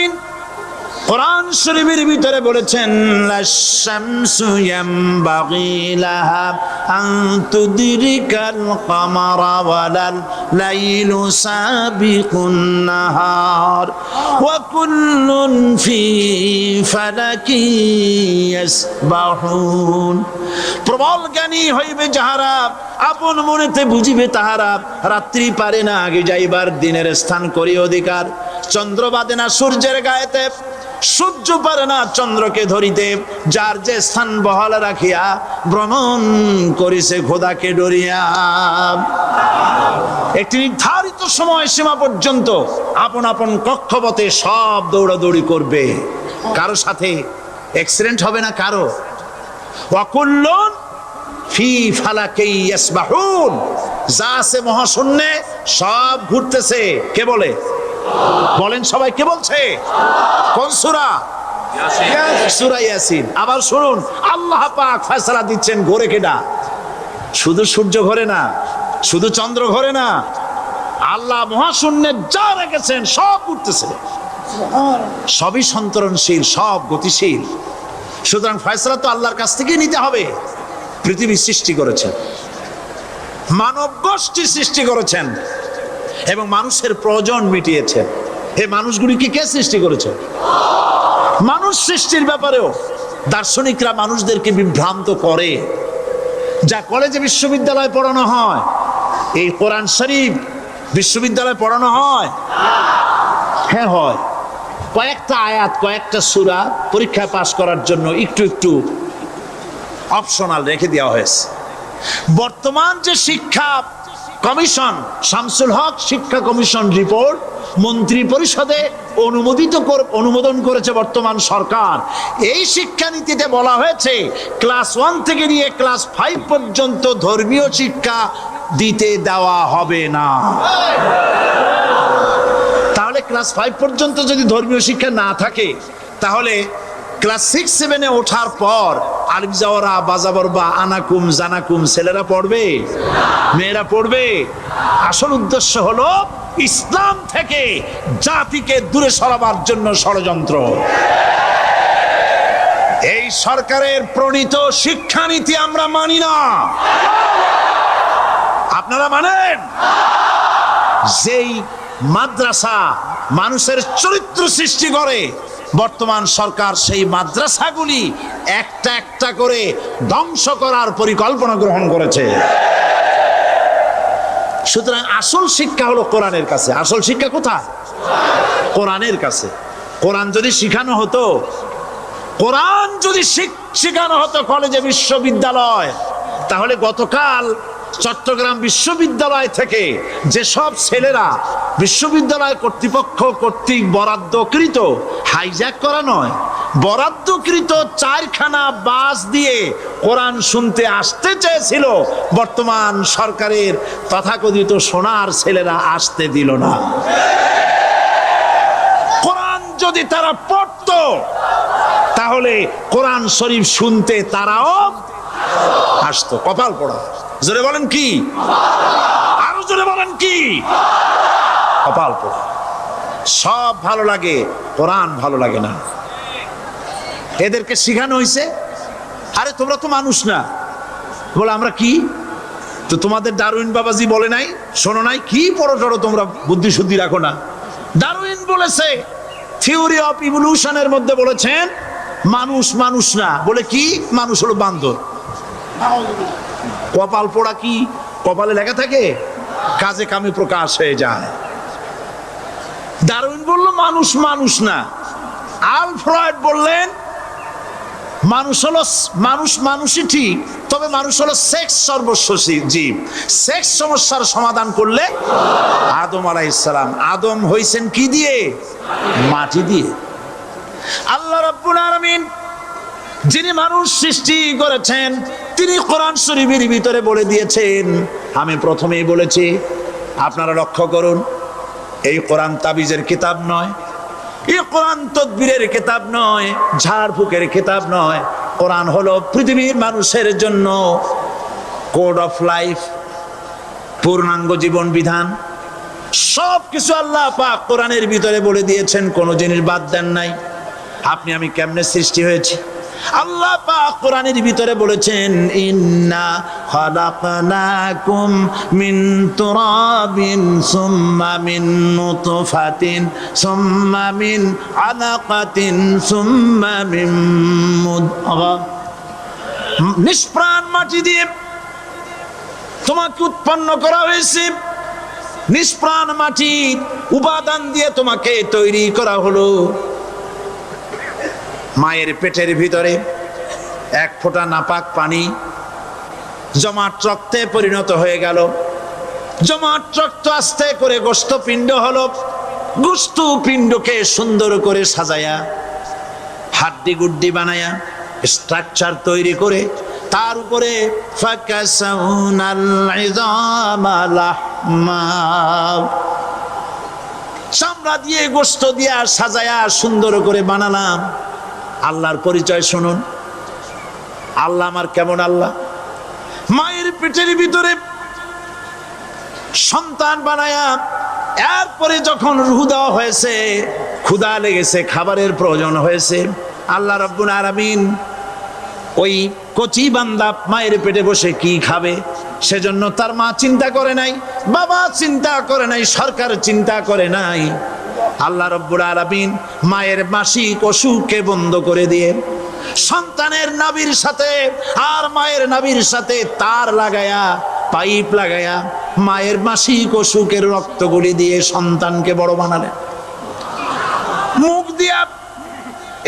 আলামিন কোরআন শরীফের ভিতরে বলেছেন লাশ-শামসু ইয়ামবাগি লাহা আন তুদরিকাল কামারা ওয়ালাল লাইলু সাবিকুন নাহার ওয়া কুল্লুন ফি ফালাকি ইয়াসবাহুন। প্রবল জ্ঞানী হইবে যাহারা, আপন মনেতে বুঝিবে তাহারা। রাত্রি পারে না আগে যাইবার, দিনের স্থান করি অধিকার। চন্দ্র বাদে না সূর্যের গায়েতে, সূর্য পারে না চন্দ্রকে ধরিতে। যার যে স্থান বহাল রাখিয়া ভ্রমণ করিছে খোদাকে ডরিয়া। একটি নির্ধারিত সময় সীমা পর্যন্ত আপন আপন কক্ষপথে সব দৌড়াদৌড়ি করবে। কারো সাথে অ্যাক্সিডেন্ট হবে না কারো। ওয়াকুল্লুন ফি ফালাকি ইয়াসবাহুন। যা আছে মহাশূন্যে সব ঘুরতেছে। কে বলে? বলেন সবাই, কে বলছে? কোন সূরা? সূরা ইয়াসিন। আবার শুনুন, আল্লাহ পাক ফয়সালা দিচ্ছেন ঘোরে কেডা? শুধু সূর্য ঘোরে না, শুধু চন্দ্র ঘোরে না, আল্লাহ মহাশূন্যে যা রেখেছেন সব ঘুরতেছে, সবই সন্তরণশীল, সব গতিশীল। সুতরাং ফয়সালা তো আল্লাহর কাছ থেকে নিতে হবে। পৃথিবী সৃষ্টি করেছেন, মানব গোষ্ঠী সৃষ্টি করেছেন এবং মানুষের প্রয়োজন মিটিয়েছেন। এই মানুষগুলিকে কে সৃষ্টি করেছে? মানুষ সৃষ্টির ব্যাপারেও দার্শনিকরা মানুষদেরকে বিভ্রান্ত করে। যা কলেজে বিশ্ববিদ্যালয়ে পড়ানো হয়, এই কোরআন শরীফ বিশ্ববিদ্যালয়ে পড়ানো হয়? হ্যাঁ হয়। কয়েকটা আয়াত, কয়েকটা সূরা পরীক্ষায় পাস করার জন্য একটু একটু অপশনাল রেখে দেওয়া হয়েছে। বর্তমান যে শিক্ষা কমিশন, শামসুল হক শিক্ষা কমিশন রিপোর্ট মন্ত্রী পরিষদে অনুমোদন করেছে বর্তমান সরকার। এই শিক্ষানীতিতে বলা হয়েছে ক্লাস 1 থেকে নিয়ে ক্লাস 5 পর্যন্ত ধর্মীয় শিক্ষা দিতে দেওয়া হবে না। তাহলে ক্লাস 5 পর্যন্ত যদি ধর্মীয় শিক্ষা না থাকে, তাহলে ক্লাস 6-7-এ ওঠার পর আলিফ জাওরা বাজাবর বা আনাকুম জানাকুম ছেলেরা পড়বে? মেয়েরা পড়বে? আসল উদ্দেশ্য হলো ইসলাম থেকে জাতিকে দূরে সরাবার জন্য ষড়যন্ত্র। এই সরকারের প্রণীত শিক্ষানীতি আমরা মানি না। আপনারা মানেন? যেই মাদ্রাসা মানুষের চরিত্র সৃষ্টি করে, বর্তমান সরকার সেই মাদ্রাসাগুলি একটা একটা করে ধ্বংস করার পরিকল্পনা গ্রহণ করেছে। সুতরাং আসল শিক্ষা হলো কোরআনের কাছে। আসল শিক্ষা কোথায়? কোরআনের কাছে। কোরআন যদি শিখানো হতো, কোরআন যদি শিখানো হতো কলেজে বিশ্ববিদ্যালয়, তাহলে গতকাল চট্টগ্রাম বিশ্ববিদ্যালয় থেকে যেসব ছেলেরা বিশ্ববিদ্যালয় কর্তৃপক্ষ কর্তৃক বরাদ্দকৃত, হাইজ্যাক করা নয়, বরাদ্দকৃত 4খানা বাস দিয়ে কোরআন শুনতে আসতে চেয়েছিল, বর্তমান সরকারের তথাকথিত সোনার ছেলেরা আসতে দিল না। কোরআন যদি তারা পড়তো, তাহলে কোরআন শরীফ শুনতে তারাও আসতো। কপাল পড়া। জোরে বলেন কি? আরো জোরে বলেন কি? কপাল পড়া। সব ভালো লাগে, কোরআন ভালো লাগে না। এদেরকে শিখানো হয়েছে, আরে তোমরা তো মানুষ না। বলে আমরা কি? তো তোমাদের ডারউইন বাবাজি বলে নাই, শোনো নাই? কি পড়ো টড়ো তোমরা, বুদ্ধি শুদ্ধি রাখো না। ডারউইন বলেছে, থিওরি অফ ইভলিউশনের মধ্যে বলেছেন মানুষ মানুষ না। বলে কি? মানুষ হলো বান্দর। কপাল পোড়া কি কপালে লেখা থাকে? কাজে কামে প্রকাশ হয়ে যায়। ডারউইন বলল মানুষ মানুষ না। আলফ্রেড বললেন মানুষ হলো মানুষ মানুষই ঠিক, তবে মানুষ হলো সেক্স সর্বস্ব জীব। সেক্স সমস্যার সমাধান করলে আদম আলাইহিস সালাম। আদম হইছেন কি দিয়ে? মাটি দিয়ে। আল্লাহ রাব্বুল আলামিন যিনি মানুষ সৃষ্টি করেছেন, তিনি কোরআন শরীফের ভিতরে বলে দিয়েছেন। আমি প্রথমেই বলেছি, আপনারা লক্ষ্য করুন, এই কোরআন তাবিজের কিতাব নয়, এই কোরআন তদবিরের কিতাব নয়, ঝাড়ফুঁকের কিতাব নয়। কোরআন হলো পৃথিবীর মানুষের জন্য কোড অফ লাইফ, পূর্ণাঙ্গ জীবন বিধান। সব কিছু আল্লাহ পাক কোরআনের ভিতরে বলে দিয়েছেন, কোন জিনিস বাদ দেন নাই। আপনি আমি কেমনে সৃষ্টি হয়েছি আল্লাহ পাক কোরআনের ভিতরে বলেছেন, ইন্না খালাকনাকুম মিন তুরাবিন সুম্মা মিন নুতফাতিন সুম্মা মিন আলাকাতিন সুম্মা মিন মুদগা। নিষ্প্রাণ মাটি দিয়ে তোমাকে উৎপন্ন করা হয়েছে, নিষ্প্রাণ মাটির উপাদান দিয়ে তোমাকে তৈরি করা হলো। মায়ের পেটের ভিতরে এক ফোঁটা নাপাক পানি জমাট রক্তে পরিণত হয়ে গেল, জমাট রক্ত আস্তে করে গোস্ত পিণ্ড হলো, গোস্ত পিণ্ডকে সুন্দর করে সাজায়া হাড্ডি গুড্ডি বানায়া স্ট্রাকচার তৈরি করে তার উপরে ফাকাসাউনাল ইযামা লাহমা, চামড়া দিয়ে গোস্ত দিয়া সাজায়া সুন্দর করে বানালাম। আল্লাহর পরিচয় শুনুন, আল্লাহ আমার কেমন আল্লাহ। মায়ের পেটের ভিতরে সন্তান বানায়া এরপরে যখন রূহ দেওয়া হয়েছে, ক্ষুধা লেগেছে, খাবারের প্রয়োজন হয়েছে, আল্লাহ রাব্বুল আলামিন ওই কচি বান্দা মায়ের পেটে বসে কি খাবে সেজন্য তার মা চিন্তা করে নাই, বাবা চিন্তা করে নাই, সরকার চিন্তা করে নাই। আল্লাহ রাব্বুল আলামিন মায়ের মাসিক অসুখকে বন্ধ করে দিয়ে সন্তানের নাভির সাথে আর মায়ের নাভির সাথে তার লাগায়া, পাইপ লাগায়া মায়ের মাসিক অসুখের রক্তগুলি দিয়ে সন্তানকে বড় বানালেন। মুখ দিয়া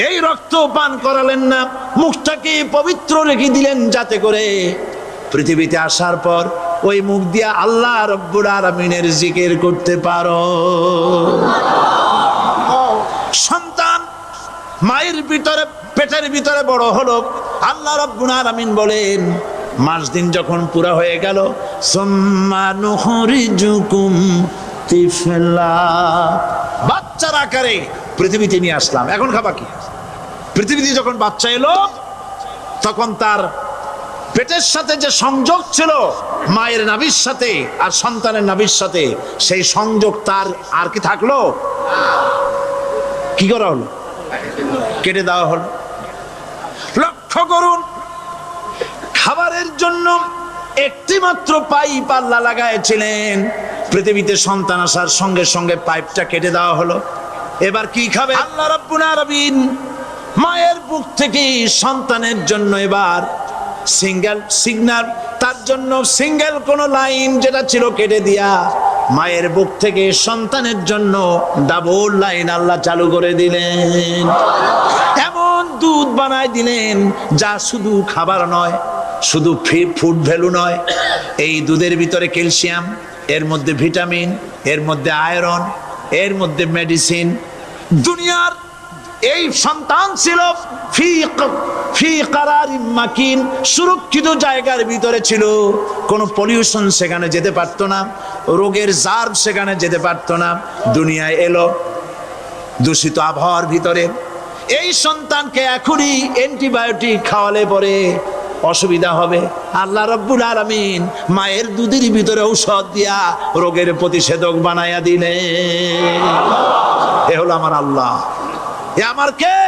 এই রক্ত পান করালেন না, মুখটাকে পবিত্র রেখে দিলেন যাতে করে পৃথিবীতে আসার পর ওই মুখ দিয়া আল্লাহ রাব্বুল আলামিনের জিকির করতে পারো। সন্তান মায়ের ভিতরে পেটের ভিতরে বড় হলো, আল্লাহ রাব্বুল আলামিন বলেন মাস দিন যখন পুরা হয়ে গেল, সুম্মা নুখরিজুকুম তিফলা, বাচ্চার আকারে পৃথিবীতে নিয়ে আসলাম। এখন খাবা কি? পৃথিবীতে যখন বাচ্চা এলো তখন তার পেটের সাথে যে সংযোগ ছিল মায়ের নাভির সাথে আর সন্তানের নাভির সাথে, সেই সংযোগ তার আর কি থাকলো? কি করা হলো? কেটে দেওয়া হলো। লক্ষ্য করুন, খাবারের জন্য একটি মাত্র পাইপ আল্লাহ লাগাইছিলেন, পৃথিবীতে সন্তান আসার সঙ্গে সঙ্গে পাইপটা কেটে দেওয়া হলো। এবার কি খাবে? আল্লাহ রাব্বুল আলামিন মায়ের বুক থেকে সন্তানের জন্য এবার সিঙ্গেল সিগন্যাল, তার জন্য সিঙ্গেল কোন লাইন যেটা ছিল কেটে দিয়া মায়ের বুক থেকে সন্তানের জন্য ডাবল লাইন আল্লাহ চালু করে দিলেন। এমন দুধ বানায় দিলেন যা শুধু খাবার নয়, শুধু ফুড ভ্যালু নয়, এই দুধের ভিতরে ক্যালসিয়াম, এর মধ্যে ভিটামিন, এর মধ্যে আয়রন, এর মধ্যে মেডিসিন। দুনিয়ার এই সন্তান ছিল ফি কারারিম মাকিন, সুরক্ষিত জায়গার ভিতরে ছিল, কোনো পলিউশন সেখানে যেতে পারতো না, রোগের জার্ম সেখানে যেতে পারতো না। দুনিয়ায় এলো দূষিত আবহাওয়ার ভিতরে, এই সন্তানকে এখনই অ্যান্টিবায়োটিক খাওয়ালে পরে অসুবিধা হবে। আল্লাহ রাব্বুল আলামিন মায়ের দুধের ভিতরে ঔষধ দিয়া রোগের প্রতিষেধক বানায়া দিলেন। এ হলো আমার আল্লাহ। এ আমার কে?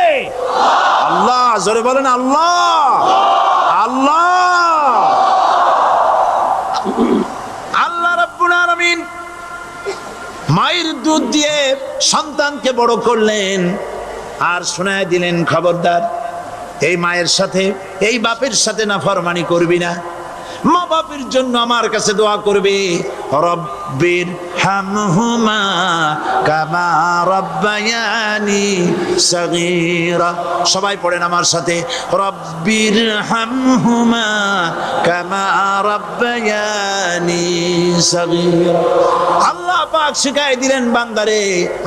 আল্লাহ। জোরে বলেন আল্লাহ। আল্লাহ আল্লাহ রাব্বুল আলামিন মায়ের দুধ দিয়ে সন্তানকে বড় করলেন আর শোনায় দিলেন, খবরদার এই মায়ের সাথে, এই বাপের সাথে নাফরমানি করবি না। মা বাপের জন্য আমার কাছে দোয়া করবে, রব্বির হামহুমা কামা রব্বায়ানি সগীরা। সবাই পড়েন আমার সাথে, রব্বির হামহুমা কামা রব্বায়ানি সগীরা। আল্লাহ পাক শিখাই দিলেন বান্দারে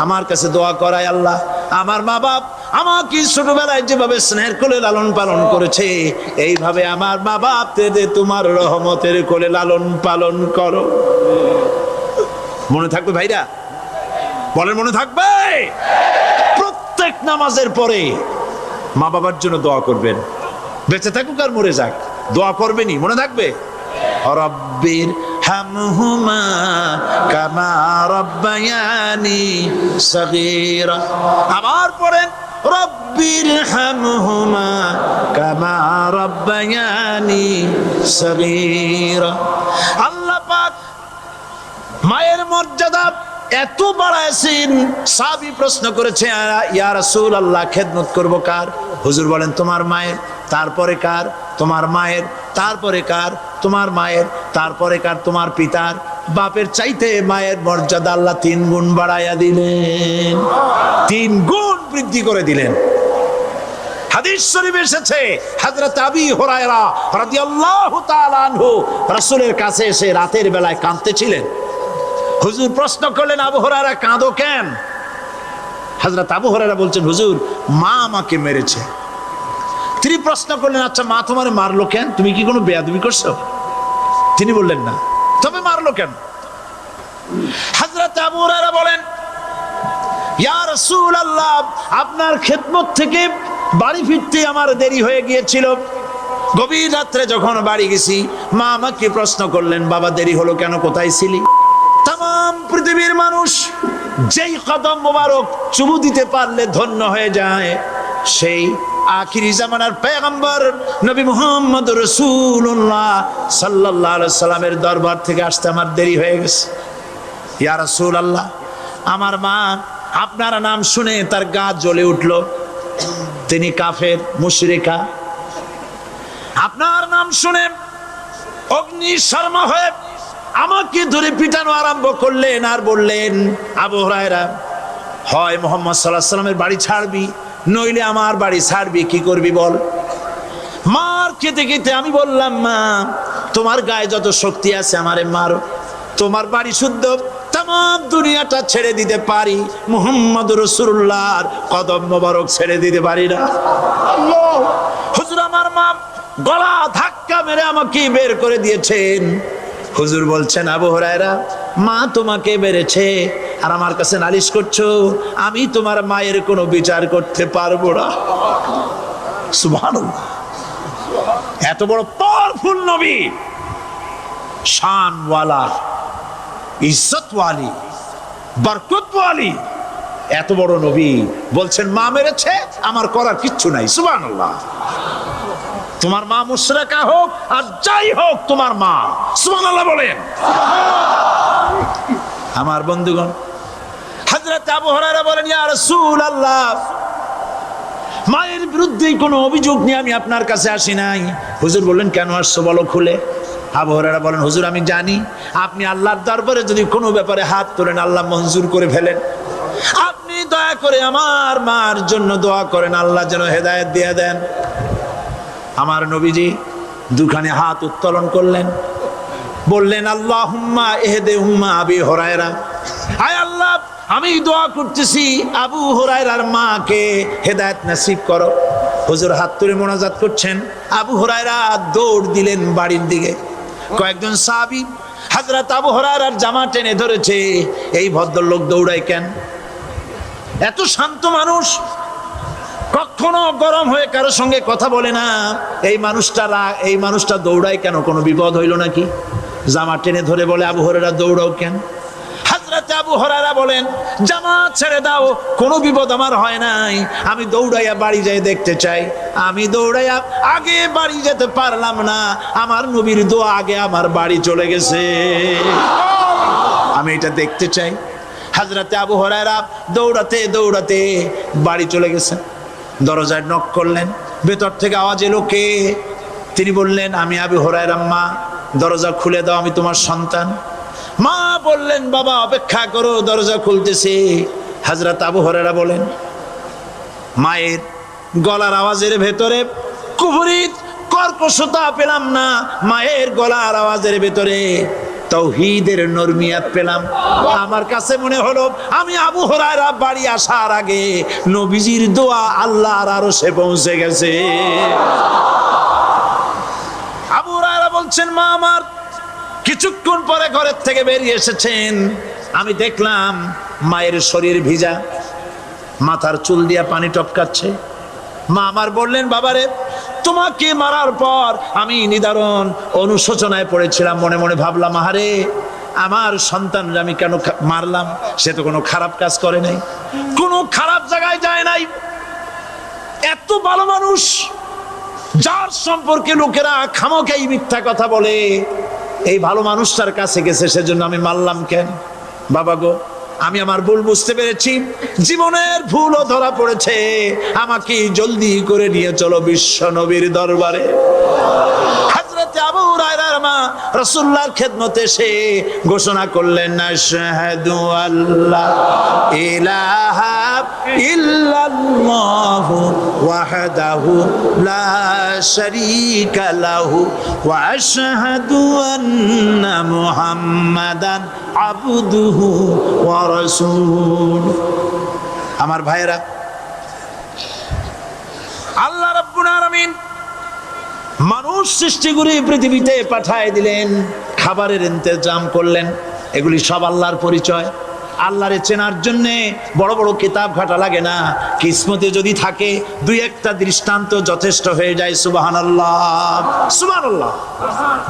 আমার কাছে দোয়া করায়, আল্লাহ আমার মা বাপ আমাকে ছোটবেলায় যেভাবে স্নেহের কোলে লালন পালন করেছে, এইভাবে আমার মা বাপকে তোমার রহমতের কোলে লালন পালন করো। মনে থাকবে ভাইরা? বলেন মনে থাকবে? প্রত্যেক নামাজের পরে মা বাবার জন্য দোয়া করবেন, বেঁচে থাকুক আর মরে যাক, দোয়া করবেনই, মনে থাকবে? রব্বির হামহুমা কামা রাব্বায়ানি সগীরা। আবার পড়েন রব্বির হামহুমা কামা রাব্বায়ানি সগীরা। আল্লাহ পাক মায়ের মর্যাদা এত বাড়াইছেন। সাহাবী প্রশ্ন করেছে, ইয়া রাসূলুল্লাহ, খেদমত করব কার? হুজুর বলেন তোমার মায়ের, তারপরে কার? তোমার মায়ের, তারপরে কার? তোমার মায়ের, তারপরে কার? তোমার পিতার। বাপের চাইতে মায়ের মর্যাদা আল্লাহ 3 গুণ বাড়াইয়া দিলেন, 3 গুণ বৃদ্ধি করে দিলেন। হাদিস শরীফে এসেছে হযরত আবী হুরায়রা রাদিয়াল্লাহু তাআলা আনহু রাসূলের কাছে এসে রাতের বেলায় কাঁদতেছিলেন। হুজুর প্রশ্ন করলেন, আবু হুরায়রা কাঁদো কেন? হযরত আবু হুরায়রা বলছেন, হুজুর মা আমাকে মেরেছে। তিনি প্রশ্ন করলেন, আচ্ছা মা তোমারে মারলো কেন? তুমি কি কোনো বেয়াদবি করছো? তিনি বললেন না, তবে মারলো কেন? হযরত আবু হুরায়রা বলেন, ইয়া রাসূলুল্লাহ, আপনার খেদমত থেকে বাড়ি ফিরতে আমার দেরি হয়ে গিয়েছিল। গভীর রাত্রে যখন বাড়ি গেছি, মা আমাকে প্রশ্ন করলেন, বাবা দেরি হলো কেন, কোথায় ছিলি? তাম পৃথিবীর মানুষ যেই কদম মোবারক চুমু দিতে পারলে ধন্য হয়ে যায়, সেই আখিরি জামানার পয়গম্বর নবী মুহাম্মদ রাসূলুল্লাহ সাল্লাল্লাহু আলাইহি সাল্লামের দরবার থেকে আসতে আমার দেরি হয়ে গেছে। ইয়া রাসূলুল্লাহ, আমার মা আপনার নাম শুনে তার গা জ্বলে উঠল। তিনি কাফের, মুশরিকা। আপনার নাম শুনে অগ্নি শর্মা হয়ে আমাকে ধরে পিটানো আরম্ভ করলেন আর বললেন, আবু হুরায়রা, হয় মুহাম্মদ সাল্লাল্লাহু আলাইহি সাল্লামের বাড়ি ছাড়বি, নইলে আমার বাড়ি ছাড়বি, কি করবি বল? মার খেতে খেতে আমি বললাম, মা তোমার গায়ে যত শক্তি আছে আমারে মারো, তোমার বাড়ি শুদ্ধ, তাম দুনিয়াটা ছেড়ে দিতে পারি, মুহাম্মদ রাসূলুল্লাহর কদম মোবারক ছেড়ে দিতে পারি না। হুজুর আমার মা গলা ধাক্কা মেরে আমাকে বের করে দিয়েছেন। হুজুর বলছেন, আবু হুরায়রা, মা তোমাকে মেরেছে আর আমার কাছে নালিশ করছো, আমি তোমার মায়ের কোনো বিচার করতে পারবো না। সুবহানাল্লাহ, এত বড় পাওয়ারফুল নবী, শানওয়ালা, ইজ্জতওয়ালি, বরকতওয়ালি, এত বড় নবী বলছেন মা মেরেছে, আমার করার কিচ্ছু নাই। সুবহানাল্লাহ। তোমার মা মুশরিকা হোক আর যাই হোক, তোমার মা। সুবহানাল্লাহ বলেন। আমার বন্ধুগণ, হযরত আবু হুরায়রা বলেন, ইয়া রাসূলুল্লাহ, মায়ের বিরুদ্ধে কোনো অভিযোগ নিয়ে আমি আপনার কাছে আসি নাই। হুজুর বললেন, কেন আসছো বলো খুলে। আবু হুরায়রা বলেন, হুজুর আমি জানি আপনি আল্লাহর দরবারে যদি কোনো ব্যাপারে হাত তোলেন আল্লাহ মঞ্জুর করে ফেলেন। আপনি দয়া করে আমার মার জন্য দোয়া করেন, আল্লাহ যেন হেদায়েত দিয়ে দেন। আমার নবীজি দুখানে হাত উত্তোলন করলেন, বললেন, আল্লাহুম্মা ইহদি উম্মা আবি হুরায়রা, আয় আল্লাহ আমি দোয়া করতেছি আবু হুরায়রার মাকে হেদায়েত নসিব করো। হুজুর হাত তুলে মোনাজাত করছেন, আবু হুরায়রা দৌড় দিলেন বাড়ির দিকে। কয়েকজন সাহাবী হযরত আবু হুরায়রার জামা টেনে ধরেছে, এই ভদ্রলোক দৌড়ায় কেন? এত শান্ত মানুষ, কখনো গরম হয়ে কারোর সঙ্গে কথা বলে না, এই মানুষটা দৌড়ায় কেন? কোনো বিপদ হইল নাকি? জামা টেনে ধরে বলে, আবু হুরায়রা দৌড়াও কেন? হযরত আবু হুরায়রা বলেন, জামা ছেড়ে দাও, কোনো বিপদ আমার হয় নাই, আমি দৌড়াইয়া বাড়ি যাই দেখতে চাই। আমি দৌড়াইয়া আগে বাড়ি যেতে পারলাম না, আমার নবীর দোয়া আগে আমার বাড়ি চলে গেছে, আমি এটা দেখতে চাই। হযরত আবু হুরায়রা দৌড়াতে দৌড়াতে বাড়ি চলে গেছেন। দরজায় নক করলেন, ভেতর থেকে আওয়াজ এলো, কে? তিনি বললেন, আমি আবু হুরায়রা, মা দরজা খুলে দাও, আমি তোমার সন্তান। মা বললেন, বাবা অপেক্ষা করো, দরজা খুলতেছে। হযরত আবু হুরায়রা বলেন, মায়ের গলার আওয়াজের ভেতরে কুফরিত কর্কশতা পেলাম না, মায়ের গলার আওয়াজের ভেতরে তাওহীদের নরমিয়াত পেলাম। আমার কাছে মনে হলো আমি আবু হুরায়রা বাড়ি আসার আগে নবীজির দোয়া আল্লাহর আরশে পৌঁছে গেছে। আবু হুরায়রা বলছেন, মা আমার কিছুক্ষণ পরে ঘরের থেকে বেরিয়ে এসেছেন, আমি দেখলাম মায়ের শরীর ভিজা, মাথার চুল দিয়া পানি টপকাচ্ছে। মা আমার বললেন, বাবারে তোমাকে মারার পর আমি নিদারুণ অনুশোচনায় পড়েছিলাম, মনে মনে ভাবলাম, আহারে আমার সন্তানরা আমি কেন মারলাম? সে তো কোনো খারাপ কাজ করে নাই, কোনো খারাপ জায়গায় যায় নাই, এত ভালো মানুষ যার সম্পর্কে লোকেরা খামোখাই মিথ্যা কথা বলে, এই ভালো মানুষটার কাছে গেছে, সেজন্য আমি মারলাম কেন? বাবা গো, আমি আমার ভুল বুঝতে পেরেছি, জীবনের ভুলও ধরা পড়েছে, আমাকে জলদি করে নিয়ে চলো বিশ্ব নবীর দরবারে। হযরত আবু হুরায়রার মা রাসূলুল্লাহর খেদমতে এসে ঘোষণা করলেন, আশহাদু আল্লা ইলাহা ইল্লাল্লাহু ওয়াহদাহু লা শারীকা লাহু ওয়া আশহাদু আন্না মুহাম্মাদান আবদুহু ওয়া রাসূলুহু। আমার ভাইয়েরা, আল্লাহ রাব্বুল আলামিন মানুষ সৃষ্টি করে পৃথিবীতে পাঠায় দিলেন, খাবারের ইন্তজাম করলেন, এগুলি সব আল্লাহর পরিচয়। আল্লাহরে চেনার জন্য বড় বড় কিতাব ঘাটা লাগে না, কিসমতে যদি থাকে দুই একটা দৃষ্টান্ত যথেষ্ট হয়ে যায়। সুবহানাল্লাহ, সুবহানাল্লাহ,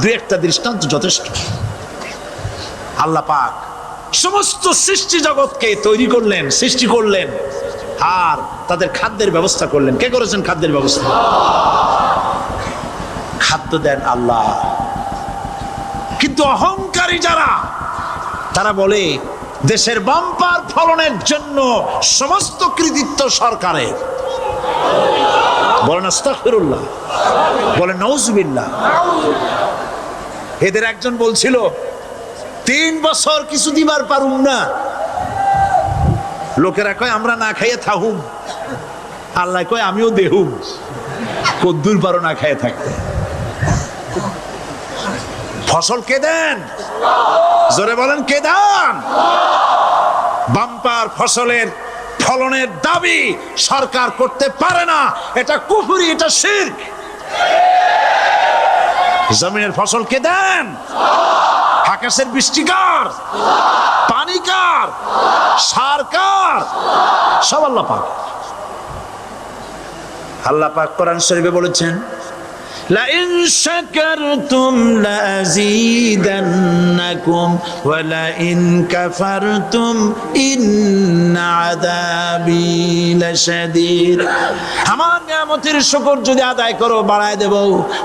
দুই একটা দৃষ্টান্ত যথেষ্ট। আল্লাহ পাক সমস্ত সৃষ্টি জগৎকে তৈরি করলেন, সৃষ্টি করলেন, আর তাদের খাদ্যের ব্যবস্থা করলেন। কে করেছেন খাদ্যের ব্যবস্থা? খাদ্য দেন আল্লাহ। কিন্তু অহংকারী যারা, তারা বলে দেশের বাম্পার ফলনের জন্য সমস্ত কৃতিত্ব সরকারের। বলেন আস্তাগফিরুল্লাহ, বলেন নাউজুবিল্লাহ। এদের একজন বলছিল, 3 বছর কিছু দিবার পারুম না। লোকেরা কয় আমরা না খাইয়ে থাকুম, আল্লাহ কয় আমিও দেহুম। কদ্দুর পারো না খাইয়ে থাকতে? ফসল কে দেন? জোরে বলেন, কে দেন? বাম্পার ফসলের ফলনের দাবি সরকার করতে পারে না, এটা কুফরি, এটা শিরক। জমিনের ফসল কে দেন? আকাশের বৃষ্টি কার? পানি কার? সার কার? সব আল্লাহ পাক। আল্লাহ পাক কোরআন শরীফে বলেছেন, লা ইন শাকারতুম লাযীদান্নাকুম ওয়া লা ইন কাফারতুম ইন্না আযাবি লাশাদীদ। আমার নিয়ামতের শুকর যদি আদায় করো বাড়ায় দেব,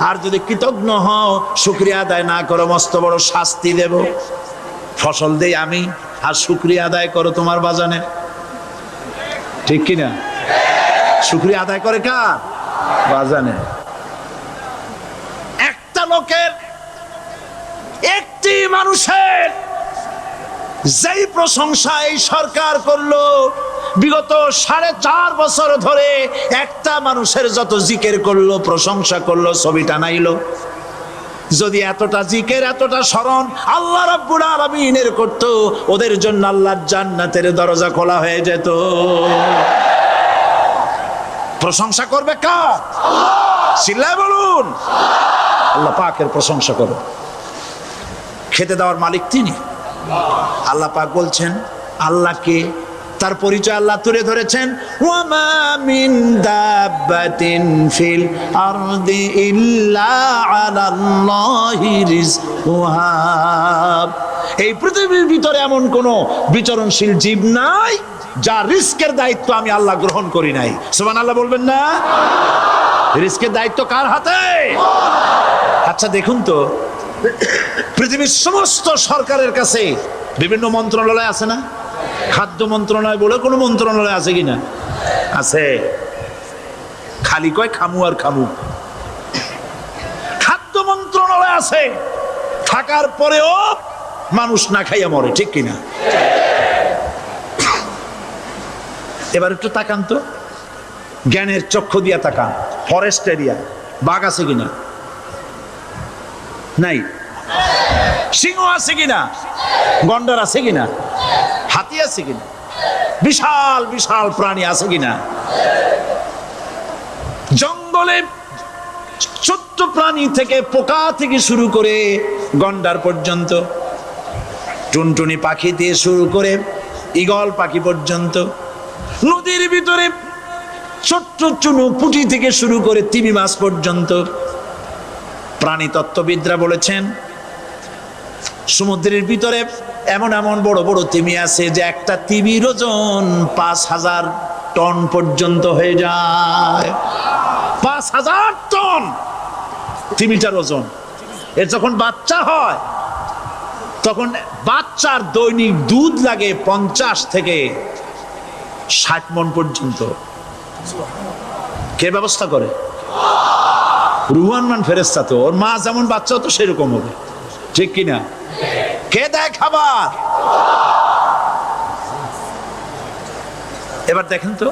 আর যদি কৃতজ্ঞ হও, শুকরিয়া আদায় না করো, মস্ত বড় শাস্তি দেব। ফসল দেই আমি, আর শুকরিয়া আদায় করো তোমার বাজানে। ঠিক কিনা? শুকরিয়া আদায় করে কার? বাজানে। একটা লোকের, একটি মানুষের যেই প্রশংসা এই সরকার করলো, বিগত 4.5 বছর ধরে একটা মানুষের যত জিকির করলো, প্রশংসা করলো, ছবি টানাইলো, যদি এতটা জিকির, এতটা স্মরণ আল্লাহ রাব্বুল আলামিনের করতো, ওদের জন্য আল্লাহর জান্নাতের দরজা খোলা হয়ে যেত। প্রশংসা করবে কার? চিল্লায় বলুন, আল্লাহ পাকের প্রশংসা করো। খেতে দেওয়ার মালিক তিনি। আল্লাহ পাক বলছেন, আল্লাহকে, তার পরিচয় আল্লাহ তুলে ধরেছেন, ওয়ামা মিন দাব্বাতিন ফিল আরদি ইল্লা আলাল্লাহি রিজকুহা। এই পৃথিবীর ভিতরে এমন কোন বিচরণশীল জীব নাই যার রিস্কের দায়িত্ব আমি আল্লাহ গ্রহণ করি নাই। সুবহানাল্লাহ বলবেন না? রিস্কের দায়িত্ব কার হাতে? আচ্ছা দেখুন তো, পৃথিবীর সমস্ত সরকারের কাছে বিভিন্ন মন্ত্রণালয় আছে না? খাদ্য মন্ত্রণালয় বলে কোনো মন্ত্রণালয় আছে কিনা? আছে। খালি কয় খামু আর খামু। খাদ্য মন্ত্রণালয় আছে, থাকার পরেও মানুষ না খাইয়া মরে। ঠিক কিনা? এবার একটু তাকান তো, জ্ঞানের চক্ষু দিয়া তাকান। ফরেস্ট এরিয়া, বাঘ আছে কিনা? নাই। সিংহ আছে কিনা? গন্ডার আছে কিনা? হাতি আছে কিনা? বিশাল বিশাল প্রাণী আছে কিনা? জঙ্গলে ছোট্ট প্রাণী থেকে, পোকা থেকে শুরু করে গন্ডার পর্যন্ত, টুনটুনি পাখি দিয়ে শুরু করে ঈগল পাখি পর্যন্ত, নদীর ভিতরে ছোট্ট চুনো পুঁটি থেকে শুরু করে তিমি মাছ পর্যন্ত। প্রাণী তত্ত্ববিদরা বলেছেন সমুদ্রের ভিতরে এমন এমন বড় বড় তিমি আছে যে একটা তিমির ওজন 5000 টন পর্যন্ত হয়ে যায়। 5000 টন তিমিটার ওজন। এর যখন বাচ্চা হয় তখন বাচ্চার দৈনিক দুধ লাগে 50 থেকে 60 মণ পর্যন্ত। কে ব্যবস্থা করে? রুহান মান ফেরেশতা। তো ওর মা যেমন বাচ্চা তো সেরকম হবে, ঠিক কিনা? কে দেয় খাবার? এবার দেখেন তো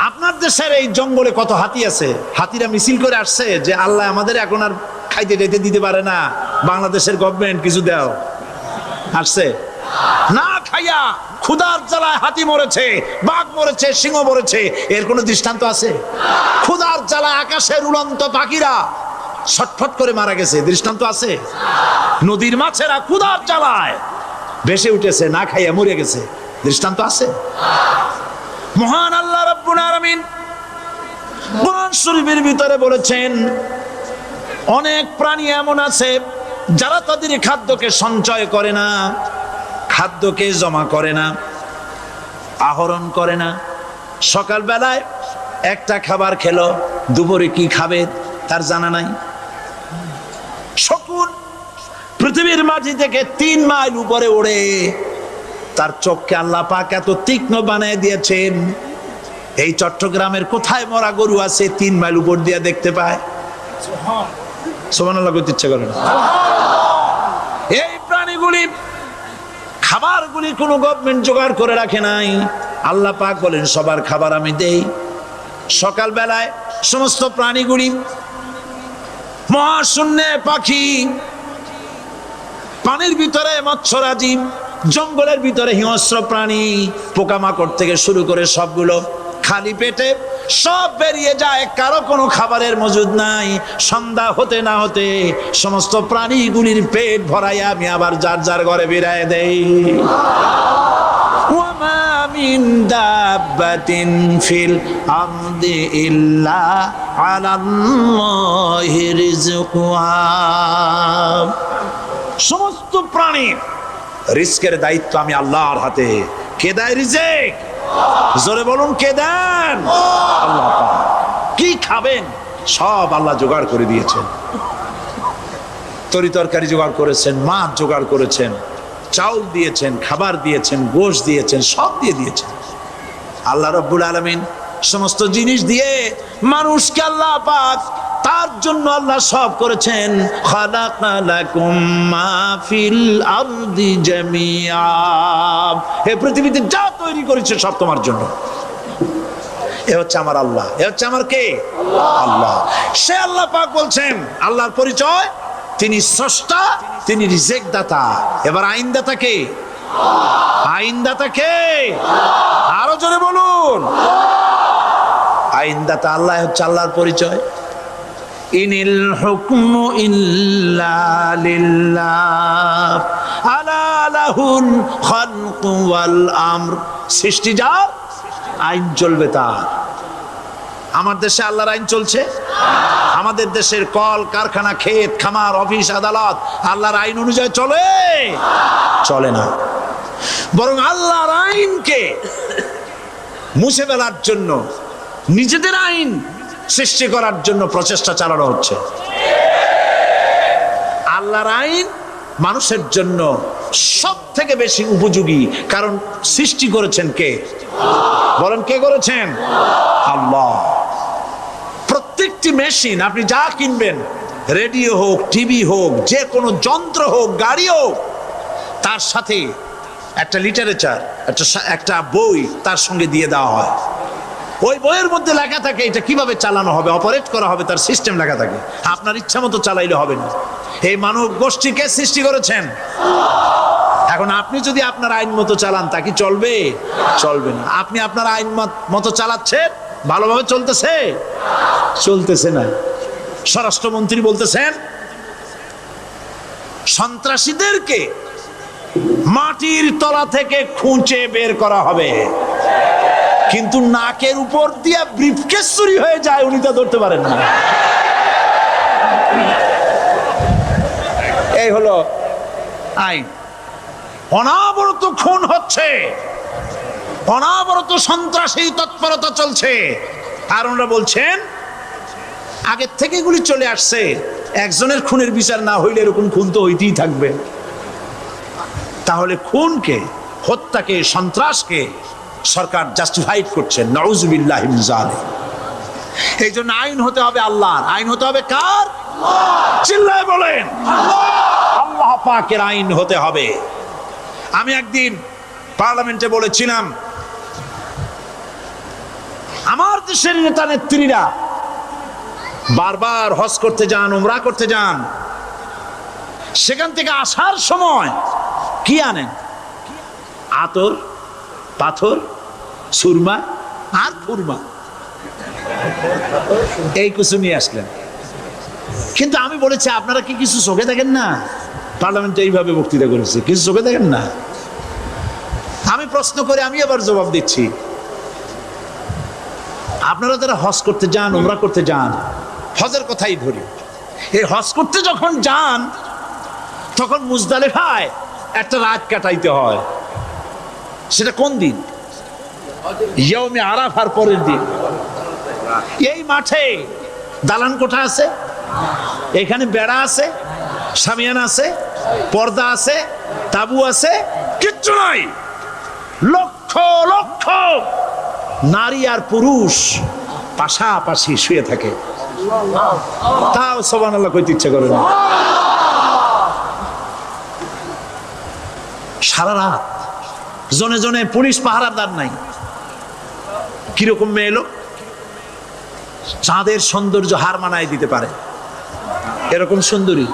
আপনার দেশের এই জঙ্গলে কত হাতি আছে। হাতিরা মিছিল করে আসছে যে আল্লাহ আমাদের এখন আর খাইতে টাইতে দিতে পারে না, বাংলাদেশের গভর্নমেন্ট কিছু দাও। আসছে না, খাইয়া ক্ষুধার জ্বালায় হাতি মরেছে, বাঘ মরেছে, সিংহ মরেছে। এর কোনো দৃষ্টান্ত আছে? ক্ষুধার জ্বালায় আকাশের উড়ন্ত পাখিরা ছটফট করে মারা গেছে, দৃষ্টান্ত আছে? নদীর মাছেরা ক্ষুধার জ্বালায় ভেসে উঠেছে, না খাইয়া মরে গেছে, দৃষ্টান্ত আছে? মহান আল্লাহ রাব্বুল আলামিন কোরআন শরীফের ভিতরে বলেছেন অনেক প্রাণী এমন আছে যারা তাদের খাদ্যকে সঞ্চয় করে না, খাদ্যকে জমা করে না, আহরণ করে না। সকাল বেলায় একটা খাবার খেলো, দুপুরে কি খাবে তার জানা নাই। শকুন পৃথিবীর মাটি থেকে 3 মাইল উপরে ওড়ে, তার চোখকে আল্লাহ পাক এত তীক্ষ্ণ বানিয়ে দিয়েছেন। এই চট্টগ্রামের কোথায় মরা গরু আছে 3 মাইল উপর দিয়ে দেখতে পায়? সুবহানাল্লাহ করতে ইচ্ছা করে না। এই প্রাণীগুলি খাবারগুলি কোনো গভর্নমেন্ট জোগাড় করে রাখে নাই। আল্লাহ পাক বলেন সবার খাবার আমি দেই। সকাল বেলায় সমস্ত প্রাণীগুলি, মহাশূন্যে পাখি, পানির ভিতরে মৎস্যরাজি, জঙ্গলের ভিতরে হিংস্র প্রাণী, পোকামাকড় থেকে শুরু করে সবগুলো খালি পেটে সব বেরিয়ে যায়, কারো কোনো খাবারের মজুদ নাই। সন্ধ্যা হতে না হতে সমস্ত প্রাণীগুলির পেট ভরাইয়া আমি আবার যার যার ঘরে বেরায় দেই। ওয়ামা মিন দাব্বাতিন ফিল আরদি ইল্লা আলাল্লাহি রিজকুহা। সমস্ত প্রাণীর রিজকের দায়িত্ব আমি আল্লাহর হাতে। কে দেয় রিজেক? জোরে বলুন, কে দেন? আল্লাহ পাক। কি খাবেন সব আল্লাহ জোগাড় করে দিয়েছেন। তরি তরকারি জোগাড় করেছেন, মাছ জোগাড় করেছেন, চাউল দিয়েছেন, খাবার দিয়েছেন, গোশত দিয়েছেন, সব দিয়ে দিয়েছেন। আল্লাহ রাব্বুল আলামিন সমস্ত জিনিস দিয়ে মানুষকে আল্লাহ পাক তার জন্য আল্লাহ সব করেছেন। খালাকা লাকুম মা ফিল আরদি জামিআ। এই পৃথিবীতে যা তৈরি করেছে সব তোমার জন্য। এ হচ্ছে আমার আল্লাহ। এ হচ্ছে আমার কে? আল্লাহ। সে আল্লাহ পাক বলছেন, আল্লাহর পরিচয় তিনি স্রষ্টা, তিনি রিজেক দাতা। এবার আইনদাতা কে? আইনদাতা কে? আরো জোরে বলুন। আইনদাতা আল্লাহ হচ্ছে আল্লাহর পরিচয়। ইনিল হুকমু ইল্লা লিল্লাহ আলা লাহুল খালকু ওয়াল আমর। সৃষ্টি যার, আইন চলবে তার। আমার দেশে আল্লাহর আইন চলছে? আমাদের দেশের কল কারখানা, ক্ষেত খামার, অফিস আদালত আল্লাহর আইন অনুযায়ী চলে? চলে না। বরং আল্লাহর আইনকে মুছে ফেলার জন্য নিজেদের আইন সৃষ্টি করার জন্য প্রচেষ্টা চালানো হচ্ছে। আল্লাহর আইন মানুষের জন্য সব থেকে বেশি উপযোগী, কারণ সৃষ্টি করেছেন কে? বলেন, কে করেছেন? আল্লাহ। প্রত্যেকটি মেশিন আপনি যা কিনবেন, রেডিও হোক, টিভি হোক, যে কোনো যন্ত্র হোক, গাড়ি হোক, তার সাথে একটা লিটারেচার, একটা বই তার সঙ্গে দিয়ে দেওয়া হয়। ওই বইয়ের মধ্যে লেখা থাকে এটা কিভাবে চালানো হবে, অপারেট করা হবে, তার সিস্টেম লেখা থাকে। আপনার ইচ্ছা মতো চালাইলে হবে না। এই মানব গোষ্ঠীকে সৃষ্টি করেছেন। এখন আপনি যদি আপনার আইন মতো চালান, তা কি চলবে? চলবে না। আপনি আপনার আইন মতো চালাচ্ছেন, ভালোভাবে চলতেছে? চলতেছে না। স্বরাষ্ট্রমন্ত্রী বলতেছেন সন্ত্রাসীদেরকে মাটির তলা থেকে খুঁজে বের করা হবে। কিন্তু নাকের উপর দিয়ে ব্রিফকেস চুরি হয়ে যায়, উনি তা ধরতে পারেন না। এই হলো আইন। অনাবরত খুন হচ্ছে, অনাবরত সন্ত্রাসী তৎপরতা চলছে, আর ওনারা বলছেন আগের থেকে এগুলি চলে আসছে, একজনের খুনের বিচার না হইলে এরকম খুন তো হইতেই থাকবে। তাহলে খুনকে, হত্যাকে, সন্ত্রাসকে সরকার জাস্টিফাইড করছেন। নাউজুবিল্লাহি মিন যালিক। এই জন্য আইন হতে হবে আল্লাহর। আইন হতে হবে কার? চিল্লায় বলেন আল্লাহ পাকের আইন হতে হবে। আমি একদিন পার্লামেন্টে বলেছিলাম, আমার দেশের নেতা নেত্রীরা বারবার হজ করতে যান, উমরা করতে যান, সেখান থেকে আসার সময় কি আনেন? আতর, পাথর, সুরমা আর ফুরমা, এই কিছু নিয়ে আসলেন। কিন্তু আমি বলেছি, আপনারা কি কিছু চোখে দেখেন না? পার্লামেন্টে এইভাবে বক্তৃতা করেছে, কিছু চোখে দেখেন না? আমি প্রশ্ন করে আমি আবার জবাব দিচ্ছি, আপনারা যারা হজ করতে যান, উমরা করতে যান, হজের কথাই ধরি, এই হজ করতে যখন যান তখন মুজদালিফায় একটা রাত কাটাইতে হয়। সেটা কোন দিন? ইয়ৌমে আরাফার পরের দিন। এই মাঠে দালান কোঠা আছে, এখানে বেড়া আছে, শামিয়ানা আছে, পর্দা আছে, তাবু আছে, কিচ্ছু নাই। লক্ষ লক্ষ নারী আর পুরুষ পাশাপাশি শুয়ে থাকে, তাও সুবহানাল্লাহ কইতে ইচ্ছা করে না। সারা রাত জনে জনে পুলিশ পাহারাদার নাই। কিরকম মেয়ে এলো, চাঁদের সৌন্দর্য হার মানায় দিতে পারে এরকম সুন্দরী,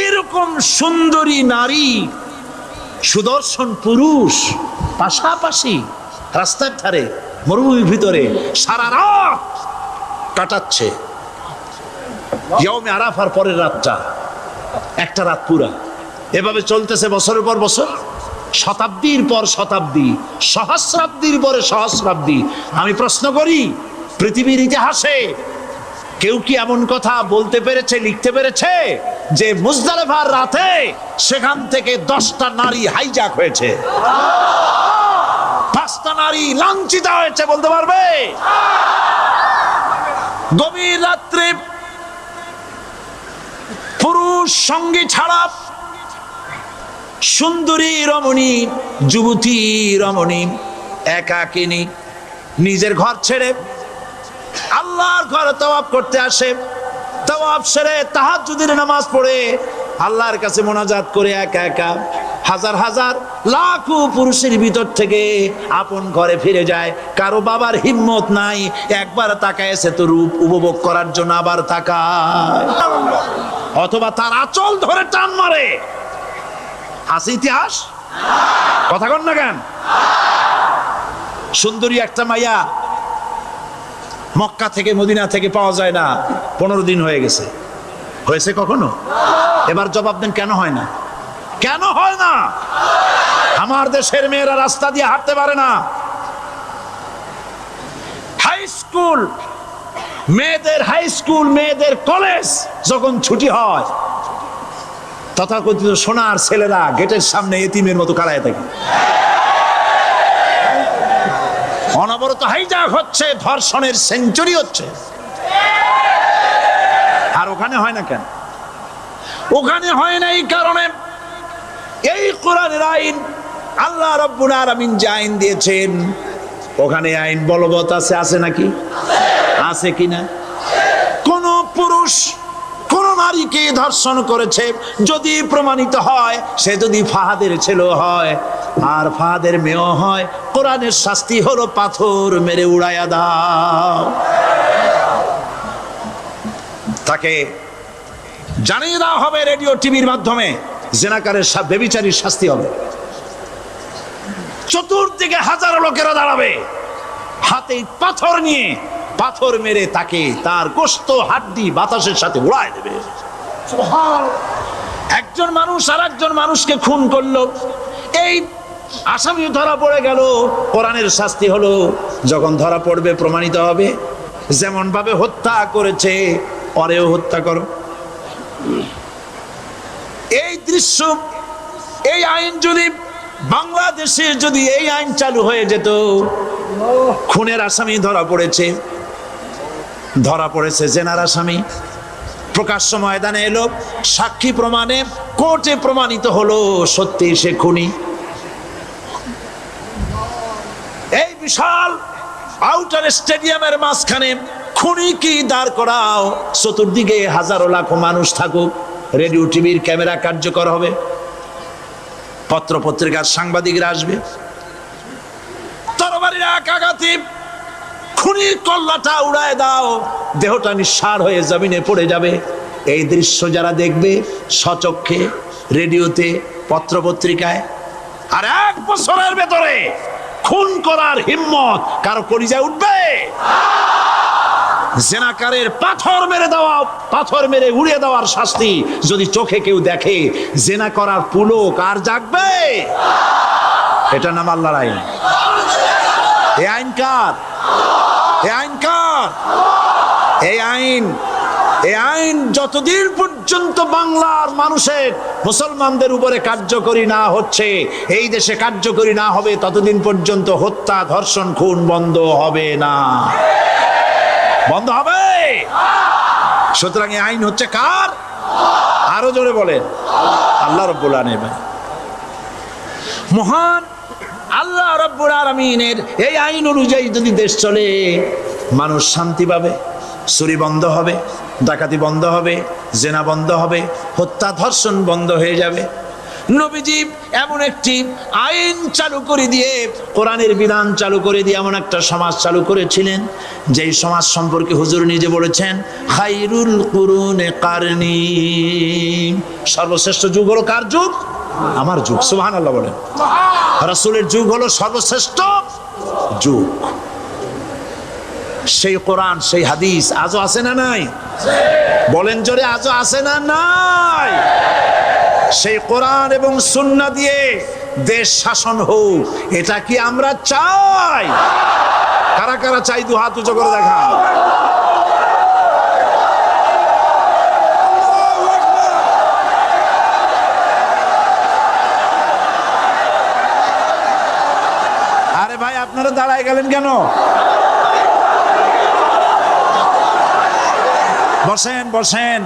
এরকম সুন্দরী নারী, সুদর্শন পুরুষ পাশাপাশি রাস্তার ধারে মরুভূমির ভিতরে সারা রাত কাটাচ্ছে। ইয়ৌমে আরাফার পরের রাতটা একটা রাত পুরা। এভাবে চলতেছে বছরের পর বছর, শতাব্দীর পর শতাব্দী, সহস্রাব্দীর পরে সহস্রাব্দী। আমি প্রশ্ন করি, পৃথিবীর ইতিহাসে কেউ কি এমন কথা বলতে পেরেছে, লিখতে পেরেছে যে মুজদালিফার রাতে সেখান থেকে 10টা নারী হাইজ্যাক হয়েছে, 5টা নারী লাঞ্ছিত হয়েছে? বলতে পারবে? গভীর রাত্রে পুরুষ সঙ্গী ছাড়া সুন্দরী রমণী, যুবতী রমণী একাকিনী নিজের ঘর ছেড়ে আল্লাহর ঘরে তাওয়াফ করতে আসে। তাওয়াফ সেরে তাহাজ্জুদের নামাজ পড়ে আল্লাহর কাছে মোনাজাত করে একা একা হাজার হাজার লাখো পুরুষের ভিতর থেকে আপন ঘরে ফিরে যায়। কারো বাবার হিম্মত নাই একবার তাকায় সে তো রূপ উপভোগ করার জন্য আবার তাকায়, অথবা তার আঁচল ধরে টান মারে। আছে ইতিহাস? কথা কন না কেন? সুন্দরী একটা মাইয়া মক্কা থেকে মদিনা থেকে পাওয়া যায় না, 15 দিন হয়ে গেছে। হয়েছে কখনো? এবার জবাব দেন, কেন হয় না? কেন হয় না? আমার দেশের মেয়েরা রাস্তা দিয়ে হাঁটতে পারে না। হাই স্কুল মেয়েদের, হাই স্কুল মেয়েদের কলেজ যখন ছুটি হয়, তথাকথিত সোনার ছেলেরা গেটের সামনে এতিমের মতো কারায় থাকে। অনবরত হাইজ্যাক হচ্ছে, ধর্ষণের সেঞ্চুরি হচ্ছে। আর ওখানে হয় না কেন? ওখানে হয় না এই কারণে, এই কোরআনের আইন আল্লাহ রাব্বুল আলামিন যে আইন দিয়েছেন, ওখানে আইন বলবৎ আছে। আছে নাকি? আছে কিনা? কোন পুরুষ কোন নারীকে ধর্ষণ করেছে যদি প্রমাণিত হয়, সে যদি ফাহাদের ছেলে হয় আর ফাহাদের মেয়েও হয়, কোরআনের শাস্তি হলো পাথর মেরে উড়াইয়া দাও। তাকে জানিয়ে দেওয়া হবে রেডিও টিভির মাধ্যমে, জেনাকারের ব্যভিচারীর শাস্তি হবে। চতুর্দিকে হাজারো লোকেরা দাঁড়াবে, হাতে পাথর নিয়ে পাথর মেরে তাকে তার গোশত হাড্ডি বাতাসের সাথে উড়ায় দেবে। একজন মানুষ আর একজন মানুষকে খুন করলো, এই আসামি ধরা পড়ে গেল, কোরআনের শাস্তি হলো যখন ধরা পড়বে প্রমাণিত হবে যেমন ভাবে হত্যা করেছে পরেও হত্যা করো। এই দৃশ্য, এই আইন যদি বাংলাদেশে যদি এই আইন চালু হয়ে যেত, খুনের আসামি ধরা পড়েছে জেনার আসামি, প্রকাশ্য ময়দানে এলো, সাক্ষী প্রমাণে কোর্টে প্রমাণিত হলো সত্যি সে খুনি। এই বিশাল আউটার স্টেডিয়ামের মাঝখানে খুনি কি দাঁড় করাও, চতুর্দিকে হাজারো লাখো মানুষ থাকুক, রেডিও টিভির ক্যামেরা কার্যকর হবে, পত্র পত্রিকার সাংবাদিকরা আসবে, তরবারির এক আঘাতে খুনির কল্লাটা উড়ায় দাও, দেহটা নিঃসাড় হয়ে জমিনে পড়ে যাবে। এই দৃশ্য যারা দেখবে স্বচক্ষে, রেডিওতে, পত্র পত্রিকায়, আর 1 বছরের ভেতরে খুন করার হিম্মত কারো কলিজায় উঠবে? জেনাকারের পাথর মেরে উড়িয়ে দেওয়ার শাস্তি যদি চোখে কেউ দেখে, জেনা করার পুলক আর জাগবে? এটা নাম আল্লাহর আইন। এই আইন কার? এই আইন যতদিন পর্যন্ত বাংলার মানুষের, মুসলমানদের উপরে কার্যকরী না হচ্ছে, এই দেশে কার্যকরী না হবে, ততদিন পর্যন্ত হত্যা, ধর্ষণ, খুন বন্ধ হবে না। বন্ধ হবে। সুতরাং এই আইন হচ্ছে কার? আরো জোরে বলেন, আল্লাহ রাব্বুল আলামিন। মহান আল্লাহ রাব্বুল আলামিনের এই আইন অনুযায়ী যদি দেশ চলে, মানুষ শান্তি পাবে, চুরি বন্ধ হবে, ডাকাতি বন্ধ হবে, জেনা বন্ধ হবে, হত্যা ধর্ষণ বন্ধ হয়ে যাবে। নবীজি এমন একটি আইন চালু করে দিয়ে, কোরআনের বিধান চালু করে দিয়ে এমন একটা সমাজ চালু করেছিলেন, যেই সমাজ সম্পর্কে হুজুর নিজে বলেছেন, খায়রুল কুরুনে কারনি, সর্বশ্রেষ্ঠ যুগ হলো কার যুগ? আমার যুগ। সুবহানাল্লাহ বলেন। রাসূলের যুগ হলো সর্বশ্রেষ্ঠ যুগ। সেই কোরআন, সেই হাদিস আজও আছে না নাই? বলেন জোরে, আজও আছে না নাই? সেই কোরআন এবং সুন্নাহ দিয়ে দেশ শাসন হোক, এটা কি আমরা চাই? কারা কারা চাই? দু হাত উঁচু করে দেখা। আরে ভাই, আপনারা দাঁড়ায় গেলেন কেন? বসেন বসেন।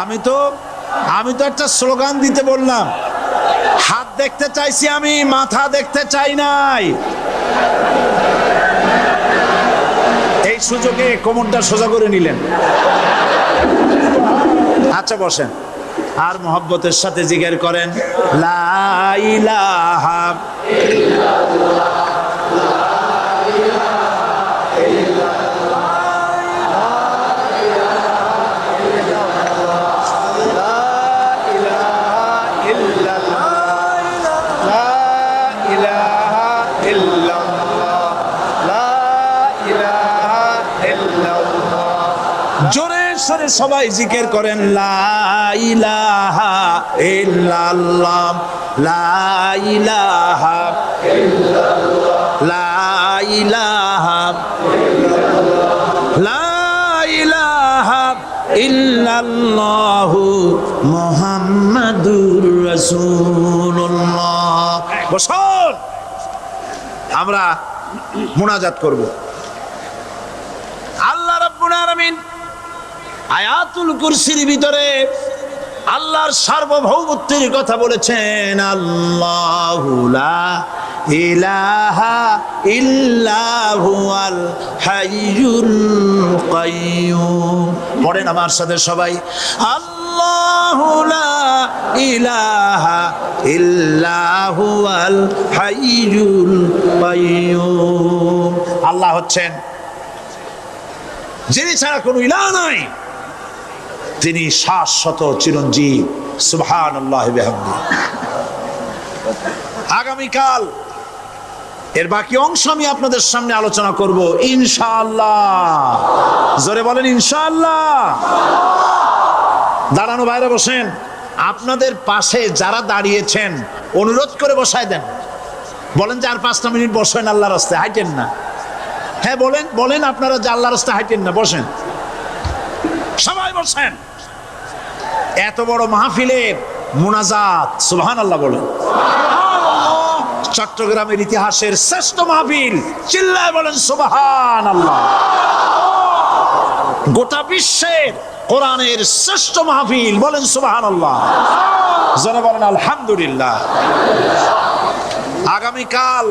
আমি তো একটা স্লোগান দিতে বললাম, হাত দেখতে চাইছি আমি, মাথা দেখতে চাই নাই। এই সুযোগে কোমরটা সোজা করে নিলেন। আচ্ছা বসেন, আর মহব্বতের সাথে জিকির করেন, লা ইলাহা ইল্লাল্লাহ। জোরে সরে সবাই জিকির করেন, লা ইলাহা ইল্লাল্লাহ, লা ইলাহা ইল্লাল্লাহ, লা ইলাহা ইল্লাল্লাহ, লা ইলাহা ইল্লাল্লাহু মুহাম্মাদুর রাসূলুল্লাহ। বসুন, আমরা মুনাজাত করব। আল্লাহ রাব্বুল আলামিন আয়াতুল কুরসির ভিতরে আল্লাহর সার্বভৌমত্বের কথা বলেছেন, আল্লাহু লা ইলাহা ইল্লা হুয়াল হাইয়ুল কাইয়্যুম। পড়েন আমার সাথে সবাই, আল্লাহু লা ইলাহা ইল্লা হুয়াল হাইয়ুল কাইয়্যুম। আল্লাহ হচ্ছেন যিনি ছাড়া কোনো ইলাহ নাই, তিনি শাশ্বত চিরঞ্জীব। সুবহানাল্লাহি বিহামদিহি। আগামীকাল এর বাকি অংশ আমি আপনাদের সামনে আলোচনা করব ইনশাআল্লাহ। জোরে বলেন ইনশাআল্লাহ। দাঁড়ানো বাইরে বসেন, আপনাদের পাশে যারা দাঁড়িয়েছেন অনুরোধ করে বসায় দেন। বলেন যে আর 5টা মিনিট বসেন, আল্লাহর রাস্তায় হাঁটেন না। হ্যাঁ বলেন, বলেন আপনারা যে আল্লাহর রাস্তায় হাঁটেন না, বসেন, সবাই বসেন। এত বড় মাহফিলের মুনাজাত, সুবহানাল্লাহ বলেন। চট্টগ্রামের ইতিহাসের শ্রেষ্ঠ মাহফিল, চিল্লায় বলেন সুবহানাল্লাহ। গোটা বিশ্বের কোরআনের শ্রেষ্ঠ মাহফিল, বলেন সুবহানাল্লাহ। জোরে বলেন আলহামদুলিল্লাহ। আগামীকাল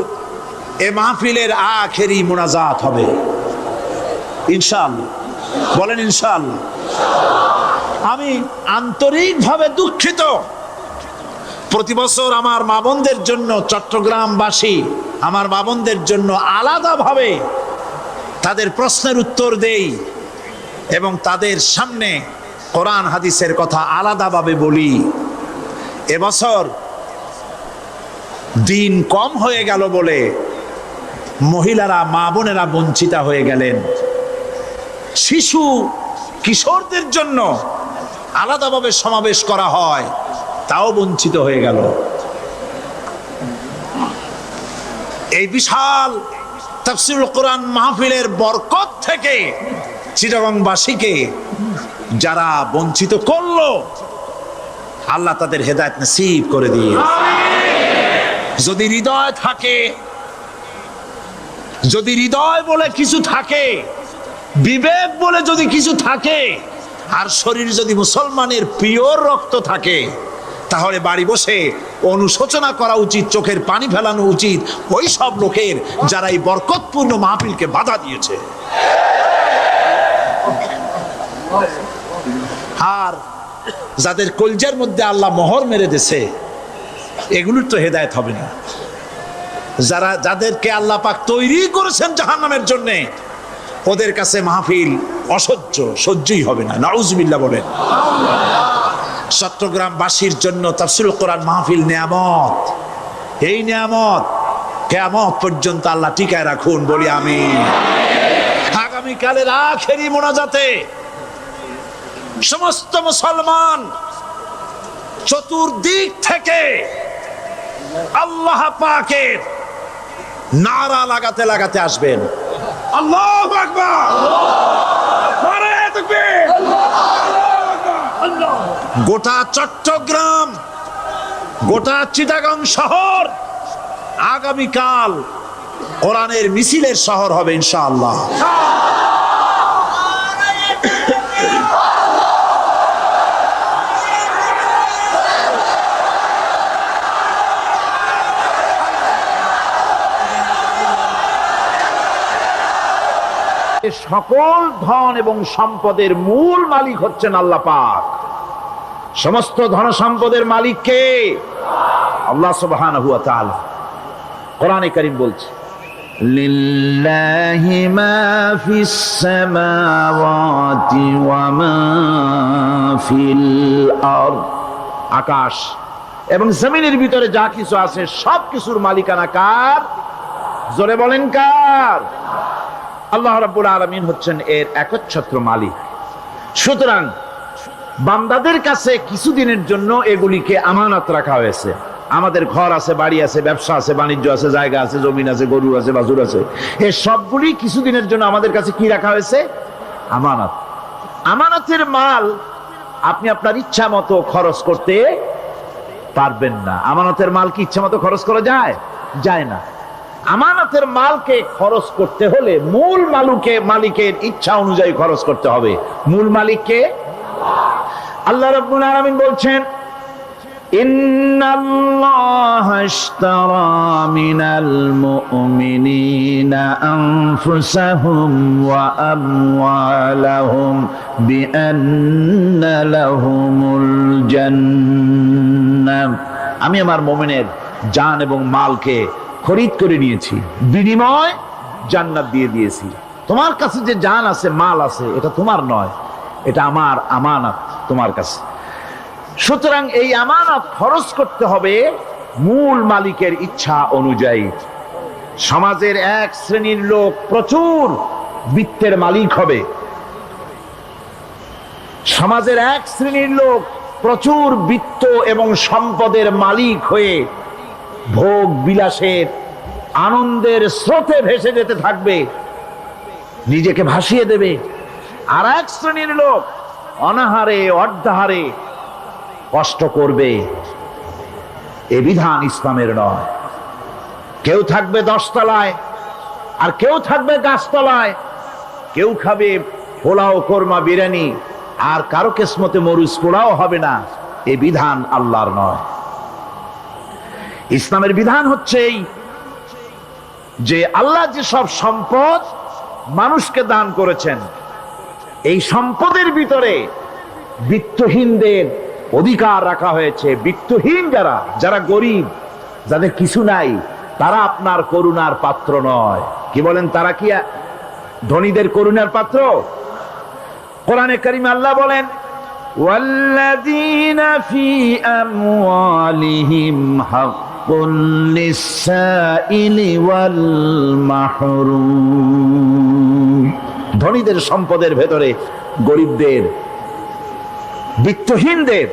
এ মাহফিলের আখেরি মুনাজাত হবে ইনশাআল্লাহ, বলেন ইনশাআল্লাহ। আমি আন্তরিকভাবে দুঃখিত, প্রতি বছর আমার মা বোনদের জন্য, চট্টগ্রামবাসী আমার মা বোনদের জন্য আলাদাভাবে তাদের প্রশ্নের উত্তর দেই এবং তাদের সামনে কোরআন হাদিসের কথা আলাদাভাবে বলি। এবছর দিন কম হয়ে গেল বলে মহিলারা, মা বোনেরা বঞ্চিত হয়ে গেলেন। শিশু কিশোরদের জন্য আলাদাভাবে সমাবেশ করা হয়, তাও বঞ্চিত হয়ে গেল। এই বিশাল তাফসীরুল কোরআন মাহফিলের বরকত থেকে চিটাগংবাসীকে যারা বঞ্চিত করলো, আল্লাহ তাদের হেদায়েত নসিব করে দিয়ে। যদি হৃদয় থাকে, যদি হৃদয় বলে কিছু থাকে, বিবেক বলে যদি কিছু থাকে, আর শরীর যদি মুসলমানের পিওর রক্ত থাকে, তাহলে বাড়ি বসে অনুশোচনা করা উচিত, চোখের পানি ফেলানো উচিত ওই সব লোকের যারা এই বরকতপূর্ণ মাহফিলকে বাধা দিয়েছে। আর যাদের কলজের মধ্যে আল্লাহ মোহর মেরে দিয়েছে, এগুলোর তো হেদায়েত হবে না। যারা, যাদেরকে আল্লাহ পাক তৈরি করেছেন জাহান্নামের জন্য, ওদের কাছে মাহফিল অসহ্য, সহ্যই হবে না। নাউজুবিল্লাহ বলেন। চট্টগ্রামবাসীর জন্য তাফসীরুল কোরআন মাহফিল নিয়ামত। এই নিয়ামত কিয়ামত পর্যন্ত আল্লাহ টিকায় রাখুন, বলি আমিন। আগামীকালের আখেরি মোনাজাতে সমস্ত মুসলমান চতুর্দিক থেকে আল্লাহ পাকের নারা লাগাতে লাগাতে আসবেন। আল্লাহু আকবার, নারায়ে তাকবীর। গোটা চট্টগ্রাম, গোটা চিটাগং শহর আগামীকাল কোরআনের মিছিলের শহর হবে ইনশাআল্লাহ। সকল ধন এবং সম্পদের মূল মালিক হচ্ছেন আল্লাহ পাক। সমস্ত ধন সম্পদের মালিক কে? আল্লাহ সুবহানাহু ওয়া তাআলা। কোরআনে কারীম বলছে, লিল্লাহি মা ফিস সামাওয়াতি ওয়া মা ফিল আরদ। আকাশ এবং জমিনের ভিতরে যা কিছু আছে সব কিছুর মালিকানা কার? জোরে বলেন কার? আল্লাহ রাব্বুল আলামিন হচ্ছেন এর একচ্ছত্র মালিক। সুতরাং বান্দাদের কাছে কিছুদিনের জন্য এগুলিকে আমানত রাখা হয়েছে। আমাদের ঘর আছে, বাড়ি আছে, ব্যবসা আছে, বাণিজ্য আছে, জায়গা আছে, জমিন আছে, গরু আছে, বাছুর আছে, এই সবগুলি কিছুদিনের জন্য আমাদের কাছে কি রাখা হয়েছে? আমানত। আমানতের মাল আপনি আপনার ইচ্ছা মতো খরচ করতে পারবেন না। আমানতের মাল কি ইচ্ছা মতো খরচ করা যায়? যায় না। আমানতের মালকে খরচ করতে হলে মূল মালিকের ইচ্ছা অনুযায়ী খরচ করতে হবে। মূল মালিককে আল্লাহ রাব্বুল আলামিন বলছেন, ইন্নাল্লাহা ইশতারা মিনাল মুমিনিনা আনফুসাহুম ওয়া আমওয়ালাহুম বিআন্না লাহুমুল জান্নাহ। আমি আমার মুমিনের জান এবং মালকে খরিদ করে নিয়েছি, বিনিময় জান্নাত দিয়ে দিয়েছি। তোমার কাছে যে জান আছে, মাল আছে, এটা তোমার নয়, এটা আমার আমানত তোমার কাছে। সুতরাং এই আমানত খরচ করতে হবে মূল মালিকের ইচ্ছা অনুযায়ী। সমাজের এক শ্রেণীর লোক প্রচুর বিত্তের মালিক হবে, সমাজের এক শ্রেণীর লোক প্রচুর বিত্ত এবং সম্পদের মালিক হয়ে ভোগ বিলাসের আনন্দের স্রোতে ভেসে যেতে থাকবে, নিজেকে ভাসিয়ে দেবে। আর এক শ্রেণীর লোক অনাহারে অর্ধাহারে কষ্ট করবে। এ বিধান ইসলামের নয়। কেউ থাকবে 10 তলায় আর কেউ থাকবে গাছতলায়, কেউ খাবে পোলাও কোরমা বিরিয়ানি আর কারো কিসমতে মরুচ পোলাও হবে না। এ বিধান আল্লাহর নয়। ইসলামের বিধান হচ্ছে এই যে আল্লাহ যে সব সম্পদ মানুষকে দান করেছেন, এই সম্পদের ভিতরে বিত্তহীনদের অধিকার রাখা হয়েছে। বিত্তহীন যারা গরিব, যাদের কিছু নাই, তারা আপনার করুণার পাত্র নয়। কি বলেন, তারা কি ধনীদের করুণার পাত্র? কোরআনে কারিমে আল্লাহ বলেন, ওয়াল্লাযীনা ফী আমওয়ালিহিম হাক্কুন লিস-সাইলি ওয়াল মাহরুম। ধনীদের সম্পদের ভেতরে গরিবদের, বিত্তহীনদের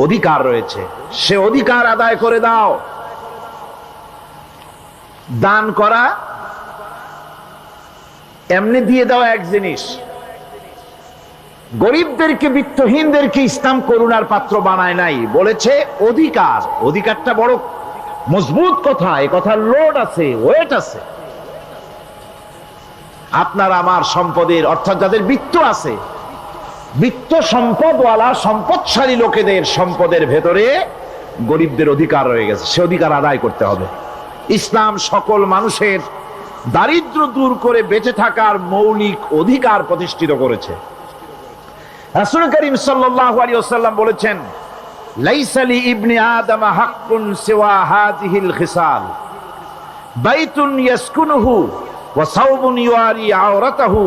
অধিকার রয়েছে। সে অধিকার আদায় করে দাও। দান করা এমনি দিয়ে দাও এক জিনিস, গরিবদেরকে বিত্তহীনদেরকে ইসলাম করুণার পাত্র বানায় নাই, বলেছে অধিকার। অধিকারটা বড় মজবুত কথা, এ কথার লোড আছে, ওয়েট আছে। আপনার আমার সম্পদের, অর্থাৎ যাদের বিত্ত আছে, বিত্ত সম্পদওয়ালা সম্পদশালী লোকেদের সম্পদের ভেতরে গরিবদের অধিকার রয়ে গেছে। সে অধিকার আদায় করতে হবে। ইসলাম সকল মানুষের দারিদ্র দূর করে বেঁচে থাকার মৌলিক অধিকার প্রতিষ্ঠিত করেছে। রাসূল করিম সাল্লাল্লাহু আলাইহি ওয়াসাল্লাম বলেছেন, লাইসা লি ইবনি আদম হাক্কুন সিওয়া হাযিহিল খিসাল, বাইতুন ইয়াসকুনুহু ওয়া সাওবুন ইউআরি আওরাতাহু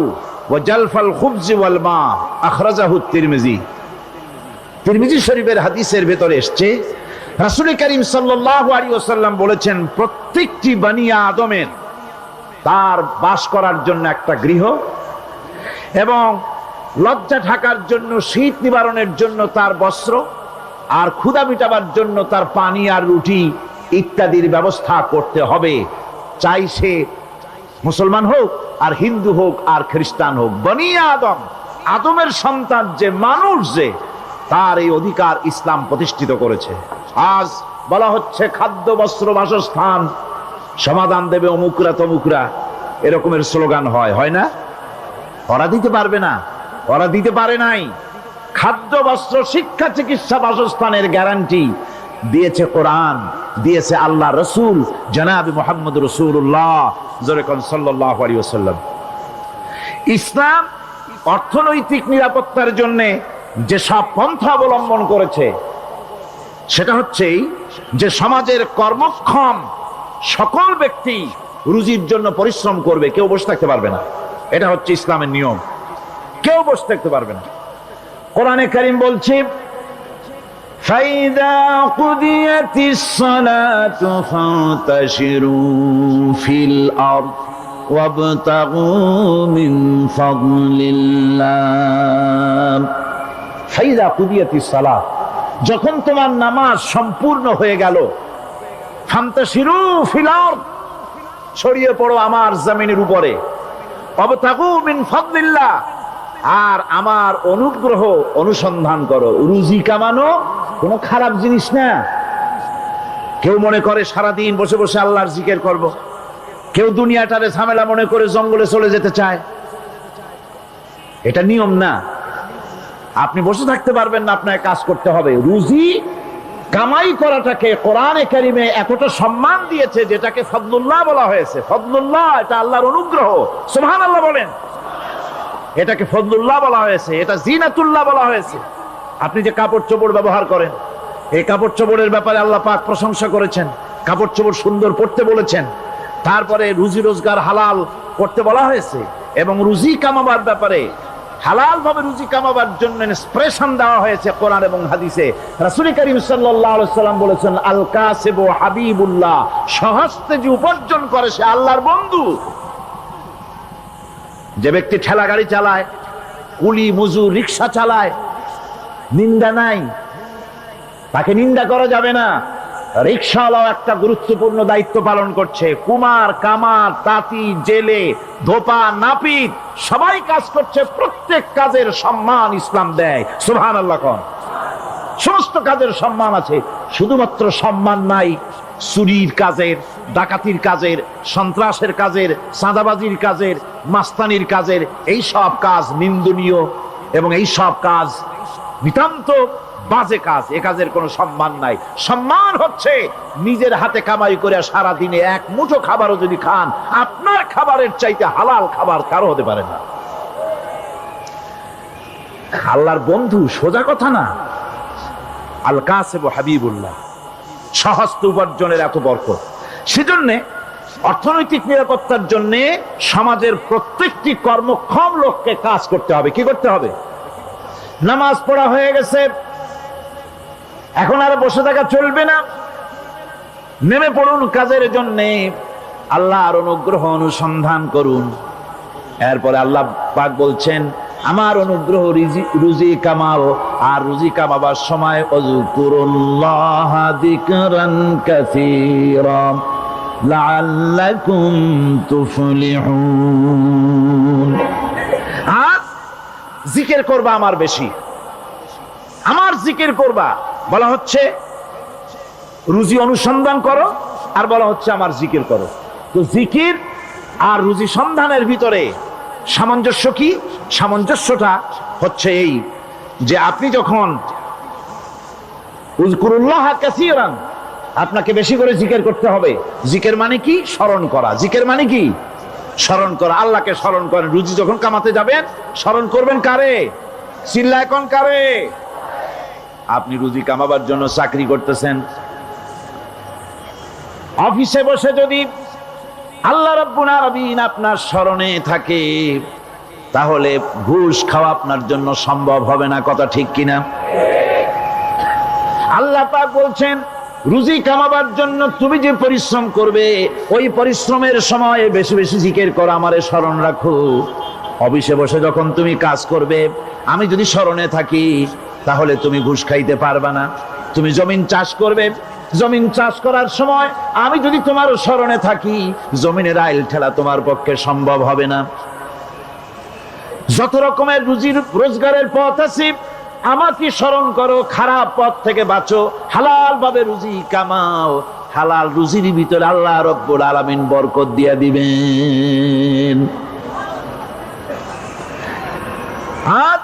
ওয়া জালফাল খুবজ ওয়াল মা। আখরাজাহু তিরমিজি। তিরমিজি শরীফের হাদিসের ভেতরে এসেছে, রাসূল করিম সাল্লাল্লাহু আলাইহি ওয়াসাল্লাম বলেছেন, প্রত্যেকটি বনি আদমের তার বাস করার জন্য একটা গৃহ, এবং লজ্জা ঢাকার জন্য, শীত নিবারণের জন্য তার বস্ত্র, আর ক্ষুধা মিটাবার জন্য তার পানি আর রুটি ইত্যাদির ব্যবস্থা করতে হবে। চাই সে মুসলমান হোক আর হিন্দু হোক আর খ্রিস্টান হোক, বনি আদম, আদমের সন্তান যে মানুষ, যে তার এই অধিকার ইসলাম প্রতিষ্ঠিত করেছে। আজ বলা হচ্ছে খাদ্য বস্ত্র বাসস্থান সমাধান দেবে অমুকরা তমুকরা, এরকমের স্লোগান হয় না? ওরা দিতে পারবে না, ওরা দিতে পারে নাই। খাদ্য বস্ত্র শিক্ষা চিকিৎসা বাসস্থানের গ্যারান্টি দিয়েছে কোরআন, দিয়েছে আল্লাহ রসুল জনাব মুহাম্মদ রাসূলুল্লাহ সাল্লাল্লাহু আলাইহি ওয়াসাল্লাম। ইসলাম অর্থনৈতিক নিরাপত্তার জন্য যে সব পন্থা অবলম্বন করেছে, সেটা হচ্ছে যে সমাজের কর্মক্ষম সকল ব্যক্তি রুজির জন্য পরিশ্রম করবে, কেউ বসে থাকতে পারবে না। এটা হচ্ছে ইসলামের নিয়ম, কেউ বসে থাকতে পারবে না। কোরআনে কারীম বলছে, ফাইদা কুদিয়াতিস সালাতু ফান্তাশিরু ফিল আরদ ওয়াবতাগু মিন ফাদলিল্লাহ। ফাইদা কুদিয়াতিস সালাত, যখন তোমার নামাজ সম্পূর্ণ হয়ে গেল, ফান্তাশিরু ফিল আরদ, ছড়িয়ে পড়ো আমার জমিনের উপরে, ওয়াবতাগু মিন ফাদলিল্লাহ, আর আমার অনুগ্রহ অনুসন্ধান করো। রুজি কামানো কোনো খারাপ জিনিস না। কেউ মনে করে সারাদিন বসে বসে আল্লাহর জিকির করব, কেউ দুনিয়াটারে ঝামেলা মনে করে জঙ্গলে চলে যেতে চায়। এটা নিয়ম না। আপনি বসে থাকতে পারবেন না, আপনাকে কাজ করতে হবে। রুজি কামাই করাটাকে কোরআনে কারিমে এতটা সম্মান দিয়েছে, যেটাকে ফদলুল্লাহ বলা হয়েছে। ফদলুল্লাহ, এটা আল্লাহর অনুগ্রহ। সুবহানাল্লাহ বলেন। এটাকে ফদলুল্লাহ বলা হয়েছে, এটা জিনাতুল্লাহ বলা হয়েছে। আপনি যে কাপড় চোপড় ব্যবহার করেন, এই কাপড় চোপড়ের ব্যাপারে আল্লাহ পাক প্রশংসা করেছেন, কাপড় চোপড় সুন্দর পড়তে বলেছেন। তারপরে রুজি রোজগার হালাল করতে বলা হয়েছে, এবং রুজি কামাবার ব্যাপারে, হালাল ভাবে রুজি কামাবার জন্য ইন্সপিরেশন দেওয়া হয়েছে কোরআন এবং হাদিসে। রাসূল করিম সাল্লাল্লাহু আলাইহি ওয়াসাল্লাম বলেছেন, আল কাসিবু হাবিবুল্লাহ, সহস্তে যে উপার্জন করে সে আল্লাহর বন্ধু। যে ব্যক্তি ঠেলা গাড়ি চালায়, কুলি মজুর রিক্সা চালায়, নিন্দা নাই, তাকে নিন্দা করা যাবে না। রিকশাওয়ালাও একটা গুরুত্বপূর্ণ দায়িত্ব পালন করছে। কুমার, কামার, তাঁতি, জেলে, ধোপা, নাপিত সবাই কাজ করছে। প্রত্যেক কাজের সম্মান ইসলাম দেয়। সুবহানাল্লাহ কোন। সমস্ত কাজের সম্মান আছে, শুধুমাত্র সম্মান নাই চুরির কাজের, ডাকাতির কাজের, সন্ত্রাসের কাজের, চাঁদাবাজির কাজের, মাস্তানির কাজের। এই সব কাজ নিন্দনীয় এবং এই সব কাজ নিতান্ত বাজে কাজ। এ কাজের কোনো সম্মান নাই। সম্মান হচ্ছে নিজের হাতে কামাই করে সারা দিনে এক মুঠো খাবারও যদি খান, আপনার খাবারের চাইতে হালাল খাবার কারো হতে পারে না। আল্লাহর বন্ধু সোজা কথা না। আল কাসিব হাবিবুল্লাহ, সহস্ত উপার্জনের এত বরকত। সেজন্য অর্থনৈতিক নিরাপত্তার জন্য সমাজের প্রত্যেকটি কর্মক্ষম লোককে কাজ করতে হবে। কি করতে হবে? নামাজ পড়া হয়ে গেছে, এখন আর বসে থাকা চলবে না। নেমে পড়ুন কাজের জন্য, আল্লাহর অনুগ্রহ অনুসন্ধান করুন। এরপরে আল্লাহ পাক বলছেন, আমার অনুগ্রহ রুজি কামাও, আর রুজি কামাবার সময় আযকুরুল্লাহ যিকরান কাসীরা লাআল্লাকুম তুফলিহুন। আর জিকির করবা আমার বেশি, আমার জিকির করবা। বলা হচ্ছে রুজি অনুসন্ধান করো, আর বলা হচ্ছে আমার জিকির করো। তো জিকির আর রুজি সন্ধানের ভিতরে সামঞ্জস্য কি? সামঞ্জস্যটা হচ্ছে এই যে আপনি যখন উযকুরুল্লাহ কাসীরান, আপনাকে বেশি করে জিকির করতে হবে। জিকির মানে কি? স্মরণ করা। জিকির মানে কি? স্মরণ করা। আল্লাহকে স্মরণ করেন। রুজি যখন কামাতে যাবেন স্মরণ করবেন কারে? চিল্লায় কোন কারে? আপনি রুজি কামাবার জন্য চাকরি করতেছেন, অফিসে বসে যদি আল্লাহ রাব্বুল আলামিন আপনার স্মরণে থাকে, তাহলে ঘুষ খাওয়া আপনার জন্য সম্ভব হবে না। কথা ঠিক কিনা? আল্লাহ পাক বলছেন, রুজি কামাবার জন্য তুমি যে পরিশ্রম করবে, ওই পরিশ্রমের সময় বেশি বেশি জিকির করো, আমারে স্মরণ রাখো। অফিসে বসে যখন তুমি কাজ করবে, আমি যদি স্মরণে থাকি, তাহলে তুমি ঘুষ খাইতে পারবা না। তুমি জমিন চাষ করবে, জমিন চাষ করার সময় আমি যদি তোমার স্মরণে থাকি, জমিনের আইল ঠেলা তোমার পক্ষে সম্ভব হবে না। যত রকমের রুজির রোজগারের পথ আছে, আমাকে স্মরণ করো, খারাপ পথ থেকে বাঁচো, হালাল ভাবে রুজি কামাও। হালাল রুজির ভিতরে আল্লাহ রাব্বুল আলামিন বরকত দিয়ে দিবেন। আর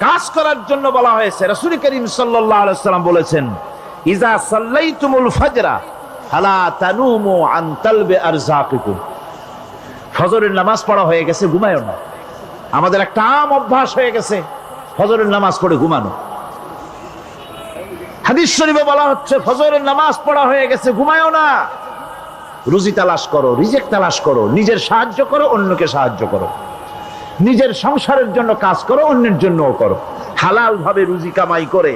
কাজ করার জন্য বলা হয়েছে। রাসূল করিম সাল্লাল্লাহু আলাইহি ওয়াসাল্লাম বলেছেন, ইজা সাল্লাইতুমুল ফাজরা ফালা তানুমু আন তালবি আরযাকিকুম। ফজরের নামাজ পড়া হয়ে গেছে, ঘুমায়ও না। আমাদের একটা আম অভ্যাস হয়ে গেছে ফজরের নামাজ পড়ে ঘুমানো। হাদিস শরীফে বলা হচ্ছে, ফজরের নামাজ পড়া হয়ে গেছে, ঘুমায়ও না। রুজি তালাশ করো, রিজিক তালাশ করো, নিজের সাহায্য করো, অন্যকে সাহায্য করো, নিজের সংসারের জন্য কাজ করো, অন্যের জন্যও করো। হালাল ভাবে রুজি কামাই করে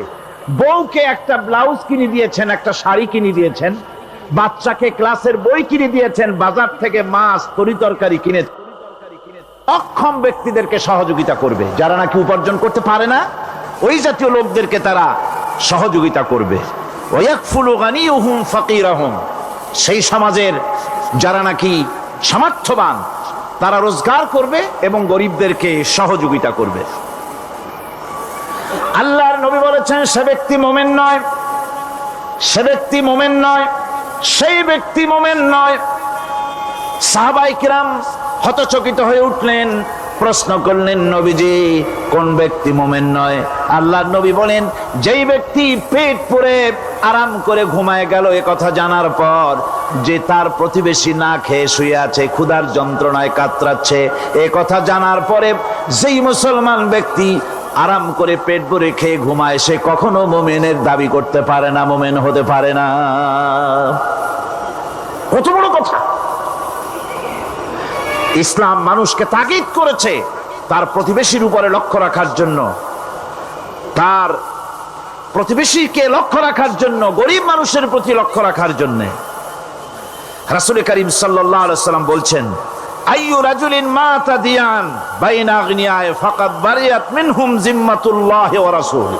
বউকে একটা ব্লাউজ কিনে দিয়েছেন, একটা শাড়ি কিনে দিয়েছেন, বাচ্চাকে ক্লাসের বই কিনে দিয়েছেন, বাজার থেকে মাছ তরিতরকারি কিনে অক্ষম ব্যক্তিদেরকে সহযোগিতা করবে। যারা নাকি উপার্জন করতে পারে না, ওই জাতীয় লোকদেরকে তারা সহযোগিতা করবে। ওয়াকফুলু গানিয়ুহুম ফাকিরাহুম। সেই সমাজের যারা নাকি সামর্থ্যবান, তারা রোজগার করবে এবং গরিবদেরকে সহযোগিতা করবে। আল্লাহর নবী বলেছেন, সে ব্যক্তি মুমিন নয়, সে ব্যক্তি মুমিন নয়, সেই ব্যক্তি মুমিন নয়। সাহাবায়ে কিরাম হতচকিত হয়ে উঠলেন, প্রশ্ন করলেন, নবীজি কোন ব্যক্তি মুমিন নয়? আল্লাহর নবী বলেন, যেই ব্যক্তি পেট পুরে আরাম করে ঘুমায় গেল, এ কথা জানার পর যে তার প্রতিবেশী না খেয়ে শুয়ে আছে, ক্ষুধার যন্ত্রণায় কাতরাচ্ছে, এ কথা জানার পরে যেই মুসলমান ব্যক্তি আরাম করে পেট ভরে খেয়ে ঘুমায়, সে কখনো মুমিনের দাবি করতে পারে না, মুমিন হতে পারে না। কত বড় কথা! ইসলাম মানুষকে তাগিদ করেছে তার প্রতিবেশীর উপরে লক্ষ্য রাখার জন্য, তার প্রতিবেশীকে লক্ষ্য রাখার জন্য, গরিব মানুষের প্রতি লক্ষ্য রাখার জন্য। রাসূল করিম সাল্লাল্লাহু আলাইহি ওয়াসাল্লাম বলছেন, আইয়ু রাজুলিন মাতা দিয়ান বাইনা আগনিয়া ফাকাদ বারিয়াত মিনহুম জিম্মাতুল্লাহি ওয়া রাসূলুহু।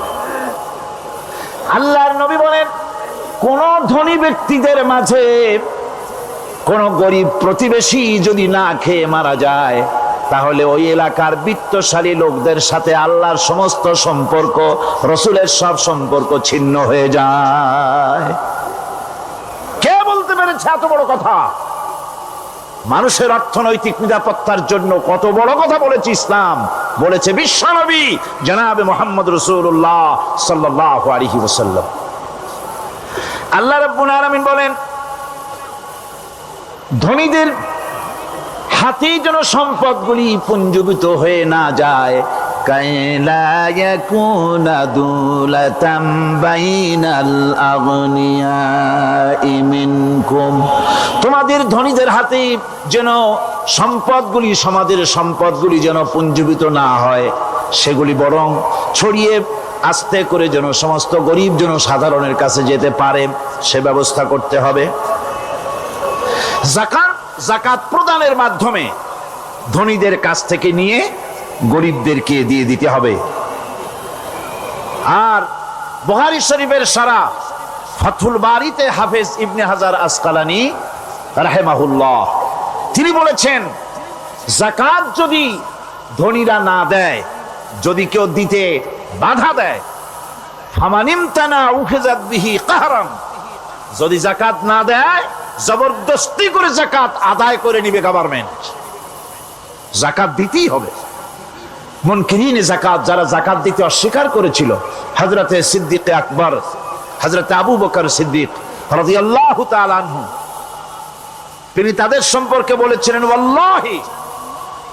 আল্লাহর নবী বলেন, কোন ধনী ব্যক্তিদের মাঝে কোন গরিব প্রতিবেশী যদি না খেয়ে মারা যায়, তাহলে ওই এলাকার বিত্তশালী লোকদের সাথে আল্লাহর সমস্ত সম্পর্ক, রসুলের সব সম্পর্ক ছিন্ন হয়ে যায়। কে বলতে পেরেছে এত বড় কথা? মানুষের অর্থনৈতিক নিরাপত্তার জন্য কত বড় কথা বলেছে ইসলাম, বলেছে বিশ্বনবী জনাবে মুহাম্মদ রাসূলুল্লাহ সাল্লাল্লাহু আলাইহি ওয়াসাল্লাম। আল্লাহ রাব্বুল আলামিন বলেন, ধনীদের হাতে যেন সম্পদগুলি পুঞ্জীভূত হয়ে না যায়, কাইলা ইয়াকুনা দুলাতাম বাইনাল আগনিয়াই মিনকুম, তোমাদের ধনীদের হাতে যেন সম্পদগুলি, সমাজের সম্পদগুলি যেন পুঞ্জীভূত না হয়, সেগুলি বরং ছড়িয়ে আস্তে করে যেন সমস্ত গরিব যেন সাধারণের কাছে যেতে পারে, সে ব্যবস্থা করতে হবে। যাকাত প্রদানের মাধ্যমে ধনীদের কাছ থেকে নিয়ে গরিবদেরকে দিয়ে দিতে হবে। আর বুখারী শরীফের সারা ফাথুল বারীতে হাফেজ ইবনে হাজার আসকালানী রাহিমাহুল্লাহ তিনি বলেছেন, যাকাত যদি ধনীরা না দেয়, যদি কেউ দিতে বাধা দেয়, ফামানিমতানা উখিযাত বিহি কাহরান, যদি যাকাত না দেয় জবরদস্তি করে যাকাত আদায় করে নিবে গভর্নমেন্ট। যাকাত দিতেই হবে। মুনকিরিনে যাকাত, যারা যাকাত দিতে অস্বীকার করেছিল, হযরতে সিদ্দিক আকবর, হযরতে আবু বকর সিদ্দিক রাদিয়াল্লাহু তাআলা আনহু, তিনি তাদের সম্পর্কে বলেছিলেন, ওয়াল্লাহি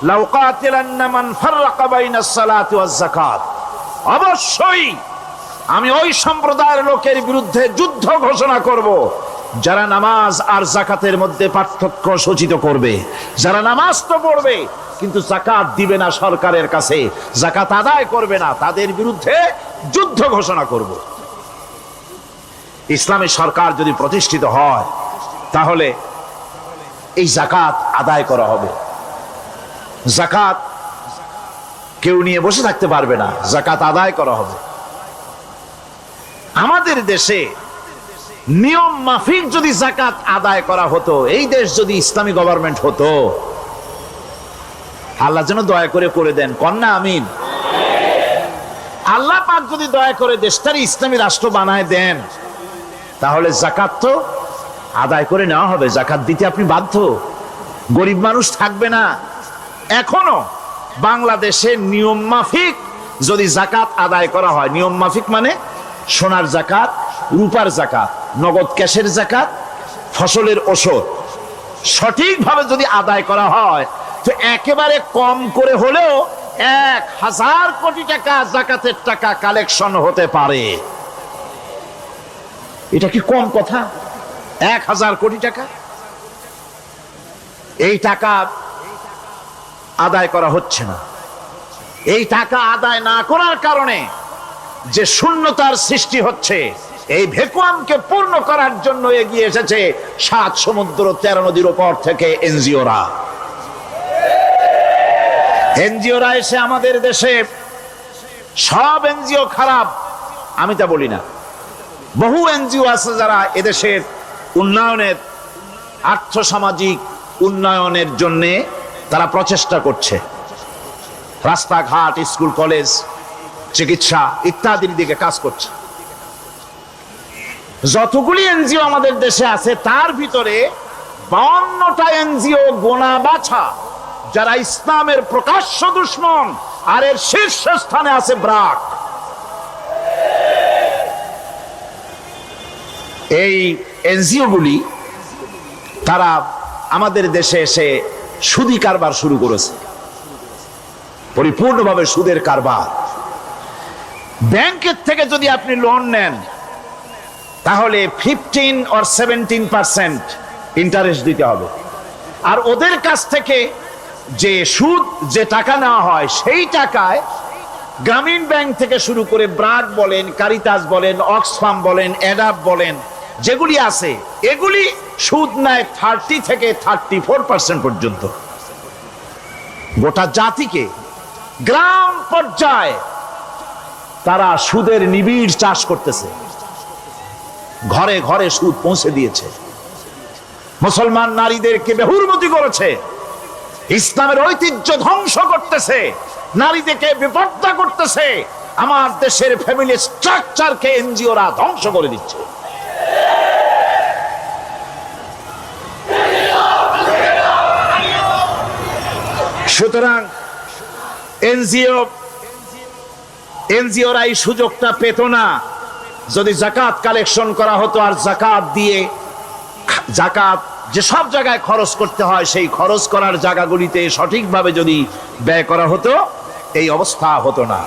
লাউ কাতিলান্না মান ফাররাকা বাইনাস সালাতি ওয়াজ যাকাত, অবশ্যই আমি ওই সম্প্রদায়ের লোকের বিরুদ্ধে যুদ্ধ ঘোষণা করব যারা নামাজ আর যাকাতের মধ্যে পার্থক্য সূচিত করবে। যারা নামাজ তো পড়বে কিন্তু যাকাত দিবে না সরকারের কাছে, যাকাত আদায় করবে না, তাদের বিরুদ্ধে যুদ্ধ ঘোষণা করব। ইসলামী সরকার যদি প্রতিষ্ঠিত হয়, তাহলে এই যাকাত আদায় করা হবে। যাকাত কেউ নিয়ে বসে থাকতে পারবে না, যাকাত আদায় করা হবে। আমাদের দেশে নিয়ম মাফিক যদি যাকাত আদায় করা হতো, এই দেশ যদি ইসলামী গভর্নমেন্ট হতো, আল্লাহ যেন দয়া করে দেন, কন্যা আমিন। আল্লাহ পাক যদি দয়া করে দেশটার ইসলামী রাষ্ট্র বানায় দেন, তাহলে যাকাত তো আদায় করে নেওয়া হবে। যাকাত দিতে আপনি বাধ্য, গরিব মানুষ থাকবে না। এখনো বাংলাদেশে নিয়ম মাফিক যদি যাকাত আদায় করা হয়, নিয়ম মাফিক মানে সোনার যাকাত, রূপার যাকাত, নগদ ক্যাশের যাকাত, ফসলের ওষুধ, সঠিকভাবে যদি আদায় করা হয়, তো একেবারে কম করে হলেও 1000 কোটি টাকা যাকাতের টাকা কালেকশন হতে পারে। এটা কি কম কথা? 1000 কোটি টাকা, এই টাকা আদায় করা হচ্ছে না। এই টাকা আদায় না করার কারণে যে শূন্যতার সৃষ্টি হচ্ছে, এই ভ্যাকুয়ামকে পূর্ণ করার জন্য এগিয়ে এসেছে 7 সমুদ্র 13 নদীর উপর থেকে এনজিওরা। এনজিওরা এসে আমাদের দেশে, সব এনজিও খারাপ আমি তা বলি না, বহু এনজিও আছে যারা এদেশের উন্নয়নের, আর্থসামাজিক উন্নয়নের জন্য তারা প্রচেষ্টা করছে। রাস্তাঘাট, স্কুল কলেজ, চিকিৎসা ইত্যাদির দিকে কাজ করছে। যতগুলি এনজিও আমাদের দেশে আছে, তার ভিতরে 52টা এনজিও গোনা বাছা যারা ইসলামের প্রকাশ্য দুশমন, আর এর শীর্ষস্থানে আছে ব্র্যাক। এই এনজিও গুলি তারা আমাদের দেশে এসে সুদি কারবার শুরু করেছে, পরিপূর্ণভাবে সুদের কারবার। ব্যাংকের থেকে যদি আপনি লোন নেন, তাহলে 15 or 17% ইন্টারেস্ট দিতে হবে। আর ওদের কাছ থেকে যে সুদ, যে টাকা নেওয়া হয়, সেই টাকায় গ্রামীণ ব্যাংক থেকে শুরু করে ব্র্যাক বলেন, কারিতাস বলেন, অক্সফাম বলেন, অ্যাডাপ বলেন, যেগুলি আছে, এগুলি সুদ নেয় 30 থেকে 34% পর্যন্ত। গোটা জাতিকে গ্রাম পর্যায়ে তারা সুদের নিবিড় চাষ করতেছে। ঘরে ঘরে সুদ পৌঁছে দিয়েছে, মুসলমান নারীদেরকে বেহুরমতি করেছে, ইসলামের ঐতিহ্য ধ্বংস করতেছে, নারীদেরকে বিপর্দা করতেছে, আমার দেশের ফ্যামিলি স্ট্রাকচারকে এনজিওরা ধ্বংস করে দিচ্ছে। সুতরাং এনজিওরা এই সুযোগটা পেত না। যদি যাকাত কালেকশন করা হতো আর যাকাত দিয়ে যাকাত যে সব জায়গায় খরচ করতে হয় সেই খরচ করার জায়গাগুলিতে সঠিকভাবে যদি ব্যয় করা হতো এই অবস্থা হতো না।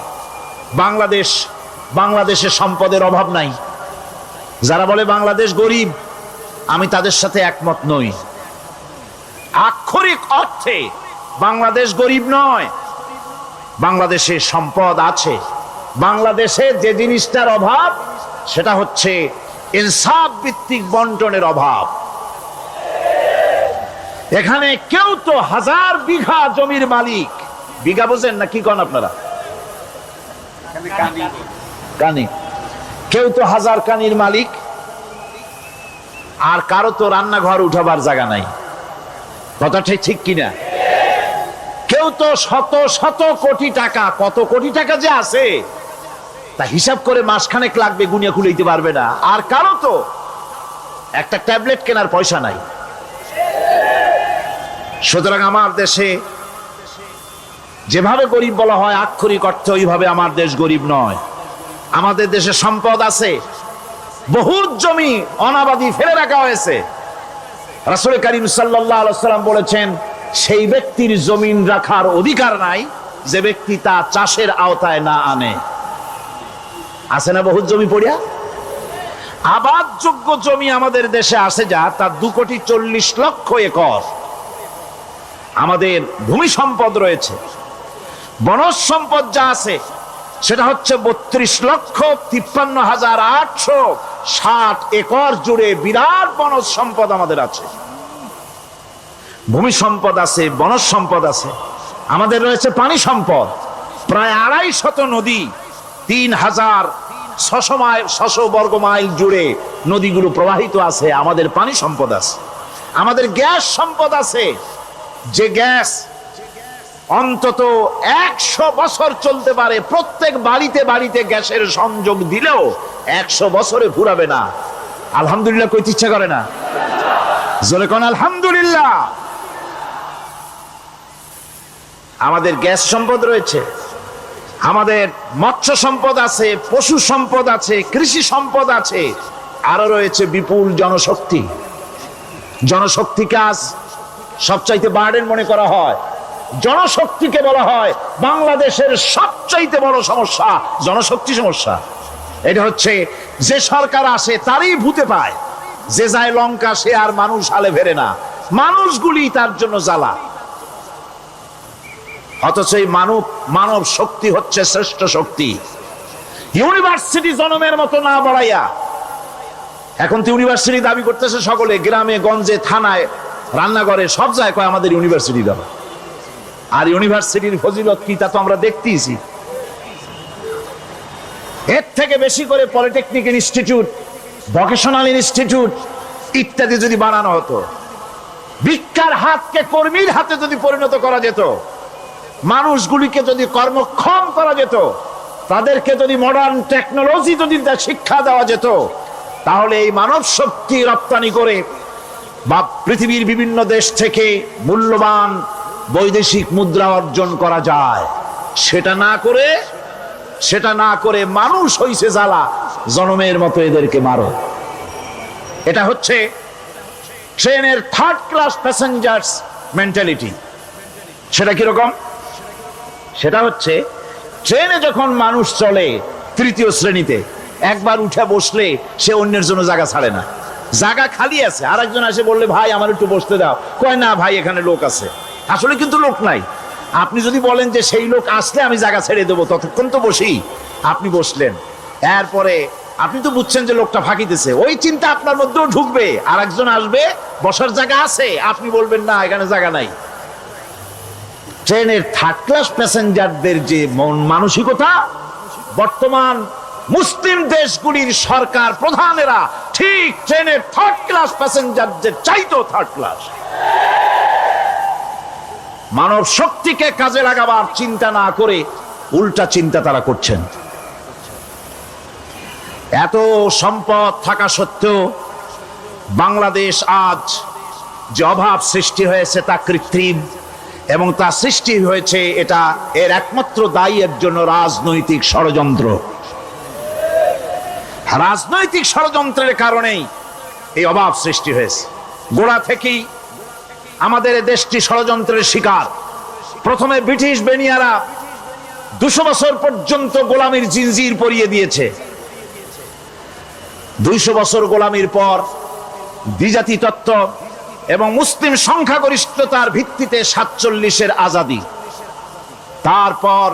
বাংলাদেশে সম্পদের অভাব নাই। যারা বলে বাংলাদেশ গরিব, আমি তাদের সাথে একমত নই। আক্ষরিক অর্থে বাংলাদেশ গরিব নয়, বাংলাদেশে সম্পদ আছে। বাংলাদেশে যে জিনিসটার অভাব সেটা হচ্ছে ইনসাফ ভিত্তিক বন্টনের অভাব। এখানে কেউ তো 1000 বিঘা জমির মালিক, বিঘা বুঝেন না কি কোন আপনারা? কানি। কেউ তো 1000 কানির মালিক, আর কারো তো রান্নাঘর উঠাবার জায়গা নাই। কথাটা ঠিক কিনা? কেউ তো শত শত কোটি টাকা, কত কোটি টাকা যে আছে তা হিসাব করে মাসখানেক লাগবে, গুনিয়া খুলাইতে পারবে না। আর কারো তো একটা ট্যাবলেট কেনার পয়সা নাই। সুতরাং আমার দেশে যেভাবে গরিব বলা হয় আক্ষরিক অর্থে ওইভাবে আমার দেশ গরিব নয়। আমাদের দেশে সম্পদ আছে, বহুত জমি অনাবাদি ফেলে রাখা হয়েছে। রাসূল করিম সাল্লাল্লাহু আলাইহি ওয়াসাল্লাম বলেছেন, সেই ব্যক্তির জমিন রাখার অধিকার নাই যে ব্যক্তি তা চাষের আওতায় না আনে। আছে না বহুত জমি পড়িয়া? আবাদযোগ্য জমি আমাদের দেশে আছে যা, তার 2,40,00,000 একর। আমাদের ভূমি সম্পদ রয়েছে, বনজ সম্পদ যা আছে সেটা হচ্ছে 32,53,860 একর জুড়ে বিরাট বনজ সম্পদ আমাদের আছে। ভূমি সম্পদ আছে, বনজ সম্পদ আছে। আমাদের রয়েছে পানি সম্পদ, প্রায় 250 নদী, 3,600 বর্গ মাইল জুড়ে নদীগুলো প্রবাহিত আছে। আমাদের পানি সম্পদ আছে। আমাদের গ্যাস সম্পদ আছে, যে গ্যাস অন্তত 100 বছর চলতে পারে। প্রত্যেক বাড়িতে বাড়িতে গ্যাসের সংযোগ দিলেও 100 বছরে ফুরাবে না। আলহামদুলিল্লাহ কইতে ইচ্ছা করে না? জোরে কোন আলহামদুলিল্লাহ। আমাদের গ্যাস সম্পদ রয়েছে, আমাদের মৎস্য সম্পদ আছে, পশু সম্পদ আছে, কৃষি সম্পদ আছে, আরো রয়েছে বিপুল জনশক্তি। জনশক্তি কাজ সবচাইতে বার্ডেন মনে করা হয়। জনশক্তিকে বলা হয় বাংলাদেশের সবচাইতে বড় সমস্যা, জনশক্তি সমস্যা। এটা হচ্ছে যে সরকার আসে তারই ভূতে পায়, যে যায় লঙ্কা সে আর মানুষ হালে ফেরে না, মানুষগুলি তার জন্য জ্বালা। অথচ এই মানব শক্তি হচ্ছে শ্রেষ্ঠ শক্তি। ইউনিভার্সিটি জনমের মতো না বাড়াইয়া, এখন তো ইউনিভার্সিটি দাবি করতেছে সকলে, গ্রামে গঞ্জে থানায় রান্নাঘরে সব জায়গায় কয় আমাদের ইউনিভার্সিটি দাও। আর ইউনিভার্সিটির ফজিলত কি তা তো আমরা দেখতেইছি। এর থেকে বেশি করে পলিটেকনিক ইনস্টিটিউট, ভোকেশনাল ইনস্টিটিউট ইত্যাদি যদি বানানো হতো, ভিক্ষার হাতকে কর্মীর হাতে যদি পরিণত করা যেত, মানুষগুলিকে যদি কর্মক্ষম করা যেত, তাদেরকে যদি মডার্ন টেকনোলজি যদি শিক্ষা দেওয়া যেত, তাহলে এই মানব শক্তি রপ্তানি করে বা পৃথিবীর বিভিন্ন দেশ থেকে মূল্যবান বৈদেশিক মুদ্রা অর্জন করা যায়। সেটা না করে মানুষ হইছে জ্বালা, জনমের মতো এদেরকে মারো। এটা হচ্ছে ট্রেনের 3rd ক্লাস প্যাসেঞ্জার্স মেন্টালিটি। সেটা কিরকম? সেটা হচ্ছে ট্রেনে যখন মানুষ চলে 3য় শ্রেণীতে, একবার উঠে বসলে সে অন্যের জন্য জায়গা ছাড়ে না। জায়গা খালি আছে, আর একজন এসে বললে ভাই আমার একটু বসতে দাও, কয় না ভাই এখানে লোক আছে। আসলে কিন্তু লোক নাই। আপনি যদি বলেন যে সেই লোক আসলে আমি জায়গা ছেড়ে দেবো, ততক্ষণ তো বসি। আপনি বসলেন, এরপরে আপনি তো বুঝছেন যে লোকটা ফাঁকিতেছে, ওই চিন্তা আপনার মধ্যেও ঢুকবে, আর একজন আসবে বসার জায়গা আছে, আপনি বলবেন না এখানে জায়গা নাই। ট্রেনের 3rd ক্লাস প্যাসেঞ্জারদের যে মন মানসিকতা, বর্তমান মুসলিম দেশগুলির সরকার প্রধানেরা ঠিক ট্রেনের থার্ড ক্লাস প্যাসেঞ্জারদের চাইতেও থার্ড ক্লাস। মানব শক্তিকে কাজে লাগাবার চিন্তা না করে উল্টা চিন্তা তারা করছেন। এত সম্পদ থাকা সত্ত্বেও বাংলাদেশ আজ যে অভাব সৃষ্টি হয়েছে তা কৃত্রিম, এবং তা সৃষ্টি হয়েছে এটা এর একমাত্র দায়ী এর জন্য রাজনৈতিক ষড়যন্ত্র। রাজনৈতিক ষড়যন্ত্রের কারণেই এই অভাব সৃষ্টি হয়েছে। গোড়া থেকেই আমাদের দেশটি ষড়যন্ত্রের শিকার। প্রথমে ব্রিটিশ বেনিয়ারা 200 বছর পর্যন্ত গোলামির জিনজির পরিয়ে দিয়েছে। 200 বছর গোলামির পর দ্বিজাতি তত্ত্ব এবং মুসলিম সংখ্যাগরিষ্ঠতার ভিত্তিতে 47-এর আজাদি, তারপর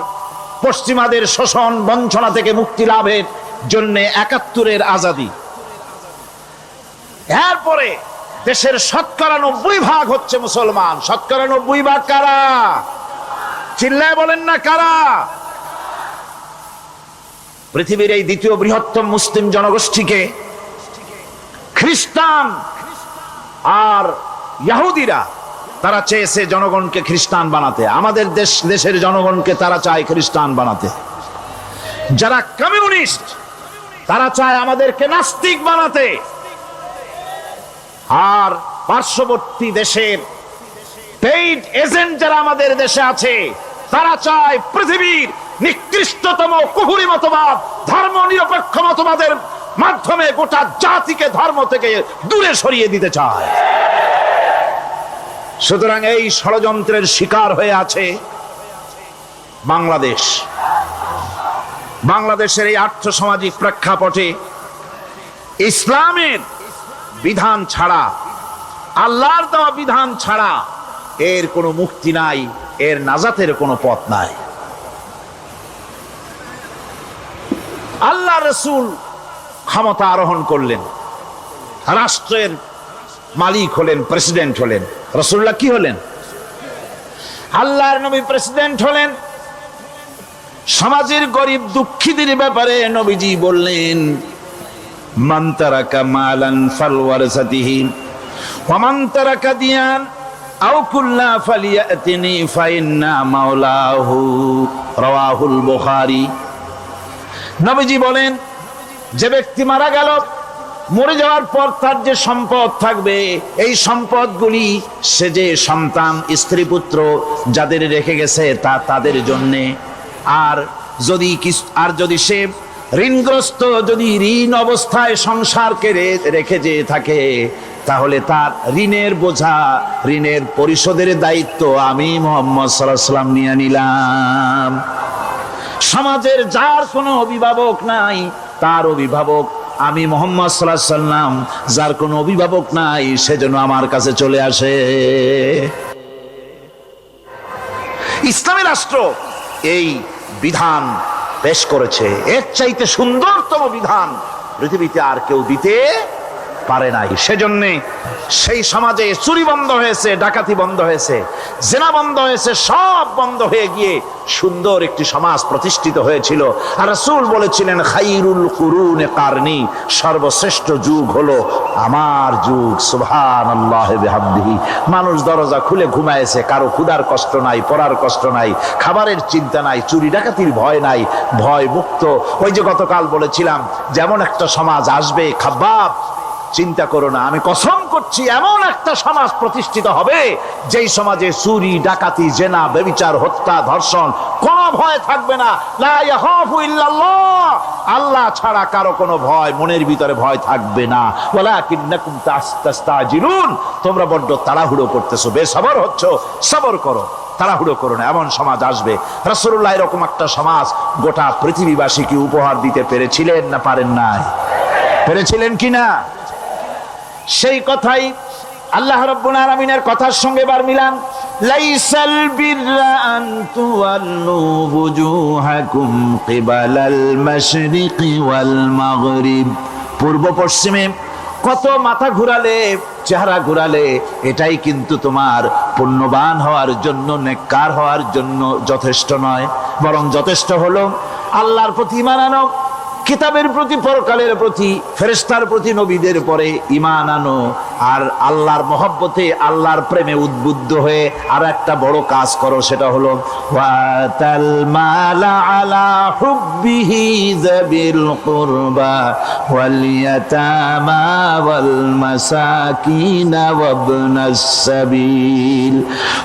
পশ্চিমাদের শোষণ বঞ্চনা থেকে মুক্তি লাভের জন্য 71-এর আজাদি, এরপরে দেশের 90% হচ্ছে মুসলমান। 90% কারা? চিল্লায় বলেন না কারা? পৃথিবীর এই দ্বিতীয় বৃহত্তম মুসলিম জনগোষ্ঠীকে খ্রিস্টান আর ইহুদিরা তারা চেয়েছে জনগণকে খ্রিস্টান বানাতে। আমাদের দেশের জনগণকে তারা চায় খ্রিস্টান বানাতে। যারা কমিউনিস্ট তারা চায় আমাদেরকে নাস্তিক বানাতে। আর পার্শ্ববর্তী দেশের পেইড এজেন্ট যারা আমাদের দেশে আছে তারা চায় পৃথিবীর নিকৃষ্টতম কুহুরি মতবাদ, ধর্ম নিরপেক্ষ মতবাদের মাধ্যমে গোটা জাতিকে ধর্ম থেকে দূরে সরিয়ে দিতে চায়। সুতরাং এই ষড়যন্ত্রের শিকার হয়ে আছে বাংলাদেশ। বাংলাদেশের এই আর্থসামাজিক প্রেক্ষাপটে ইসলামের বিধান ছাড়া, আল্লাহর দেওয়া বিধান ছাড়া এর কোনো মুক্তি নাই, এর নাজাতের কোনো পথ নাই। আল্লাহ রাসূল ক্ষমতা আরোহণ করলেন, রাষ্ট্রের মালিক হলেন, প্রেসিডেন্ট হলেন। রাসূলুল্লাহ কি হলেন? আল্লাহর নবী প্রেসিডেন্ট হলেন। সমাজের গরিব দুঃখীদের ব্যাপারে নবীজি বললেন, মান তারাকা মালান ফালওয়ারাসাতিহি ওয়া মান তারাকা দিয়ান আও কুল্লা ফালিয়াতিনি ফাইন্না মাওলাহু, রাওয়াহুল বুখারী। নবীজি বলেন, যে ব্যক্তি মারা গেল, মরে যাওয়ার পর তার যে সম্পদ থাকবে, এই সম্পদগুলি সে যে সন্তান স্ত্রী পুত্র যাদের রেখে গেছে তা তাদের জন্যে। আর যদি সে ঋণগ্রস্ত, যদি ঋণ অবস্থায় সংসারকে রেখে যে থাকে, তাহলে তার ঋণের বোঝা, ঋণের পরিশোধের দায়িত্ব আমি মুহাম্মদ সাল্লাল্লাহু আলাইহি ওয়াসাল্লাম নিয়ে নিলাম। সমাজের যার কোনো অভিভাবক নাই তার অভিভাবক আমি মুহাম্মদ সাল্লাল্লাহু আলাইহি ওয়াসাল্লাম। যার কোনো অভিভাবক নাই সেজন্য আমার কাছে চলে আসে। ইসলামী রাষ্ট্র এই বিধান পেশ করেছে। এর চাইতে সুন্দরতম বিধান পৃথিবীতে আর কেউ দিতে পারে নাই। সেজন্যে সেই সমাজে চুরি বন্ধ হয়েছে, ডাকাতি বন্ধ হয়েছে, জেনা বন্ধ হয়েছে, সব বন্ধ হয়ে গিয়ে সুন্দর একটি সমাজ প্রতিষ্ঠিত হয়েছিল। আর রাসূল বলেছিলেন, খাইরুল কুরুনে কারনি, সর্বশ্রেষ্ঠ যুগ হলো আমার যুগ। সুবহানাল্লাহ বিহামদিহি। মানুষ দরজা খুলে ঘুমায়েছে, কারো ক্ষুধার কষ্ট নাই, পড়ার কষ্ট নাই, খাবারের চিন্তা নাই, চুরি ডাকাতির ভয় নাই, ভয় মুক্ত। ওই যে গতকাল বলেছিলাম, যেমন একটা সমাজ আসবে, খাব্বাব চিন্তা করো না, আমি কসম করছি এমন একটা সমাজ প্রতিষ্ঠিত হবে যেই সমাজে চুরি ডাকাতি জেনা ব্যভিচার হত্যা ধর্ষণ কোনো ভয় থাকবে না। লা ইয়াখাফু ইল্লাল্লাহ, আল্লাহ ছাড়া কারো কোনো ভয়, মনের ভিতরে ভয় থাকবে না। ওয়ালাকিন্নাকুম তাস্তাজিলুন, তোমরা বড্ড তাড়াহুড়ো করতেছো, বেসবর হচ্ছ, সবর করো, তাড়াহুড়ো করো না। এমন সমাজ আসবে। রাসূলুল্লাহ এরকম একটা সমাজ গোটা পৃথিবীবাসীকে উপহার দিতে পেরেছিলেন না পারেন নাই? পেরেছিলেন কিনা? সেই কথাই আল্লাহ রাব্বুল আলামিনের কথার সঙ্গে বার মিলান। লাইসাল বিররা আন তুওয়াল্লু বুজুহাকুম কিবালাল মাশরিকি ওয়াল মাগরিব, পূর্ব পশ্চিমে কত মাথা ঘুরালে, চেহারা ঘুরালে এটাই কিন্তু তোমার পুণ্যবান হওয়ার জন্য, নেককার হওয়ার জন্য যথেষ্ট নয়। বরং যথেষ্ট হলো আল্লাহর প্রতি ঈমান আনো, কিতাবের প্রতি, পরকালের প্রতি, ফেরেশতার প্রতি, নবীদের পরে ঈমান আনো, আর আল্লাহর মহব্বতে, আল্লাহর প্রেমে উদ্বুদ্ধ হয়ে আর একটা বড় কাজ করো, সেটা হলো ওয়াতাল মালা আলা হুব্বিহি যাবিল কুরবা ওয়াল ইয়াতামা ওয়াল মাসাকিন ওয়াবনাস সাবিল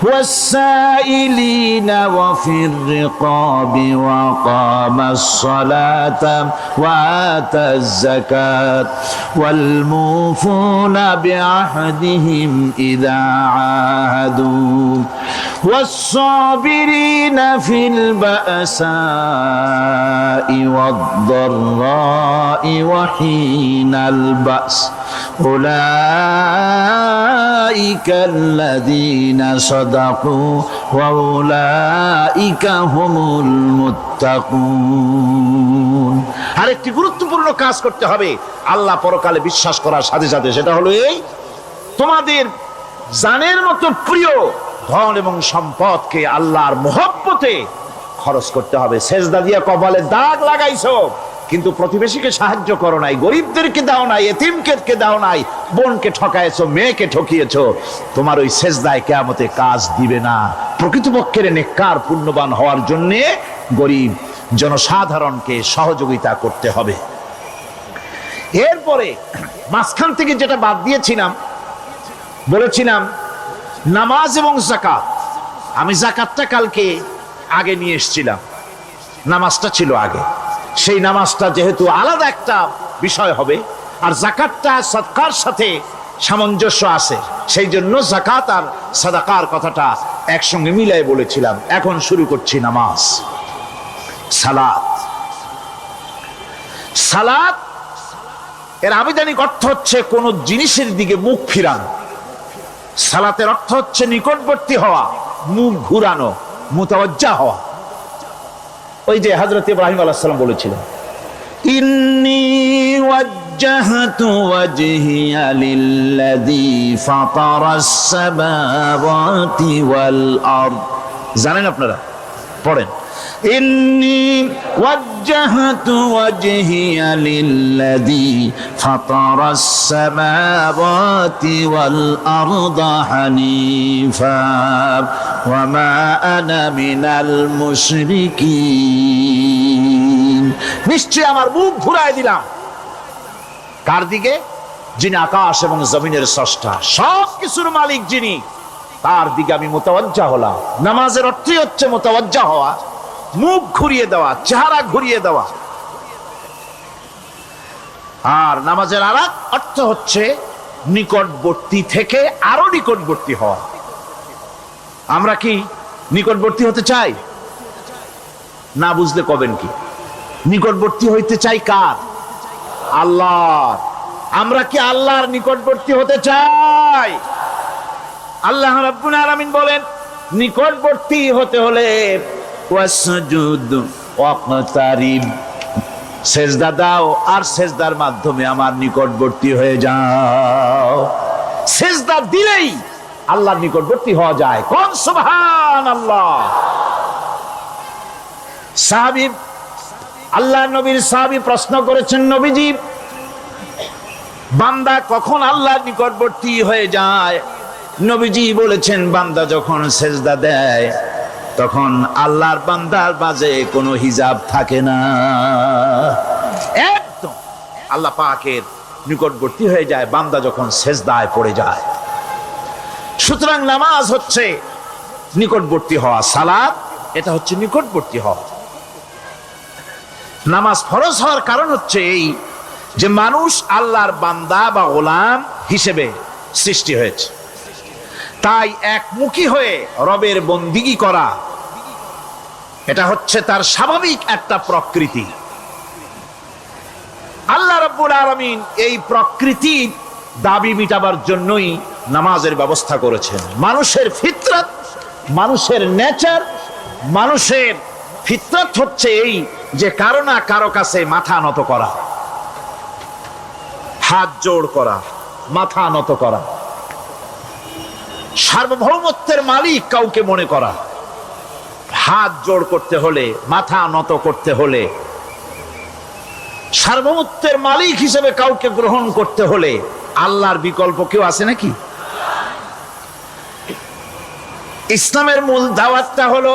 ওয়াস সাইলিনা ওয়া ফির রিকাবি ওয়া কামাস সালাতা ওয়া আতাজ যাকাত ওয়াল মুফুনা বিআহদিহিম ইযা আহাদু والصابرين في البأساء والضراء وحين البأس أولئك الذين صدقوا وأولئك هم المتقون আরেকটি গুরুত্বপূর্ণ কাজ করতে হবে আল্লাহ পরকালে বিশ্বাস করার সাথে সাথে, সেটা হলো এই, তোমাদের জানের মতো প্রিয় ধন এবং সম্পদকে আল্লাহর মহব্বতে খরচ করতে হবে। সেজদা দিয়ে কপালে দাগ লাগাইছো কিন্তু প্রতিবেশীকে সাহায্য করো নাই, গরিবদেরকে দাও নাই, এতিমকে দাও নাই, বোনকে ঠকাইছো, মেয়েকে ঠকিয়েছো, তোমার ওই সেজদায় কিয়ামতে কাজ দিবে না। প্রকৃতপক্ষের নেককার পুণ্যবান হওয়ার জন্য গরিব জনসাধারণকে সহযোগিতা করতে হবে। এরপরে মাঝখান থেকে যেটা বাদ দিয়েছিলাম, বলেছিলাম নামাজ এবং যাকাত। আমি যাকাতটা কালকে আগে নিয়ে এসেছিলাম, নামাজটা ছিল আগে। সেই নামাজটা যেহেতু আলাদা একটা বিষয় হবে, আর যাকাতটা সদকার সাথে সামঞ্জস্য আছে, সেই জন্য যাকাত আর সাদাকার কথাটা একসঙ্গে মিলাই বলেছিলাম। এখন শুরু করছি নামাজ। সালাত, সালাত এর আবিধানিক অর্থ হচ্ছে কোন জিনিসের দিকে মুখ ফিরানো। সালাতের অর্থ হচ্ছে নিকটবর্তী হওয়া, মুখ ঘুরানো, মুতাওয়াজ্জা হওয়া। ওই যে হযরত ইব্রাহিম আলাইহিস সালাম বলেছিলেন, ইন্নী ওয়াজ্জাহতু ওয়াজহিয়া লিল্লাযী ফাতারাস সামাওয়াতি ওয়াল আরদ। জানেন আপনারা? পড়েন, ইন্নী ওয়াজ্জাহতু ওয়াজহিয়া লিল্লাযী ফাতারাস সামাওয়াতি ওয়াল আরদা হানিফা ওয়া মা আনা মিনাল মুশরিকিন। নিশ্চয় আমার মুখ ঘুরায় দিলাম কার দিকে? যিনি আকাশ এবং জমিনের স্রষ্টা, সব কিছুর মালিক যিনি, তার দিকে আমি মুতাওয়াজ্জা হলাম। নামাজের অর্থই হচ্ছে মুতাওয়াজ্জা হওয়া, মুখ ঘুরিয়ে দেওয়া, চেহারা ঘুরিয়ে দেওয়া। আর নামাজের আরেক অর্থ হচ্ছে নিকটবর্তী থেকে আরো নিকটবর্তী হওয়া। আমরা কি নিকটবর্তী হতে চাই? না বুঝলে কবেন কি? নিকটবর্তী হইতে চাই কার? আল্লাহ। আমরা কি আল্লাহর নিকটবর্তী হতে চাই? আল্লাহ রাব্বুল আলামিন বলেন, নিকটবর্তী হতে হলে ওয়াসজুদ ওয়াকতারিব, সেজদা দাও আর সেজদার মাধ্যমে আমার নিকটবর্তী হয়ে যাও। সেজদা দিলেই আল্লাহর নিকটবর্তী হওয়া যায়। কোন সুবহানাল্লাহ। সাহাবী, আল্লাহ নবীর সাহাবী প্রশ্ন করেছেন, নবীজি বান্দা কখন আল্লাহর নিকটবর্তী হয়ে যায়? নবীজি বলেছেন, বান্দা যখন সেজদা দেয় তখন আল্লাহর বান্দার মাঝে কোনো হিজাব থাকে না, একদম আল্লাহ পাকের নিকটবর্তী হয়ে যায় বান্দা যখন সেজদায় পড়ে যায়। সুতরাং নামাজ হচ্ছে নিকটবর্তী হওয়া, সালাত এটা হচ্ছে নিকটবর্তী হওয়া। নামাজ ফরজ হওয়ার কারণ হচ্ছে এই যে মানুষ আল্লাহর বান্দা বা গোলাম হিসেবে সৃষ্টি হয়েছে, তাই একমুখী হয়ে রবের বন্দিগি করা এটা হচ্ছে তার স্বাভাবিক একটা প্রকৃতি। আল্লাহ রাব্বুল আলামিন এই প্রকৃতির দাবি মিটাবার জন্যই নামাজের ব্যবস্থা করেছেন। মানুষের ফিতরত, মানুষের নেচার, মানুষের ফিতরত হচ্ছে এই যে কারো না কারো কাছে মাথা নত করা, হাত জোড় করা, মাথা নত করা, সার্বভৌমত্বের মালিক কাউকে মনে করা। হাত জোড় করতে হলে, মাথা নত করতে হলে সার্বভৌমত্বের মালিক হিসেবে কাউকে গ্রহণ করতে হলে আল্লাহর বিকল্প কেউ আছে নাকি? ইসলামের মূল দাওয়াতটা হলো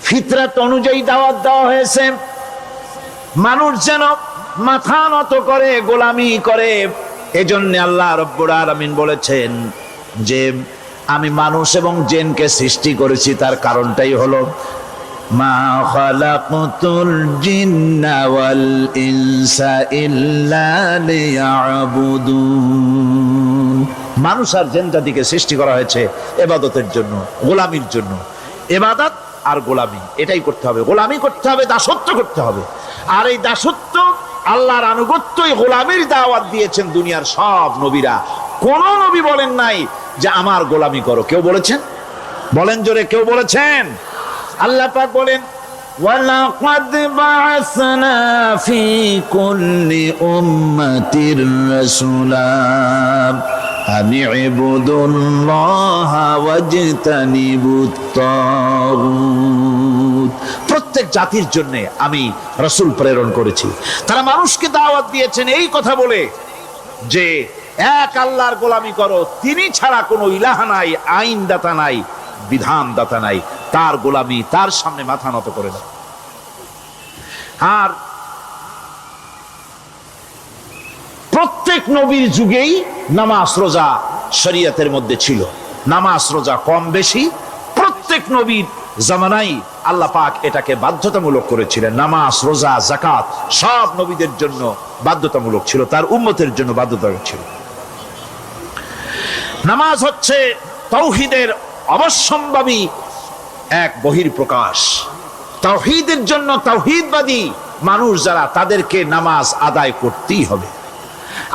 ফিতরাত অনুযায়ী দাওয়াত দেওয়া হয়েছে, মানুষ যেন মাথা নত করে গোলামি করে। এজন্য আল্লাহ রাব্বুল আলামিন বলেছেন যে আমি মানুষ এবং জিনকে সৃষ্টি করেছি, তার কারণটাই হলো মা খালাকতুল জিন্না ওয়াল ইনসা ইল্লা লিয়াবুদুন। মানুষ আর জিন জাতিকে সৃষ্টি করা হয়েছে ইবাদতের জন্য, গোলামির জন্য। ইবাদত আর গোলামি এটাই করতে হবে, গোলামি করতে হবে, দাসত্ব করতে হবে। আর এই দাসত্ব আল্লাহর আনুগত্যই গোলামির দাওয়াত দিয়েছেন দুনিয়ার সব নবীরা। কোন নবী বলেন নাই যে আমার গোলামি করো, কেউ বলেছেন? বলেন জোরে, কেউ বলেছেন? আল্লাহ পাক বলেন ওয়ালাকাদ বা'আসনা ফি কুল্লি উম্মাতির রাসূলা আন ইবুদুল্লাহা ওয়াজতানিবুত তাগুত। প্রত্যেক জাতির জন্য আমি রাসূল প্রেরণ করেছি, তারা মানুষকে দাওয়াত দিয়েছেন এই কথা বলে যে এক আল্লাহর গোলামি করো, তিনি ছাড়া কোনো ইলাহ নাই, আইনদাতা নাই, বিধানদাতা নাই, তার গোলামি, তার সামনে মাথা নত করে দাও। আর প্রত্যেক নবীর যুগেই নামাজ রোজা শরীয়তের মধ্যে ছিল। নামাজ রোজা কম বেশি প্রত্যেক নবীর জামানায় আল্লাহ পাক এটাকে বাধ্যতামূলক করেছিলেন। নামাজ রোজা যাকাত সব নবীদের জন্য বাধ্যতামূলক ছিল, তার উম্মতের জন্য বাধ্যতামূলক ছিল। নামাজ হচ্ছে তাওহীদের অবশ্যম্ভাবী এক বহির্প্রকাশ। তাওহীদের জন্য তাওহীদবাদী মানুষ যারা, তাদেরকে নামাজ আদায় করতেই হবে।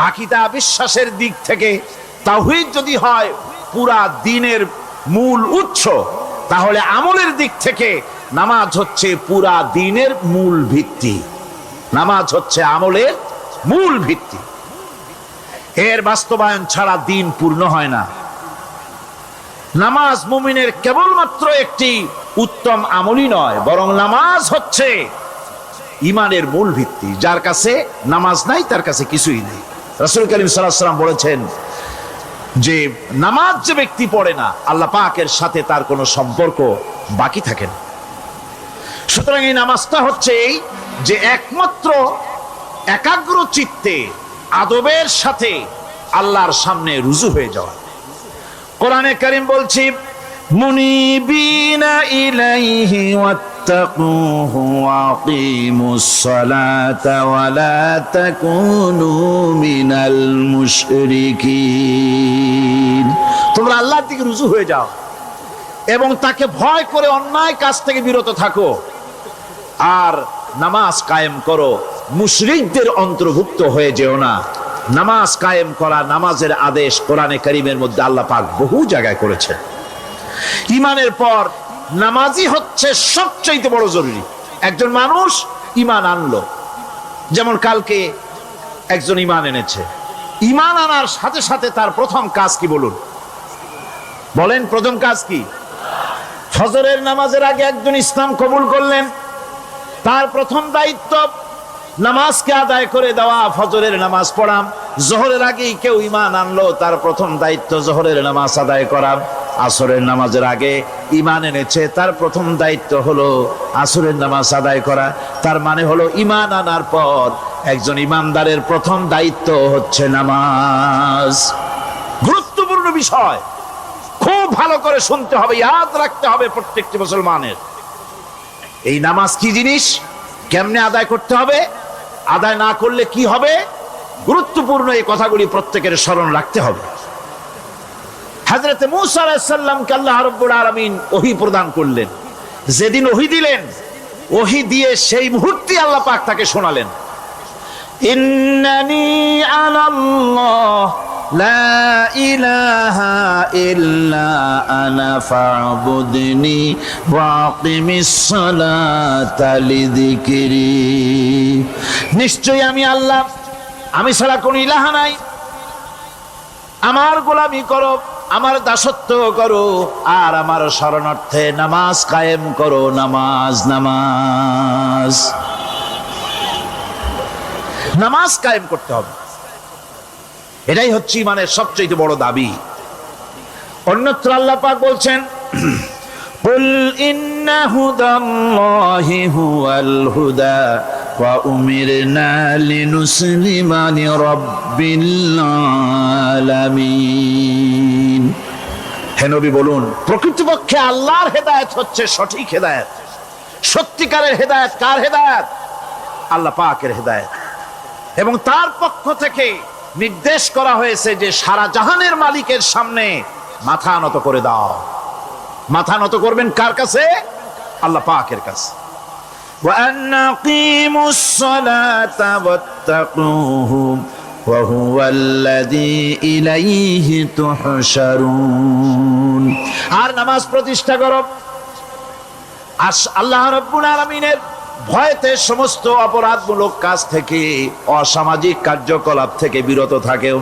আকীদা বিশ্বাসের দিক থেকে তাওহীদ যদি হয় পুরা দ্বীনের মূল উৎস, তাহলে আমলের দিক থেকে নামাজ হচ্ছে পুরা দ্বীনের মূল ভিত্তি। নামাজ হচ্ছে আমলের মূল ভিত্তি, এর বাস্তবায়ন ছাড়া দ্বীন পূর্ণ হয় না। নামাজ মুমিনের কেবলমাত্র একটি উত্তম আমলই নয়, বরং নামাজ হচ্ছে ঈমানের মূল ভিত্তি। যার কাছে নামাজ নাই তার কাছে কিছুই নেই। রাসূল কারীম সাল্লাল্লাহু আলাইহি ওয়াসাল্লাম বলেছেন যে নামাজ যে ব্যক্তি পড়ে না, আল্লাহ পাকের সাথে তার কোনো সম্পর্ক বাকি থাকে না। সুতরাং এই নামাজটা হচ্ছে এই যে একমাত্র একাগ্র চিত্তে আদবের সাথে আল্লাহর সামনে রুজু হয়ে যাওয়া। কোরআনে কারীম বলছি মুনিবিনা ইলাইহি ওয়াত্তাকুহু ওয়াকিমুস সালাতা ওয়া লা তাকুনু মিনাল মুশরিকিন। তোমরা আল্লাহর দিকে রুজু হয়ে যাও এবং তাকে ভয় করে অন্যায় কাজ থেকে বিরত থাকো, আর নামাজ কায়েম করো, মুশরিকদের অন্তর্ভুক্ত হয়ে যেও না। নামাজ কায়েম করা, নামাজের আদেশ কোরআনে কারীমের মধ্যে আল্লাহ পাক বহু জায়গায় করেছেন। ঈমানের পর নামাজই হচ্ছে সবচেয়ে বড় জরুরি। একজন মানুষ ঈমান আনলো, যেমন কালকে একজন ঈমান এনেছে, ঈমান আনার সাথে সাথে তার প্রথম কাজ কি বলুন? বলেন প্রথম কাজ কি? ফজরের নামাজের আগে একজন ইসলাম কবুল করলেন, তার প্রথম দায়িত্ব নামাজকে আদায় করে দেওয়া, ফজরের নামাজ পড়া। জোহরের আগেই কেউ ঈমান আনলো, তার প্রথম দায়িত্ব জোহরের নামাজ আদায় করা। আসরের নামাজের আগে ঈমান এনেছে, তার প্রথম দায়িত্ব হলো আসরের নামাজ আদায় করা। তার মানে হলো ঈমান আনার পর একজন ঈমানদারের প্রথম দায়িত্ব হচ্ছে নামাজ। গুরুত্বপূর্ণ বিষয়, খুব ভালো করে শুনতে হবে, ইয়াদ রাখতে হবে প্রত্যেকটি মুসলমানের। এই নামাজ কি জিনিস, কেমনে আদায় করতে হবে, আদায় না করলে কি হবে, গুরুত্বপূর্ণ এই কথাগুলি প্রত্যেকের স্মরণ রাখতে হবে। হযরত মূসা আলাইহিস সালামকে আল্লাহ রাব্বুল আলামিন ওহী প্রদান করলেন। যেদিন ওহী দিলেন, ওহী দিয়ে সেই মুহূর্তে আল্লাহ পাক তাকে শোনালেন, ইন্নানি আনাল্লাহ লা ইলাহা ইল্লা আনা ফা'বুদনি ওয়া আকিমিস সালাতা লিযিকরি। নিশ্চয়ই আমি আল্লাহ, আমি ছাড়া কোনো ইলাহ নাই, আমার গোলামি করো, আমার দাসত্ব করো, আর আমার শরণার্থে নামাজ কায়েম করো। নামাজ নামাজ। নামাজ কায়েম করতে হবে, এটাই হচ্ছে ইমানের সবচেয়ে বড় দাবি। অন্যত্র আল্লাহ পাক বলছেন, কুল ইন্না হুদাল্লাহি হুয়াল হুদা ওয়া উমিরনা লিনুসলিমা লিরাব্বিল আলামিন। হে নবী বলুন, প্রকৃতপক্ষে আল্লাহর হেদায়েত হচ্ছে সঠিক হেদায়েত। সত্যিকারের হেদায়েত কার হেদায়েত? আল্লাহ পাকের হেদায়েত। এবং তার পক্ষ থেকে নির্দেশ করা হয়েছে যে সারা জাহানের মালিকের সামনে মাথা নত করে দাও। মাথা নত করবেন কার কাছে? আল্লাহ পাকের কাছে। ওয়া আনাকিমুস সালাতা ওয়াত্তাকুহু ওয়া হুয়াল্লাযী ইলাইহি তুহশারুন। আর নামাজ প্রতিষ্ঠা করো, আল্লাহ রাব্বুল আলামিনের ভয়তে সমস্ত অপরাধমূলক কাজ থেকে, অসামাজিক কার্যকলাপ থেকে বিরত থাকেও।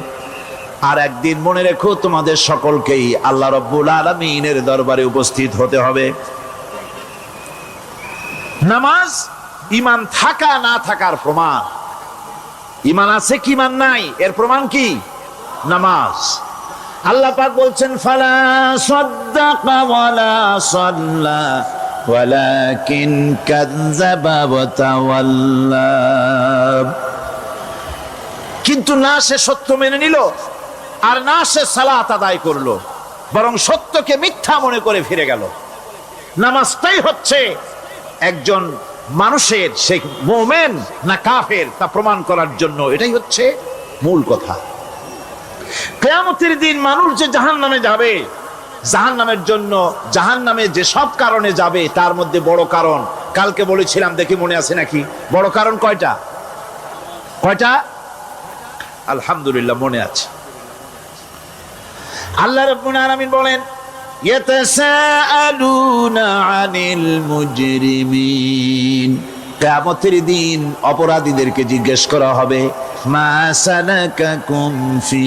আর একদিন মনে রেখো, তোমাদের সকলকেই আল্লাহ রাব্বুল আলামিনের দরবারে উপস্থিত হতে হবে। নামাজ ঈমান থাকা না থাকার প্রমাণ। ঈমান আছে কি ঈমান নাই এর প্রমাণ কি? নামাজ। আল্লাহ পাক বলছেন, ফালা সাদ্দাকা ওয়ালা সাল্লা ওয়ালাকিন কাযযাবা ওয়া তাওয়াল্লা। কিন্তু না সে সত্য মেনে নিল, আর না সে সালাত আদায় করলো, বরং সত্যকে মিথ্যা মনে করে ফিরে গেল। নামাজটাই হচ্ছে একজন মানুষের সে মুমিন না কাফের তা প্রমাণ করার জন্য, এটাই হচ্ছে মূল কথা। কিয়ামতের দিন মানুষ যে জাহান্নামে যাবে, জাহান্নামের জন্য, জাহান্নামে যে সব কারণে যাবে তার মধ্যে বড় কারণ কালকে বলেছিলাম, দেখি মনে আছে নাকি? বড় কারণ কয়টা? কয়টা? আলহামদুলিল্লাহ মনে আছে। আল্লাহ রাব্বুল আলামিন বলেন, ইয়াতাসাআলুনা আনিল মুজরিমিন। কিয়ামতের দিন অপরাধীদেরকে জিজ্ঞেস করা হবে, মা সালাকাকুম ফি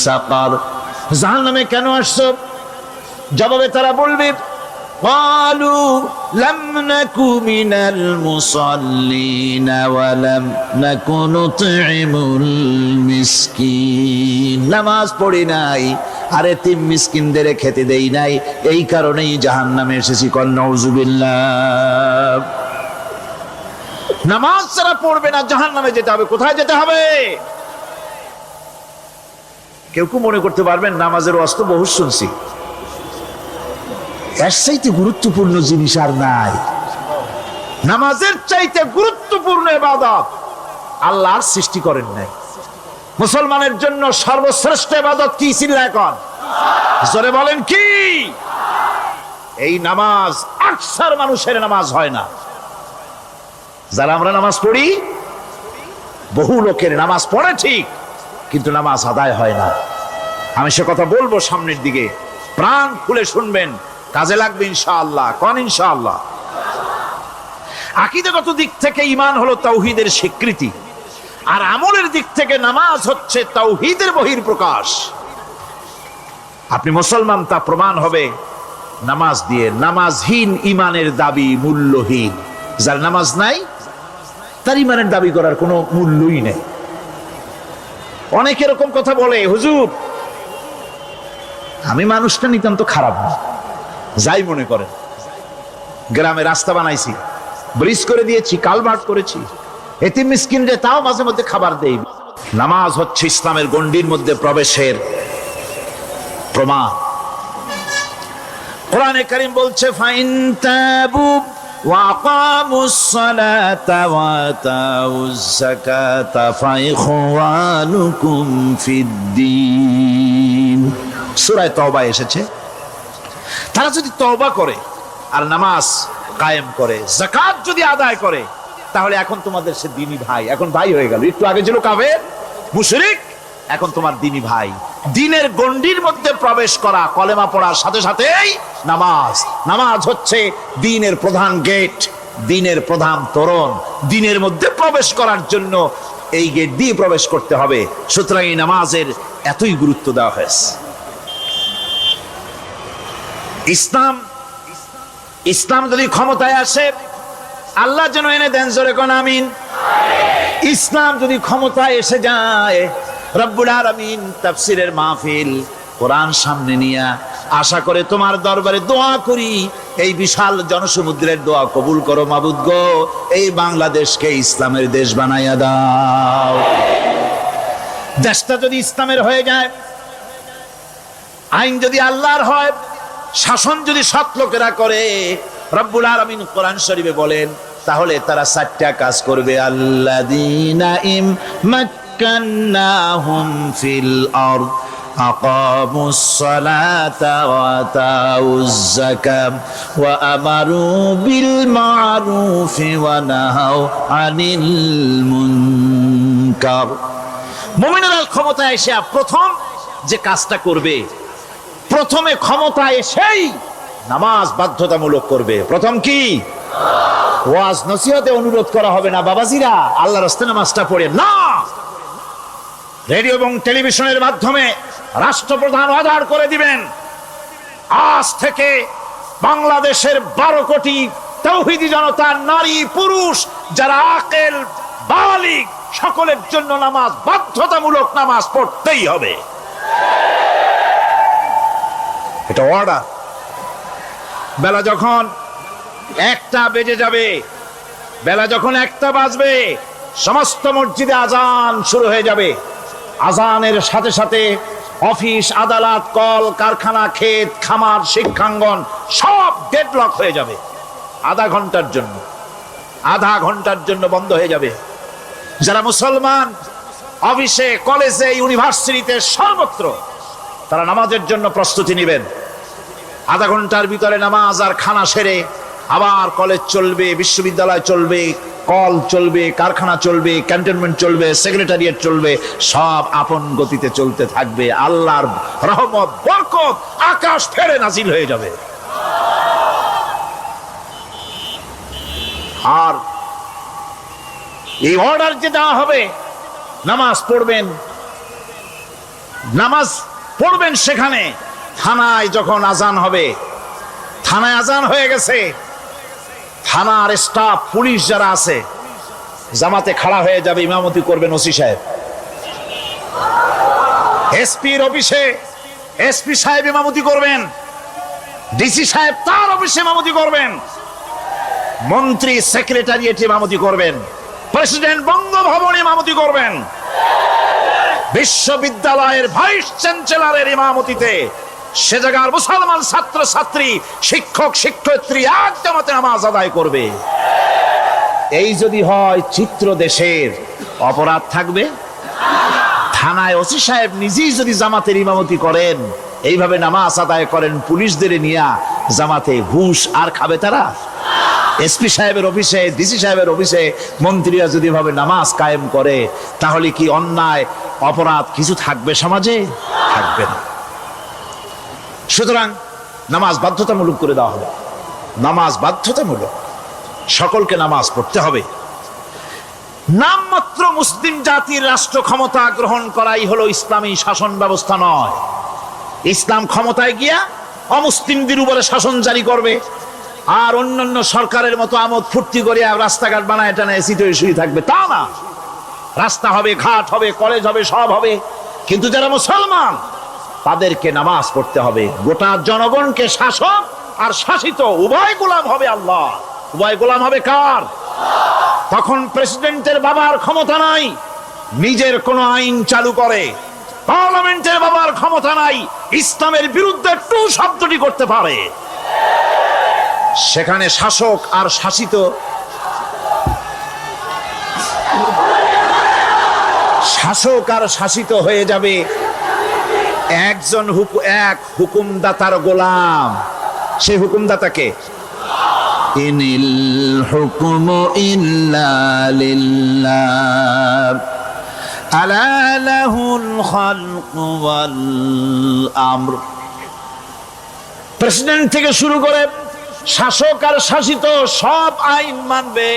সাকার, জাহান্নামে কেন আসছো? জবাবে তারা বলবে, ক্বালু লাম নাকু মিনাল মুসাল্লিনা ওয়া লাম নাকু নুতঈমুল মিসকিন। নামাজ পড়ি নাই, আর এতিম মিসকিনদের খেতে দেই নাই, এই কারণেই জাহান্নামে এসেছি। কল নাউযুবিল্লাহ। নামাজ যারা পড়বে না জাহান্নামে যেতে হবে। কোথায় যেতে হবে? কেউ কেউ মনে করতে পারবেন নামাজের ওয়াজ তো বহু শুনছি, এর চাইতে গুরুত্বপূর্ণ জিনিস আর নাই। নামাজের চাইতে গুরুত্বপূর্ণ ইবাদত আল্লাহর সৃষ্টি করেন নাই। মুসলমানের জন্য সর্বশ্রেষ্ঠ ইবাদত কি? চিল্লায় এখন জোরে বলেন কি? এই নামাজ আকসার মানুষের নামাজ হয় না। যারা আমরা নামাজ পড়ি, বহু লোকের নামাজ পড়ে ঠিক, কিন্তু নামাজ আদায় হয় না। আমি সে কথা বলবো সামনের দিকে, প্রাণ খুলে শুনবেন, কাজে লাগবে ইনশাআল্লাহ। কোন ইনশাআল্লাহ? আকীদাগত দিক থেকে ঈমান হলো তাওহীদের স্বীকৃতি, আর আমলের দিক থেকে নামাজ হচ্ছে তাওহীদের বহিঃপ্রকাশ। আপনি মুসলমান তা প্রমাণ হবে নামাজ দিয়ে। নামাজহীন ঈমানের দাবি মূল্যহীন। যার নামাজ নাই তার ঈমানের দাবি করার কোনো মূল্যই নেই। অনেক এরকম কথা বলে, হুজুর আমি মানুষটা নিতান্ত খারাপ না, যাই মনে করেন, গ্রামে রাস্তা বানাইছি, ব্রিজ করে দিয়েছি, কালভার্ট করেছি, এতিম মিসকিনরে তাও মাঝে মধ্যে খাবার দেই। নামাজ হচ্ছে ইসলামের গণ্ডির মধ্যে প্রবেশের প্রমাণ। কোরআনে কারীম বলছে, ফাইন তাবু ওয়া আকামুস সালাতা ওয়া আতাউজ যাকাতা ফাইখওয়ানুকুম ফিদ্দীন। সূরা তওবা এসেছে, তারা যদি তওবা করে আর নামাজ কায়েম করে, যাকাত যদি আদায় করে, তাহলে এখন তোমাদের সে দ্বীনি ভাই। এখন ভাই হয়ে গেল। একটু আগে ছিল কাফের মুশরিক, এখন তোমার দ্বীনি ভাই। দ্বীনের গণ্ডির মধ্যে প্রবেশ করা, কলেমা পড়ার সাথে সাথেই নামাজ। নামাজ হচ্ছে দ্বীনের প্রধান গেট, দ্বীনের প্রধান তোরণ। দ্বীনের মধ্যে প্রবেশ করার জন্য এই গেট দিয়ে প্রবেশ করতে হবে। সুতরাং এই নামাজের এতই গুরুত্ব দেওয়া হয়েছে। ইসলাম যদি ক্ষমতায় আসে, আল্লাহ যেন এনে দেন, জোরে কোন আমিন। ইসলাম যদি ক্ষমতায় এসে যায়, রব্বুল আলামিন তাফসীরের মাহফিল, কোরআন সামনে নিয়ে আশা করে তোমার দরবারে দোয়া করি, এই বিশাল জনসমুদ্রের দোয়া কবুল করো মাবুদ গো, এই বাংলাদেশকে ইসলামের দেশ বানাইয়া দাও। দেশটা যদি ইসলামের হয়ে যায়, আইন যদি আল্লাহর হয়, শাসন যদি সৎ লোকেরা করে, রব্বুল আলামিন কোরআন শরীফে বলেন, তাহলে তারা 4টা কাজ করবে। আল্লাযীনা ইম্মাক্কান্নাহুম ফিল আরদ আকামুস সালাতা ওয়া আতাউজ যাকাত ওয়া আমারু বিল মা'রুফি ওয়া নাহাউ আনিল মুনকার। মুমিনেরা ক্ষমতায় এসে প্রথম যে কাজটা করবে, প্রথমে ক্ষমতায় এসেই নামাজ বাধ্যতামূলক করবে। প্রথম কি? ওয়াজ নসিহতে অনুরোধ করা হবে না, বাবাজিরা আল্লাহর রাস্তায় নামাজটা পড়ে না। রেডিও এবং টেলিভিশনের মাধ্যমে রাষ্ট্রপ্রধান অর্ডার করে দিবেন, আজ থেকে বাংলাদেশের 12 কোটি তাওহীদি জনতা, নারী পুরুষ যারা আকেল বালিগ, সকলের জন্য নামাজ বাধ্যতামূলক, নামাজ পড়তেই হবে। এটা অর্ডার। বেলা যখন 1টা বেজে যাবে, বেলা যখন 1টা বাজবে, সমস্ত মসজিদে আজান শুরু হয়ে যাবে। আজানের সাথে সাথে অফিস, আদালত, কল কারখানা, ক্ষেত খামার, শিক্ষাঙ্গন সব ডেডলক হয়ে যাবে। আধা ঘন্টার জন্য বন্ধ হয়ে যাবে। যারা মুসলমান অফিসে, কলেজে, ইউনিভার্সিটিতে, সর্বত্র তারা নামাজের জন্য প্রস্তুতি নেবেন। আধা ঘন্টার ভিতরে নামাজ আর খানা সেরে আবার কলেজ চলবে, বিশ্ববিদ্যালয় চলবে, কল চলবে, কারখানা চলবে, ক্যান্টনমেন্ট চলবে, সেক্রেটারিয়েট চলবে, সব আপন গতিতে চলতে থাকবে। আল্লাহর রহমত, বরকত আকাশ ফেরে নাজিল হয়ে যাবে। আর এই অর্ডার যে দেওয়া হবে, নামাজ পড়বেন সেখানে। থানায় যখন আজান হবে, থানায় আজান হয়ে গেছে, থানার স্টাফ, পুলিশ যারা আছে জামাতে খাড়া হয়ে যাবে, ইমামতি করবেন ওসি সাহেব। এসপির অফিসে এসপি সাহেব ইমামতি করবেন, ডিসি সাহেব তার অফিসে ইমামতি করবেন, মন্ত্রী সেক্রেটারিয়েট ইমামতি করবেন, প্রেসিডেন্ট বঙ্গভবনে ইমামতি করবেন, বিশ্ববিদ্যালয়ের ভাইস চ্যান্সেলরের ইমামতিতে সে জায়গার মুসলমান ছাত্র ছাত্রী, শিক্ষক শিক্ষয়িত্রী এক জামাতে নামাজ আদায় করবে। এই যদি হয় চিত্র দেশের, অপরাধ থাকবে? থানায় ওসি সাহেব নিজেই যদি জামাতের ইমামতি করেন, এইভাবে নামাজ আদায় করেন পুলিশদের নিয়ে জামাতে, ঘুষ আর খাবে তারা? এসপি সাহেবের অফিসে, ডিসি সাহেবের অফিসে মন্ত্রীরা যদি ভাবে নামাজ কায়েম করে, তাহলে কি অন্যায় অপরাধ কিছু থাকবে সমাজে? থাকবে না। সুতরাং নামাজ বাধ্যতামূলক করে দেওয়া হবে। নামাজ বাধ্যতামূলক, সকলকে নামাজ পড়তে হবে। নামমাত্র মুসলিম জাতির রাষ্ট্র ক্ষমতা গ্রহণ করাই হলো ইসলামী শাসন ব্যবস্থা নয়। ইসলাম ক্ষমতায় গিয়া অমুসলিমদের উপরে শাসন জারি করবে, আর অন্যান্য সরকারের মতো আমোদ ফুর্তি করে রাস্তাঘাট বানায় টানায় সিটে শুয়ে থাকবে, তা না। রাস্তা হবে, ঘাট হবে, কলেজ হবে, সব হবে, কিন্তু যারা মুসলমান তাদেরকে নামাজ পড়তে হবে। গোটা জনগণকে শাসক আর শাসিত উভয় গোলাম হবে আল্লাহ। উভয় গোলাম হবে কার? তখন প্রেসিডেন্টের বাবার ক্ষমতা নাই নিজের কোন আইন চালু করে, পার্লামেন্টের বাবার ক্ষমতা নাই ইসলামের বিরুদ্ধে টু শব্দটি করতে পারে। সেখানে শাসক আর শাসিত, শাসক আর শাসিত হয়ে যাবে একজন এক হুকুমদাতার গোলাম। সেই হুকুমদাতাকে ইনিল হুকুমু ইল্লা লিল্লাহ আলা লাহুল খালকু ওয়াল আমর। প্রেসিডেন্ট থেকে শুরু করে শাসক আর শাসিত সব আইন মানবে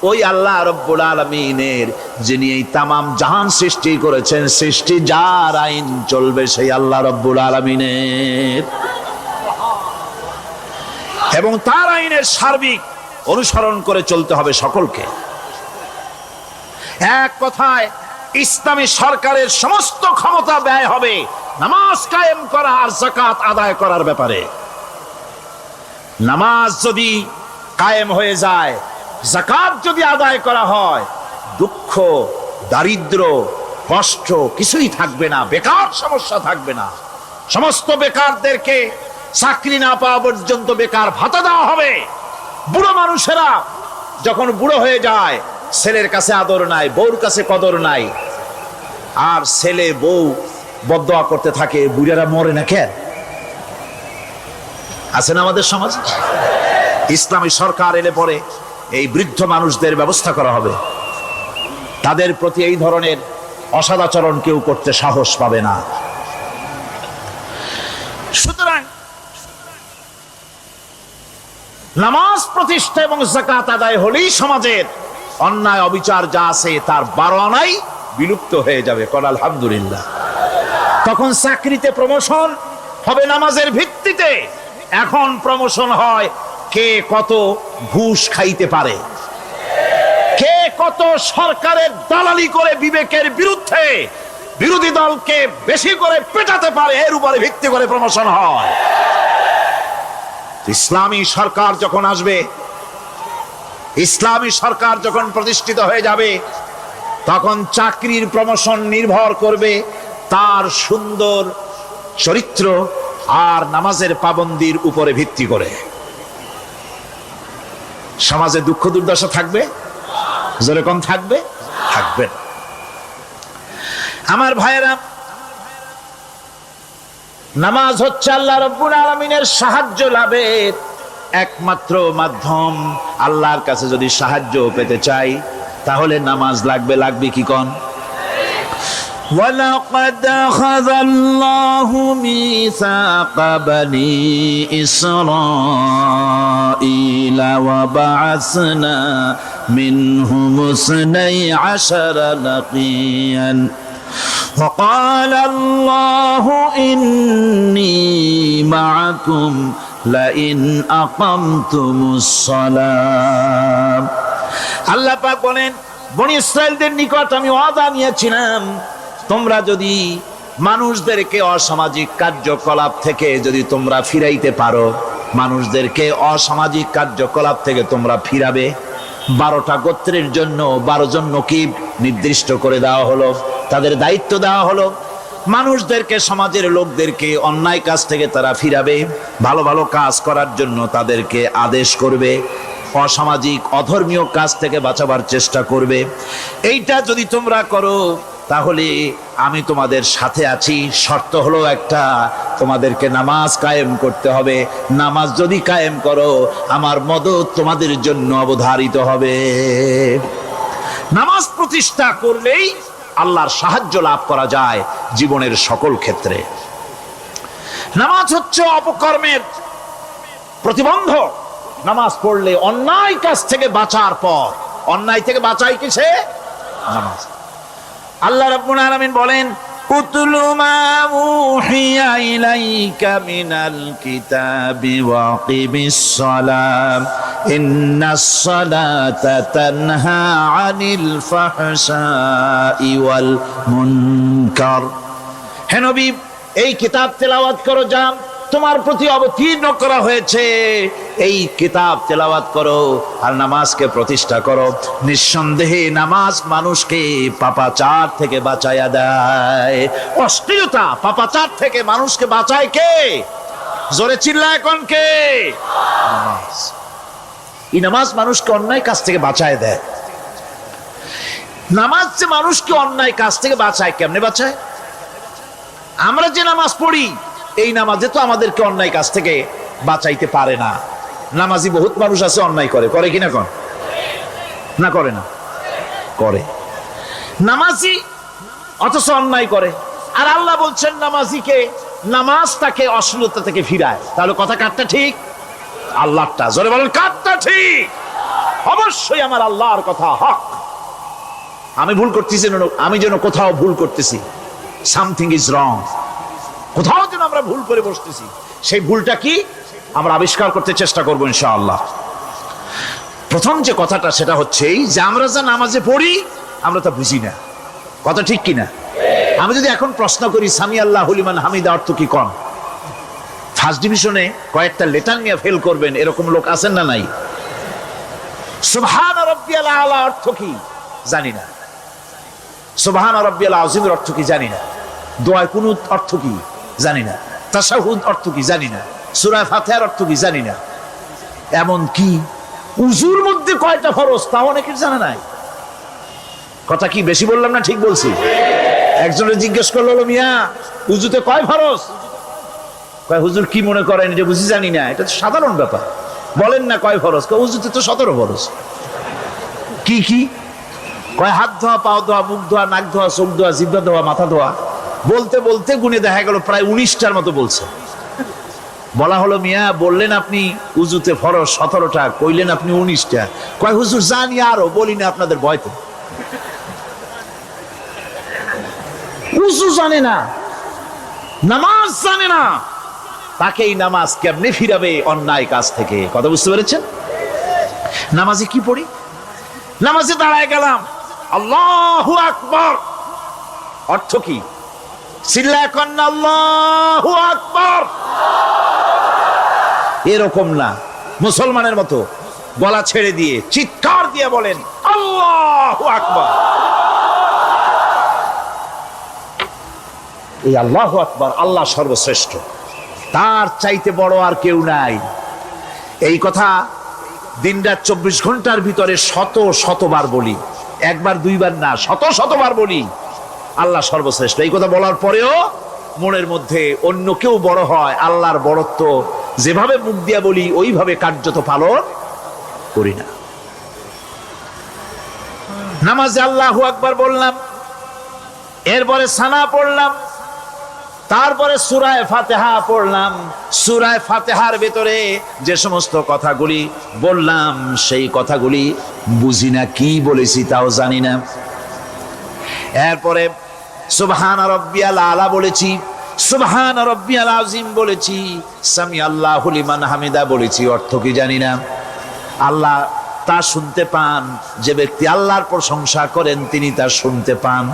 ওই আল্লাহ রব্বুল আলামিনের, যিনি এই তামাম জাহান সৃষ্টি করেছেন। সৃষ্টি যার আইন চলবে সেই আল্লাহ রব্বুল আলামিনের, এবং তার আইনের সার্বিক অনুসরণ করে চলতে হবে সকলকে। এক কথায় ইসলামী সরকারের সমস্ত ক্ষমতা ব্যয় হবে নামাজ কায়েম করা আর যাকাত আদায় করার ব্যাপারে। নামাজ যদি কায়েম হয়ে যায়, যাকাত যদি আদায় করা হয়, দুঃখ, দারিদ্র, কষ্ট কিছুই থাকবে না, বেকার সমস্যা থাকবে না। সমস্ত বেকারদেরকে চাকরি না পাওয়া পর্যন্ত বেকার ভাতা দেওয়া হবে। বুড়ো মানুষেরা যখন বুড়ো হয়ে যায়, ছেলের কাছে আদর নাই, বউর কাছে কদর নাই, আর ছেলে বউ বদদোয়া করতে থাকে, বুড়ারা মরে না কেন? আছে না আমাদের সমাজ? ইসলামী সরকার এলে পরে এই বৃদ্ধ মানুষদের ব্যবস্থা করা হবে। তাদের প্রতি এই ধরনের অসদাচরণ কেউ করতে সাহস পাবে না। সুতরাং নামাজ প্রতিষ্ঠা এবং যাকাত আদায় হলেই সমাজের অন্যায় অবিচার যা আছে তার 12 আনাই বিলুপ্ত হয়ে যাবে। কল আলহামদুলিল্লাহ। তখন চাকরিতে প্রমোশন হবে নামাজের ভিত্তিতে। এখন প্রমোশন হয় কে কত ঘুষ খাইতে পারে, কে কত সরকারের দালালি করে বিবেকের বিরুদ্ধে বিরোধী দলকে বেশি করে পেটাতে পারে, এর উপরে ভিত্তি করে প্রমোশন হয়। ইসলামী সরকার যখন আসবে, ইসলামী সরকার যখন প্রতিষ্ঠিত হয়ে যাবে, তখন চাকরির প্রমোশন নির্ভর করবে তার সুন্দর চরিত্র আর নামাজের পাবন্দির উপরে ভিত্তি করে। সমাজে দুঃখ দুর্দশা থাকবে, যেরকম থাকবে থাকবে। আমার ভাইয়েরা, নামাজ হচ্ছে আল্লাহ রাব্বুল আলামিনের সাহায্য লাভের একমাত্র মাধ্যম। আল্লাহর কাছে যদি সাহায্য পেতে চাই তাহলে নামাজ লাগবে। লাগবে কি কোন? وَلَقَدْ أَخَذَ اللَّهُ مِيثَاقَ بَنِي إِسْرَائِيلَ وَبَعَثْنَا مِنْهُمُ 12 نَقِيًّا وَقَالَ اللَّهُ إِنِّي مَعَكُمْ لَئِنْ أَقَمْتُمُ الصَّلَاةَ। আল্লাহ পাক বলেন, বনি ইসরাইলদের নিকট আমি ওয়াদা নিয়েছিলাম, তোমরা যদি মানুষদেরকে অসামাজিক কার্যকলাপ থেকে যদি তোমরা ফিরাইতে পারো, মানুষদেরকে অসামাজিক কার্যকলাপ থেকে তোমরা ফিরাবে। 12টা গোত্রের জন্য 12 জন নকিব নির্দিষ্ট করে দেওয়া হলো, তাদের দায়িত্ব দেওয়া হলো। মানুষদেরকে, সমাজের লোকদেরকে অন্যায় কাজ থেকে তারা ফিরাবে, ভালো ভালো কাজ করার জন্য তাদেরকে আদেশ করবে, অসামাজিক অধর্মীয় কাজ থেকে বাঁচাবার চেষ্টা করবে। এইটা যদি তোমরা করো তাহলে আমি তোমাদের সাথে আছি। শর্ত হলো একটা, তোমাদেরকে নামাজ কায়েম করতে হবে। নামাজ যদি কায়েম করো, আমার মদদ তোমাদের জন্য অবধারিত হবে। নামাজ প্রতিষ্ঠা করলেই আল্লাহর সাহায্য লাভ করা যায় জীবনের সকল ক্ষেত্রে। নামাজ হচ্ছে অপকর্মের প্রতিবন্ধক। নামাজ পড়লে অন্যায় কাজ থেকে বাঁচার পর, অন্যায় থেকে বাঁচাই কিসে? নামাজ। আল্লাহ রাব্বুল আলামিন বলেন, উতলু মা উহিয়া ইলাইকা মিনাল কিতাবি ওয়াকিমিস সালাম ইন্নাস সালাতা তানহা আনিল ফাহশাই ওয়াল মুনকার। হে নবী, এই কিতাব তেলাওয়াত করো যা তোমার প্রতি অবতীর্ণ করা হয়েছে, এই কিতাব তেলাওয়াত করো আর নামাজকে প্রতিষ্ঠা করো। নিঃসন্দেহে নামাজ মানুষকে পাপাচার থেকে বাঁচায়া দেয়। অশ্লীলতা, পাপাচার থেকে মানুষকে বাঁচায় কে? জোরে চিল্লায় কোন কে? নামাজ। এই নামাজ মানুষকে অন্যায় কাজ থেকে বাঁচায় দেয়। নামাজ যে মানুষকে অন্যায় কাজ থেকে বাঁচায়, কেমনে বাঁচায়? আমরা যে নামাজ পড়ি, এই নামাজে তো আমাদেরকে অন্যায় কাজ থেকে বাঁচাইতে পারে না। নামাজি বহুত মানুষ আছে অন্যায় করে, করে কিনা কোন? না করে না? করে। নামাজি অথচ অন্যায় করে। আর আল্লাহ বলছেন নামাজিকে, নামাজ তাকে অশ্লীলতা থেকে ফিরায়। তাহলে কথা কারটা ঠিক? আল্লাহরটা। জোরে বলেন, কারটা ঠিক? অবশ্যই আমার আল্লাহর কথা হক। আমি ভুল করতেছি, আমি যেন কোথাও ভুল করতেছি, সামথিং ইজ রং, কোথাও যেন আমরা ভুল করে বসতেছি, সেই ভুলটা কি আমরা আবিষ্কার করতে চেষ্টা করবো ইনশাআল্লাহ। প্রথম যে কথাটা সেটা হচ্ছে যে আমরা যা নামাজে পড়ি আমরা তা বুঝি না। কথা ঠিক কিনা? আমি যদি এখন প্রশ্ন করি সামি আল্লাহু লিমান হামিদা অর্থ কি, কোন ফার্স্ট ডিভিশনে কয়েকটা লেটার নিয়ে ফেল করবেন এরকম লোক আছেন না নাই? সুবহান রাব্বিয়াল আলা অর্থ কি জানি না, সুবহান রাব্বিয়াল আযীমের অর্থ কি জানি না, দোয়া কুনুত অর্থ কি জানি না, তাশাহুদ অর্থ কি জানি না, সূরা ফাতিহার অর্থ কি জানি না, এমন কি উযুর মধ্যে কয়টা ফরজ তাও অনেকের জানা নাই। কথা কি বেশি বললাম না ঠিক বলছি? একজনের জিজ্ঞেস করলো, মিয়া উযুতে কয় ফরজ? কয় হুজুর কি মনে করেন এটা বুঝি জানি না, এটা তো সাধারণ ব্যাপার, বলেন না কয় ফরজ? কয় উযুতে তো 17 ফরজ। কি কি? কয় হাত ধোয়া, পাও ধোয়া, মুখ ধোয়া, নাক ধোয়া, চোখ ধোয়া, জিহ্বা ধোয়া, মাথা ধোয়া। বলতে বলতে গুনে দেখা গেল প্রায় 19টার মতো বলছে। বলা হলো, মিয়া বললেন আপনি উযুতে ফরজ 17টা, কইলেন আপনি 19টা। কয় হুজুর জানি আরো, বলি না আপনাদের ভয়তে। উযু জানে না, নামাজ জানে না, তাকেই নামাজ কেমনে ফিরাবে অন্যায় কাজ থেকে? কথা বুঝতে পেরেছেন? নামাজে কি পড়ি? নামাজে দাঁড়ায় গেলাম, আল্লাহু আকবার অর্থ কি? চিল্লায় কন্না আল্লাহু আকবার। এরকম না, মুসলমানের মতো গলা ছেড়ে দিয়ে চিৎকার দিয়ে বলেন আল্লাহু আকবার। এই আল্লাহু আকবার, আল্লাহ সর্বশ্রেষ্ঠ, তার চাইতে বড় আর কেউ নাই। এই কথা দিনরাত 24 ঘন্টার ভিতরে শত শতবার বলি, একবার দুইবার না, শত শতবার বলি আল্লাহ সর্বশ্রেষ্ঠ। এই কথা বলার পরেও মনের মধ্যে অন্য কেউ বড় হয়, আল্লাহর বড়ত্ব যেভাবে মুখ দিয়া বলি ওইভাবে কার্যত পালন করি না। নামাজে আল্লাহু আকবার বললাম, এরপরে সানা পড়লাম, তারপরে সূরা ফাতিহা পড়লাম। সূরা ফাতিহার ভিতরে যে সমস্ত কথাগুলি বললাম সেই কথাগুলি বুঝি না, কি বলেছি তাও জানি না। এরপরে সুবহান রাব্বিয়াল আলা বলেছি, সুবহান রাব্বিয়াল আযীম বলেছি, সামি আল্লাহু লিমান হামিদা বলেছি, অর্থ কি জানি না। আল্লাহ তা শুনতে পান, যে ব্যক্তি আল্লাহর প্রশংসা করেন তিনি তা শুনতে পান।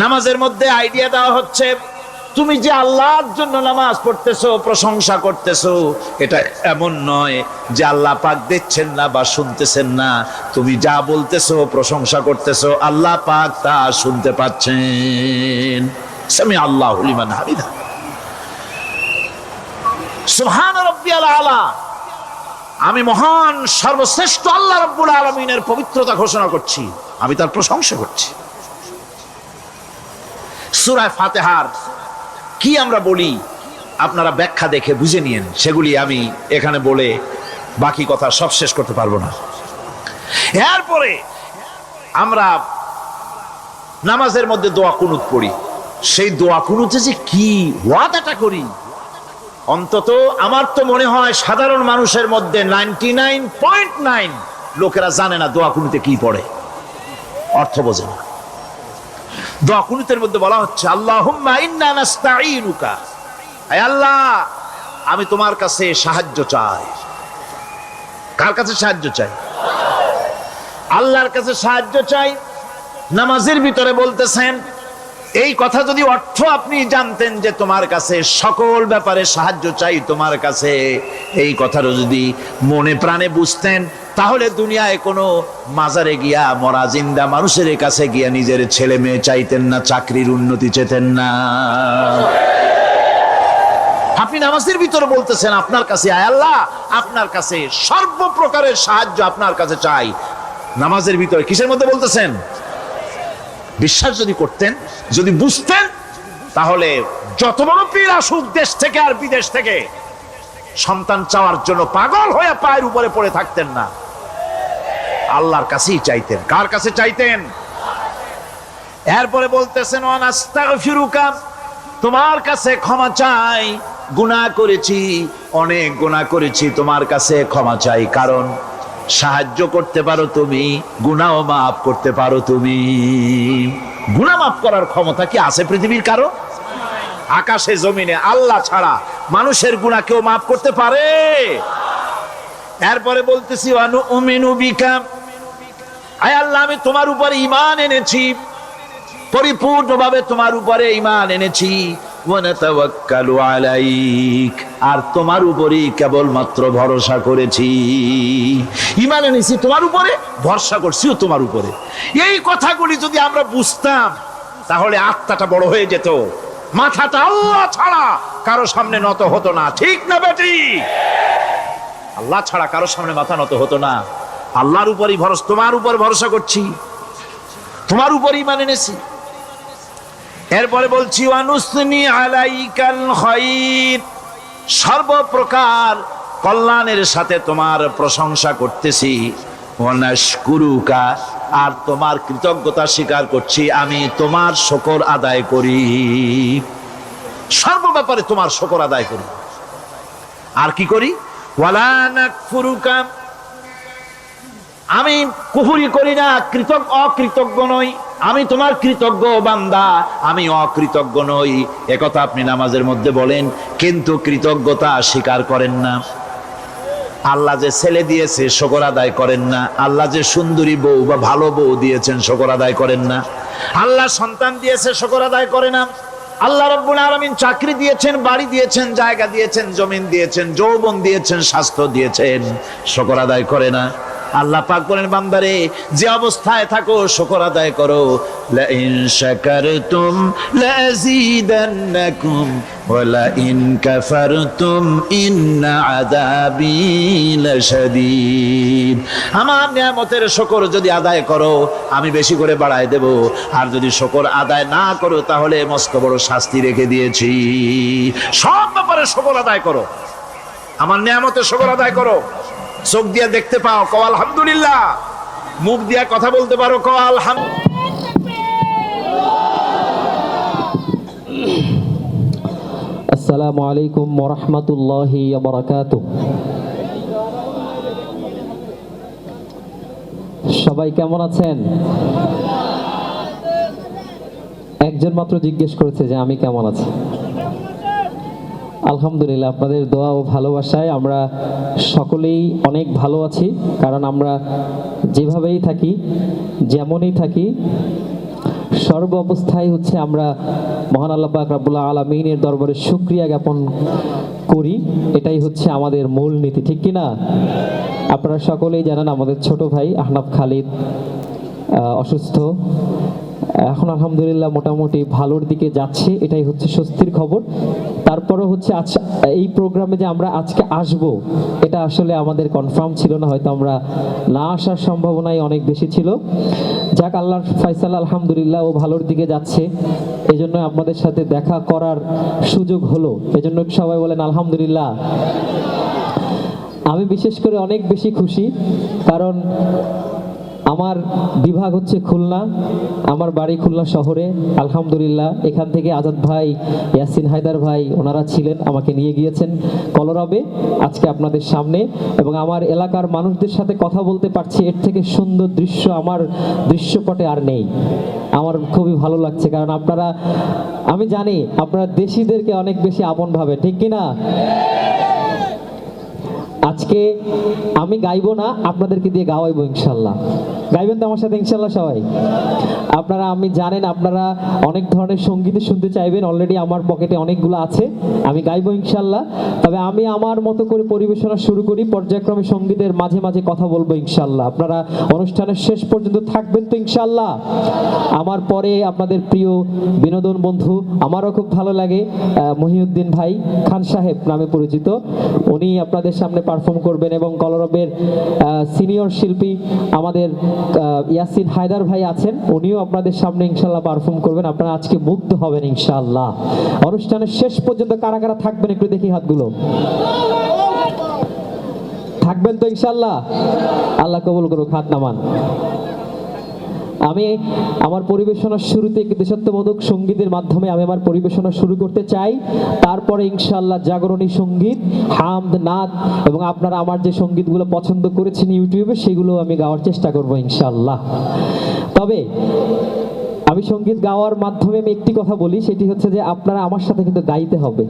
নামাজের মধ্যে আইডিয়া দেওয়া হচ্ছে, তুমি যে আল্লাহর জন্য নামাজ পড়তেছো, প্রশংসা করতেছো, এটা এমন নয় যে আল্লাহ পাক দেখছেন না বা শুনতেছেন না। তুমি যা বলতেছো, প্রশংসা করতেছো, আল্লাহ পাক তা শুনতে পাচ্ছেন। সামি আল্লাহু লিমান হামিদা, সুবহান রাব্বিয়াল আলা, আমি মহান সর্বশ্রেষ্ঠ আল্লাহ রাব্বুল আলামিনের পবিত্রতা ঘোষণা করছি, আমি তার প্রশংসা করছি। সূরা ফাতিহার কি আমরা বলি আপনারা ব্যাখ্যা দেখে বুঝে নিয়েন, সেগুলি আমি এখানে বলে বাকি কথা সব শেষ করতে পারবো না। এরপরে আমরা নামাজের মধ্যে দোয়া কুনুত পড়ি। সেই দোয়া কুনুতে যে কি ওয়াদাটা করি, অন্তত আমার তো মনে হয় সাধারণ মানুষের মধ্যে 99.9 লোকেরা জানে না দোয়া কুনুতে কি পড়ে, অর্থ বোঝে না। দোয়া কুনুতের মধ্যে বলা হচ্ছে আল্লাহুম্মা ইন্না নাস্তাঈনুকা, আয় আল্লাহ আমি তোমার কাছে সাহায্য চাই। কার কাছে সাহায্য চাই? আল্লাহর কাছে সাহায্য চাই। নামাজের ভিতরে বলতেছেন, এই কথা যদি অর্থ আপনি জানতেন যে তোমার কাছে সকল ব্যাপারে সাহায্য চাই তোমার কাছে, এই কথাটা যদি মনে প্রাণে বুঝতেন, তাহলে দুনিয়ায় কোনো মাজারে গিয়া মরা জিন্দা মানুষের কাছে গিয়া নিজের ছেলে মেয়ে চাইতেন না, চাকরির উন্নতি চেতেন না। আপনি নামাজের ভিতরে বলতেছেন আপনার কাছে, আয় আল্লাহ আপনার কাছে সর্বপ্রকারের সাহায্য আপনার কাছে চাই। নামাজের ভিতরে কিসের মধ্যে বলতেছেন? বিশ্বাস যদি করতেন, যদি বুঝতেন, তাহলে যত বড় পীর আসুক দেশ থেকে আর বিদেশ থেকে, সন্তান চাওয়ার জন্য পাগল হয়ে পায়ের উপরে পড়ে থাকতেন না, আল্লাহর কাছেই চাইতেন। কার কাছে চাইতেন? এরপরে বলতেছেন ওয়ানাস্তাগফিরুকা, তোমার কাছে ক্ষমা চাই, গুনাহ করেছি, অনেক গুনাহ করেছি, তোমার কাছে ক্ষমা চাই, কারণ সাহায্য করতে পারো তুমি, গুনাহ মাফ করতে পারো তুমি। গুনাহ মাফ করার ক্ষমতা কি আছে পৃথিবীর কারো? আকাশে জমিনে আল্লাহ ছাড়া মানুষের গুনাহ কেউ মাফ করতে পারে? এরপরে বলতেছি ওয়ানুমিনু বিকা, আয় আল্লাহ, আমি তোমার উপরে ঈমান এনেছি, পরিপূর্ণভাবে তোমার উপরে ঈমান এনেছি। ওয়া নাতাওয়াক্কালু আলাইক, আর তোমার উপরেই কেবলমাত্র ভরসা করেছি। ঈমান এনেছি তোমার উপরে, ভরসা করছিও তোমার উপরে। এই কথাগুলি যদি আমরা বুঝতাম তাহলে আত্মাটা বড় হয়ে যেত, মাথাটা আল্লাহ ছাড়া কারো সামনে নত হতো না। ঠিক না বেটি? আল্লাহ ছাড়া কারো সামনে মাথা নত হতো না। আল্লাহর উপরই ভরসা, তোমার উপর ভরসা করছি, তোমার উপরই ঈমান এনেছি। এরপরে বলছি ওয়ানুসনি আলাইকাল খায়র, সর্বপ্রকার কল্যাণের সাথে তোমার প্রশংসা করতেছি। ওয়ানাশকুরুকা, আর তোমার কৃতজ্ঞতা স্বীকার করছি, আমি তোমার শুকর আদায় করি, সর্ব ব্যাপারে তোমার শুকর আদায় করি। আর কি করি? ওয়ালা নাকফুরুকা, আমি কুফরি করি না, অকৃতজ্ঞ নই। আমি তোমার কৃতজ্ঞ বান্দা, আমি অকৃতজ্ঞ নই। একথা আপনি নামাজের মধ্যে বলেন, কিন্তু কৃতজ্ঞতা স্বীকার করেন না। আল্লাহ যে ছেলে দিয়েছে শুকর আদায় করেন না। আল্লাহ যে সুন্দরী বউ বা ভালো বউ দিয়েছেন শুকর আদায় করেন না। আল্লাহ সন্তান দিয়েছে শুকর আদায় করে না। আল্লাহ রাব্বুল আলামিন চাকরি দিয়েছেন, বাড়ি দিয়েছেন, জায়গা দিয়েছেন, জমিন দিয়েছেন, যৌবন দিয়েছেন, স্বাস্থ্য দিয়েছেন, শুকর আদায় করে না। আল্লাহ পাক বলেন, বান্দারে যে অবস্থায় থাকো শুকর আদায় করো। লা ইন শাকারতুম লাযীদান্নাকুম ওয়া লা ইন কাফারতুম ইন্না আযাবী লাশাদীদ। আমার নিয়ামতের শুকর যদি আদায় করো আমি বেশি করে বাড়ায় দেব, আর যদি শুকর আদায় না করো তাহলে মস্ত বড় শাস্তি রেখে দিয়েছি। সব ব্যাপারে শুকর আদায় করো, আমার নিয়ামতের শুকর আদায় করো। চোখ দিয়া দেখতে পাও, কও আলহামদুলিল্লাহ। মুখ দিয়া কথা বলতে পারো, কও আলহামদুলিল্লাহ। আসসালামু আলাইকুম ওয়া রাহমাতুল্লাহি ওয়া বারাকাতুহু। সবাই কেমন আছেন? একজন মাত্র জিজ্ঞেস করেছে যে আমি কেমন আছি। আলহামদুলিল্লাহ, আপনাদের দোয়া ও ভালোবাসায় আমরা সকলেই অনেক ভালো আছি। কারণ আমরা যেভাবেই থাকি, যেমনই থাকি, সর্ব অবস্থায় হচ্ছে আমরা মহান আল্লাহ পাক রব্বুল আলামিনের দরবারে শুকরিয়া জ্ঞাপন করি। এটাই হচ্ছে আমাদের মূল নীতি, ঠিক কি না? আপনারা সকলেই জানেন আমাদের ছোট ভাই আহনাফ খালিদ অসুস্থ। এখন আলহামদুলিল্লাহ মোটামুটি ভালোর দিকে যাচ্ছে, এটাই হচ্ছে স্বস্তির খবর। তারপরে হচ্ছে আচ্ছা, এই প্রোগ্রামে যে আমরা আজকে আসব এটা আসলে আমাদের কনফার্ম ছিল না, হয়তো আমরা না আসার সম্ভাবনাই অনেক বেশি ছিল। যাক, আল্লাহর ফয়সালা, আলহামদুলিল্লাহ ও ভালোর দিকে যাচ্ছে, এই জন্য আপনাদের সাথে দেখা করার সুযোগ হলো। এজন্য সবাই বলেন আলহামদুলিল্লাহ। আমি বিশেষ করে অনেক বেশি খুশি, কারণ আমার বিভাগ হচ্ছে খুলনা, আমার বাড়ি খুলনা শহরে। আলহামদুলিল্লাহ, এখান থেকে আজাদ ভাই, ইয়াসিন হায়দার ভাই ওনারা ছিলেন, আমাকে নিয়ে গিয়েছেন কলরবে আজকে আপনাদের সামনে, এবং আমার এলাকার মানুষদের সাথে কথা বলতে পারছি। এর থেকে সুন্দর দৃশ্য আমার দৃশ্যপটে আর নেই। আমার খুবই ভালো লাগছে, কারণ আপনারা, আমি জানি আপনারা দেশিদেরকে অনেক বেশি আপন ভাবে, ঠিক কিনা? আজকে আমি গাইবো না, আপনাদেরকে দিয়ে গাওয়াইবো ইনশাল্লাহ। গাইবেন তো আমার সাথে ইনশাল্লাহ সবাই? আপনারা, আমি জানেন আপনারা অনেক ধরনের সঙ্গীত শুনতে চাইবেন, অলরেডি আমার পকেটে অনেকগুলো আছে, আমি গাইবো ইনশাল্লাহ। তবে আমি আমার মতো করে পরিবেশনা শুরু করি, পর্যায়ক্রমে সঙ্গীতের মাঝে মাঝে কথা বলবো ইনশাল্লাহ। আপনারা অনুষ্ঠানের শেষ পর্যন্ত থাকবেন তো ইনশাল্লাহ? আমার পরে আপনাদের প্রিয় বিনোদন বন্ধু, আমারও খুব ভালো লাগে, মহিউদ্দিন ভাই, খান সাহেব নামে পরিচিত, উনি আপনাদের সামনে পারফর্ম করবেন। এবং কলরবের সিনিয়র শিল্পী আমাদের ইয়াসিন হায়দার ভাই আছেন, উনিও আপনাদের সামনে ইনশাল্লাহ পারফর্ম করবেন। আপনারা আজকে মুগ্ধ হবেন ইনশাল্লাহ। অনুষ্ঠানের শেষ পর্যন্ত কারা কারা থাকবেন একটু দেখি হাতগুলো। থাকবেন তো ইনশাল্লাহ? আল্লাহ কবুল করুক, হাত নামান। আমি আমার পরিবেশনার শুরুতে একটি দেশাত্মবোধক সঙ্গীতের মাধ্যমে আমি আমার পরিবেশনা শুরু করতে চাই। তারপরে ইনশাআল্লাহ জাগরণী সঙ্গীত, হামদ, নাত এবং আপনারা আমার যে সঙ্গীতগুলো পছন্দ করেছেন ইউটিউবে সেগুলো আমি গাওয়ার চেষ্টা করব ইনশাআল্লাহ। তবে আমি সঙ্গীত গাওয়ার মাধ্যমে আমি একটি কথা বলি, সেটি হচ্ছে যে আপনারা আমার সাথে কিন্তু গাইতে হবে,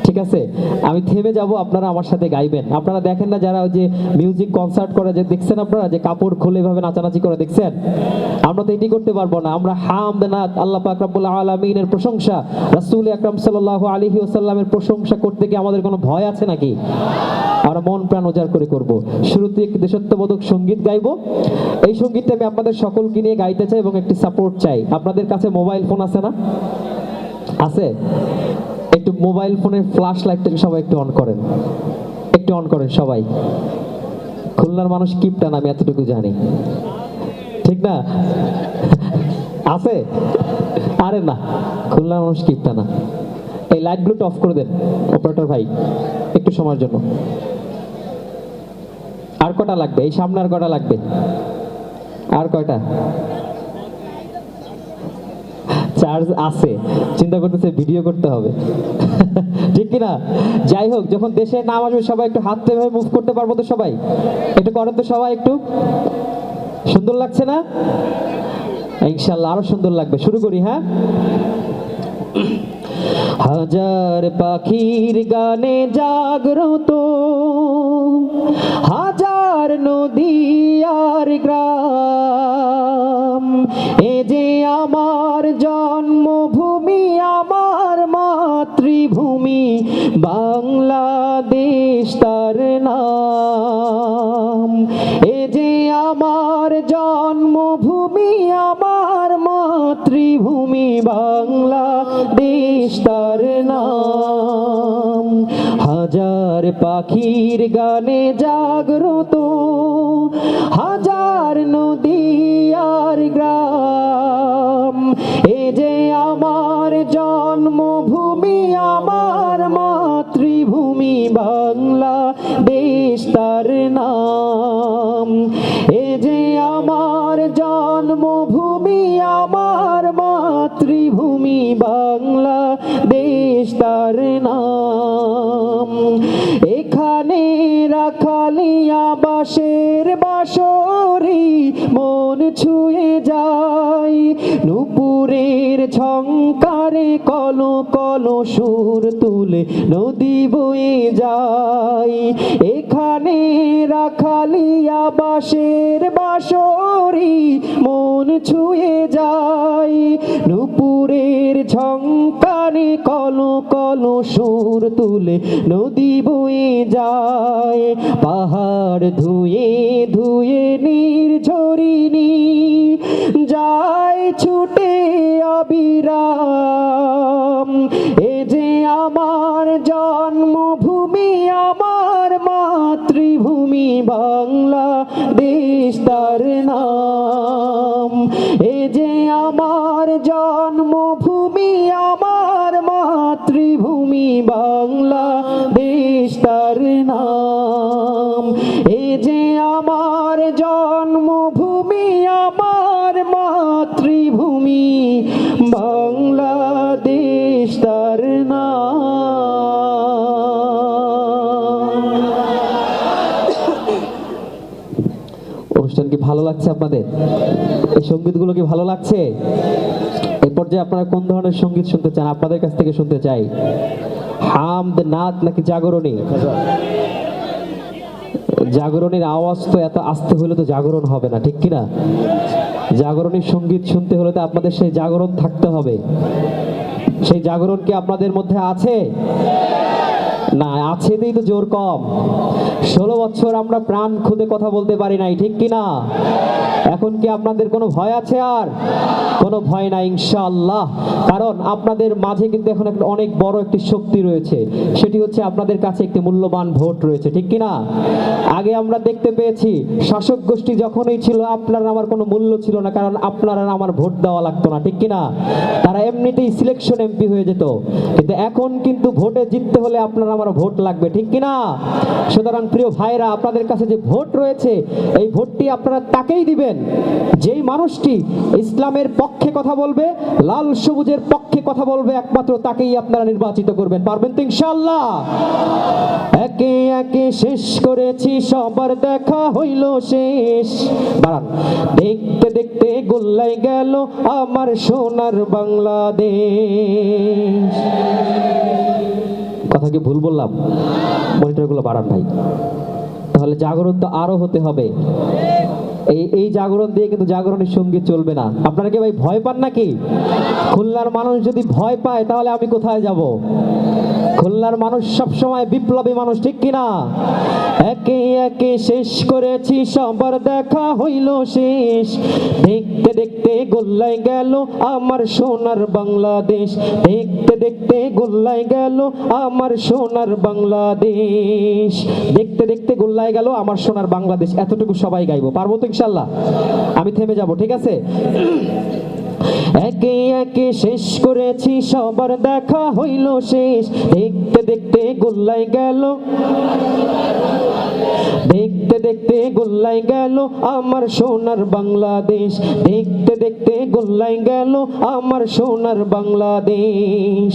ঠিক আছে? আমি থেমে যাব, আপনারা আমার সাথে গাইবেন। আপনারা দেখেন না যারা ওই যে মিউজিক কনসার্ট করে, যে দেখছেন আপনারা যে কাপড় খুলে এভাবে নাচানাচি করে, দেখছেন? আমরা তো এটি করতে পারবো না। আমরা হামদ নাত, আল্লাহ পাক রব্বুল আলামিনের প্রশংসা, রাসূল আকরাম সাল্লাল্লাহু আলাইহি ওয়াসাল্লামের প্রশংসা করতে কি আমাদের কোনো ভয় আছে নাকি? আমরা মন প্রাণ উজাড় করে করব। শুরুতে একটি দেশাত্মবোধক সঙ্গীত গাইবো। এই সঙ্গীতটা আমি আপনাদের সকলকে নিয়ে গাইতে চাই এবং একটি সাপোর্ট চাই। আপনাদের কাছে মোবাইল ফোন আছে না? আছে? একটু মোবাইল ফোনের ফ্ল্যাশ লাইটটাকে সবাই একটু অন করেন, একটু অন করেন সবাই। খুলনার মানুষ কিপটা না, আমি এতটুকু জানি, ঠিক না? আছে? আরে না, খুলনার মানুষ কিপটা না। এই লাইটগুলো অফ করে দেন অপারেটর ভাই, একটু সময়ের জন্য। আর কটা লাগবে? এই সামনে আর কটা লাগবে? আর কয়টা? চার্জ আছে, চিন্তা করতেছে ভিডিও করতে হবে, ঠিক কিনা? যাই হোক, যখন দেশের নাম আসবে সবাই একটু হাত এভাবে মুভ করতে পারবো তো? সবাই একটু করেন তো, সবাই একটু। সুন্দর লাগছে না? ইনশাআল্লাহ আরো সুন্দর লাগবে। শুরু করি, হ্যাঁ? হাজার পাখির গানে জাগ্রত, হাজার নদী আর গ্রাম, এ যে আমার জন্মভূমি, আমার মাতৃভূমি, বাংলাদেশ তার নাম। এ যে আমার জন্মভূমি, আমার মাতৃভূমি, বাংলাদেশ তার নাম। হাজার পাখির গানে জাগ্রত, হাজার নদী আর গ্রাম, এ যে আমার জন্মভূমি, আমার মাতৃভূমি, বাংলাদেশ তার নাম। এ যে আমার জন্মভূমি, আমার মাতৃভূমি, বাংলাদেশ তার নাম। এখানে রাখালিয়া বাঁশের বাঁশরি মন ছুঁয়ে যায়, নুপুরের ঝংকারে কলো কলো সুর তুলে নদী বয়ে যায়। এখানে রাখালিয়া বাঁশের বাঁশরি মন ছুঁয়ে যায়, নুপুরের ঝংকারে কলো কলো সুর তুলে নদী বয়ে যায়। পাহাড় ধুয়ে ধুয়ে নির্ঝরিণী যায় ছুটে অবিরাম, এ যে আমার জন্মভূমি, আমার মাতৃভূমি, বাংলাদেশ তার নাম। এ যে আমার জন্মভূমি, আমার মাতৃভূমি, বাংলাদেশ তার নাম। এ যে আমার জন্মভূমি, আমার মাতৃভূমি, বাংলাদেশ তার নাম। অনুষ্ঠান কি ভালো লাগছে আপনাদের? এই সঙ্গীতগুলো কি ভালো লাগছে? এই পর্যায়ে আপনারা কোন ধরনের সঙ্গীত শুনতে চান? আপনাদের কাছ থেকে শুনতে চাই। হামদ নাত নাকি জাগরণী? জাগরণীর আওয়াজ তো এত আস্তে হলে তো জাগরণ হবে না, ঠিক কিনা? জাগরণীর সঙ্গীত শুনতে হলে তো আপনাদের সেই জাগরণ থাকতে হবে। সেই জাগরণ কি আপনাদের মধ্যে আছে? না, আছে দিই তো জোর কম। 16 বছর আমরা প্রাণ খুদে কথা বলতে পারি নাই, ঠিক কিনা? এখন কি আপনাদের কোনো ভয় আছে? আর কোনো ভয় নাই ইনশাআল্লাহ। কারণ আপনাদের মাঝে কিন্তু এখন একটা অনেক বড় একটি শক্তি রয়েছে, সেটি হচ্ছে আপনাদের কাছে একটি মূল্যবান ভোট রয়েছে, ঠিক কিনা? আগে আমরা দেখতে পেয়েছি শাসক গোষ্ঠী যখনই ছিল আপনার আমার কোনো মূল্য ছিল না, কারণ আপনারা আমার ভোট দেওয়া লাগতো না, ঠিক কিনা? তারা এমনিতেই সিলেকশন এমপি হয়ে যেত। কিন্তু এখন কিন্তু ভোটে জিততে হলে আপনার আমার ভোট লাগবে, ঠিক কিনা? সুতরাং প্রিয় ভাইরা, আপনাদের কাছে যে ভোট রয়েছে, এই ভোটটি আপনারা তাকেই দিবেন যেই মানুষটি ইসলামের পক্ষে কথা বলবে, লাল সবুজের পক্ষে কথা বলবে, একমাত্র তাকেই আপনারা নির্বাচিত করবেন। পারবেন তো ইনশাআল্লাহ? একে একে শেষ করেছি, সবার দেখা হইল শেষ। বাড়ান। দেখতে দেখতে গোল্লাই গেল আমার সোনার বাংলাদেশ। কথা কি ভুল বললাম? মনিটরগুলো বাড়ান ভাই, তাহলে জাগরণ তো আরো হতে হবে। এই জাগরণ দিয়ে কিন্তু জাগরণের সঙ্গীত চলবে না। আপনারা কি ভাই ভয় পান নাকি? খুলনার মানুষ যদি ভয় পায় তাহলে আমি কোথায় যাব? খুলনার মানুষ সবসময় বিপ্লবী মানুষ, ঠিক কিনা? একে একে শেষ করেছি, সবার দেখা হইল শেষ। দেখতে দেখতে গোল্লায় গেল আমার সোনার বাংলাদেশ। দেখতে দেখতে গোল্লায় গেল আমার সোনার বাংলাদেশ। দেখতে দেখতে গোল্লায় গেল আমার সোনার বাংলাদেশ। এতটুকু সবাই গাইবো, পারবো তো ইনশাল্লাহ? আমি থেমে যাব, ঠিক আছে? একে একে শেষ করেছি, সবার দেখা হইল শেষ। দেখতে দেখতে গোল্লায় গেল, দেখতে দেখতে গোল্লায় গেল আমার সোনার বাংলাদেশ। দেখতে দেখতে গোল্লায় গেল আমার সোনার বাংলাদেশ।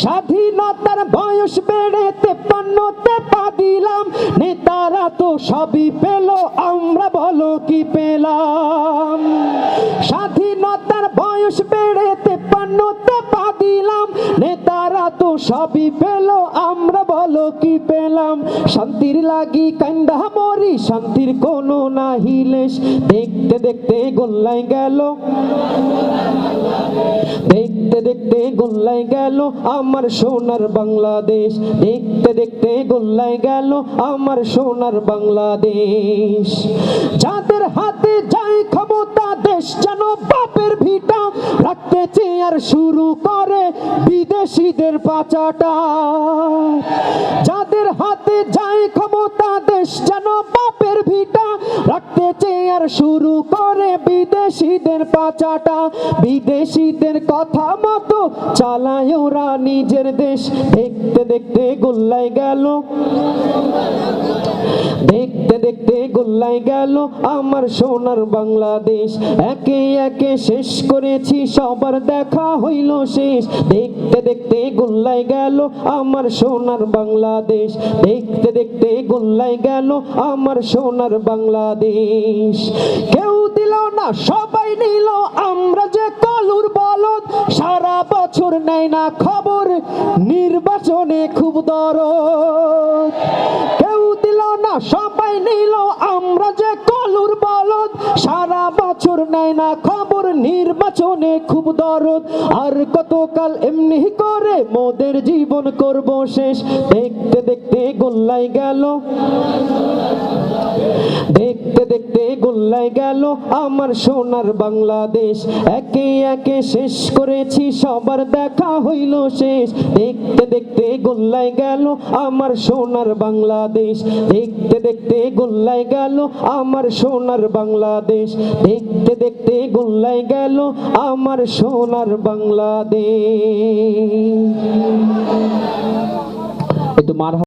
স্বাধীনতার বয়স বেড়ে 53তে পা দিলাম, নেতারা তো সবই পেল, আমরা বলো কি পেলাম? স্বাধীনতার বয়স বেড়ে 53তে পা দিলাম, নেতারা তো সবই পেল, আমরা বলো কি পেলাম? শান্তির লাগি কান্দা মরি, শান্তির কোনো নাহি লেশ। দেখতে দেখতে গোল্লায় গেল, দেখতে দেখতে গোল্লায় গেল আমার সোনার বাংলাদেশ। দেখতে দেখতে গোল্লায় গেল আমার সোনার বাংলাদেশ। যাদের হাতে যায় ক্ষমতা, দেশ যেন বাপের ভিটা, রাখতে চেয়ার শুরু করে বিদেশিদের পাচাটা। যাদের হাতে যায় ক্ষমতা, দেশ যেন বাপের ভিটা, রাখতে চেয়ার শুরু করে বিদেশিদের পাচাটা। বিদেশিদের কথা মতো চালায় ওরা নিজের দেশ। দেখতে দেখতে গোল্লায় গেল, দেখতে দেখতে গোল্লায় গেল আমার সোনার বাংলাদেশ। একে একে শেষ করেছি, সবার দেখা হইল শেষ। দেখতে দেখতে গোল্লায় গেল আমার সোনার বাংলাদেশ। দেখতে দেখতে গোল্লায় গেল আমার সোনার বাংলাদেশ। কেউ দিল না, সবাই নিল, আমরা যে কলুর বলদ। সারা বছর নেয় না খবর, নির্বাচনে খুব দরদ। কেউ দিল না, সবাই নিল, আমরা যে কলুর বলদ। সারা বছর নেয় না খবর, নির্বাচনে খুব দরদ। আর কতকাল এমনি করে মোদের জীবন করব শেষ। দেখতে দেখতে গোল্লায় গেল, দেখতে দেখতে গোল্লায় গেল আমার সোনার বাংলাদেশ। একে একে শেষ করেছি, সবার দেখা হইল শেষ। দেখতে দেখতে গোল্লায় গেল আমার সোনার বাংলাদেশ। দেখতে দেখতে গোল্লায় গেল আমার সোনার বাংলাদেশ। দেখতে দেখতে গোল্লায় গেল আমার সোনার বাংলাদেশ। একটু মার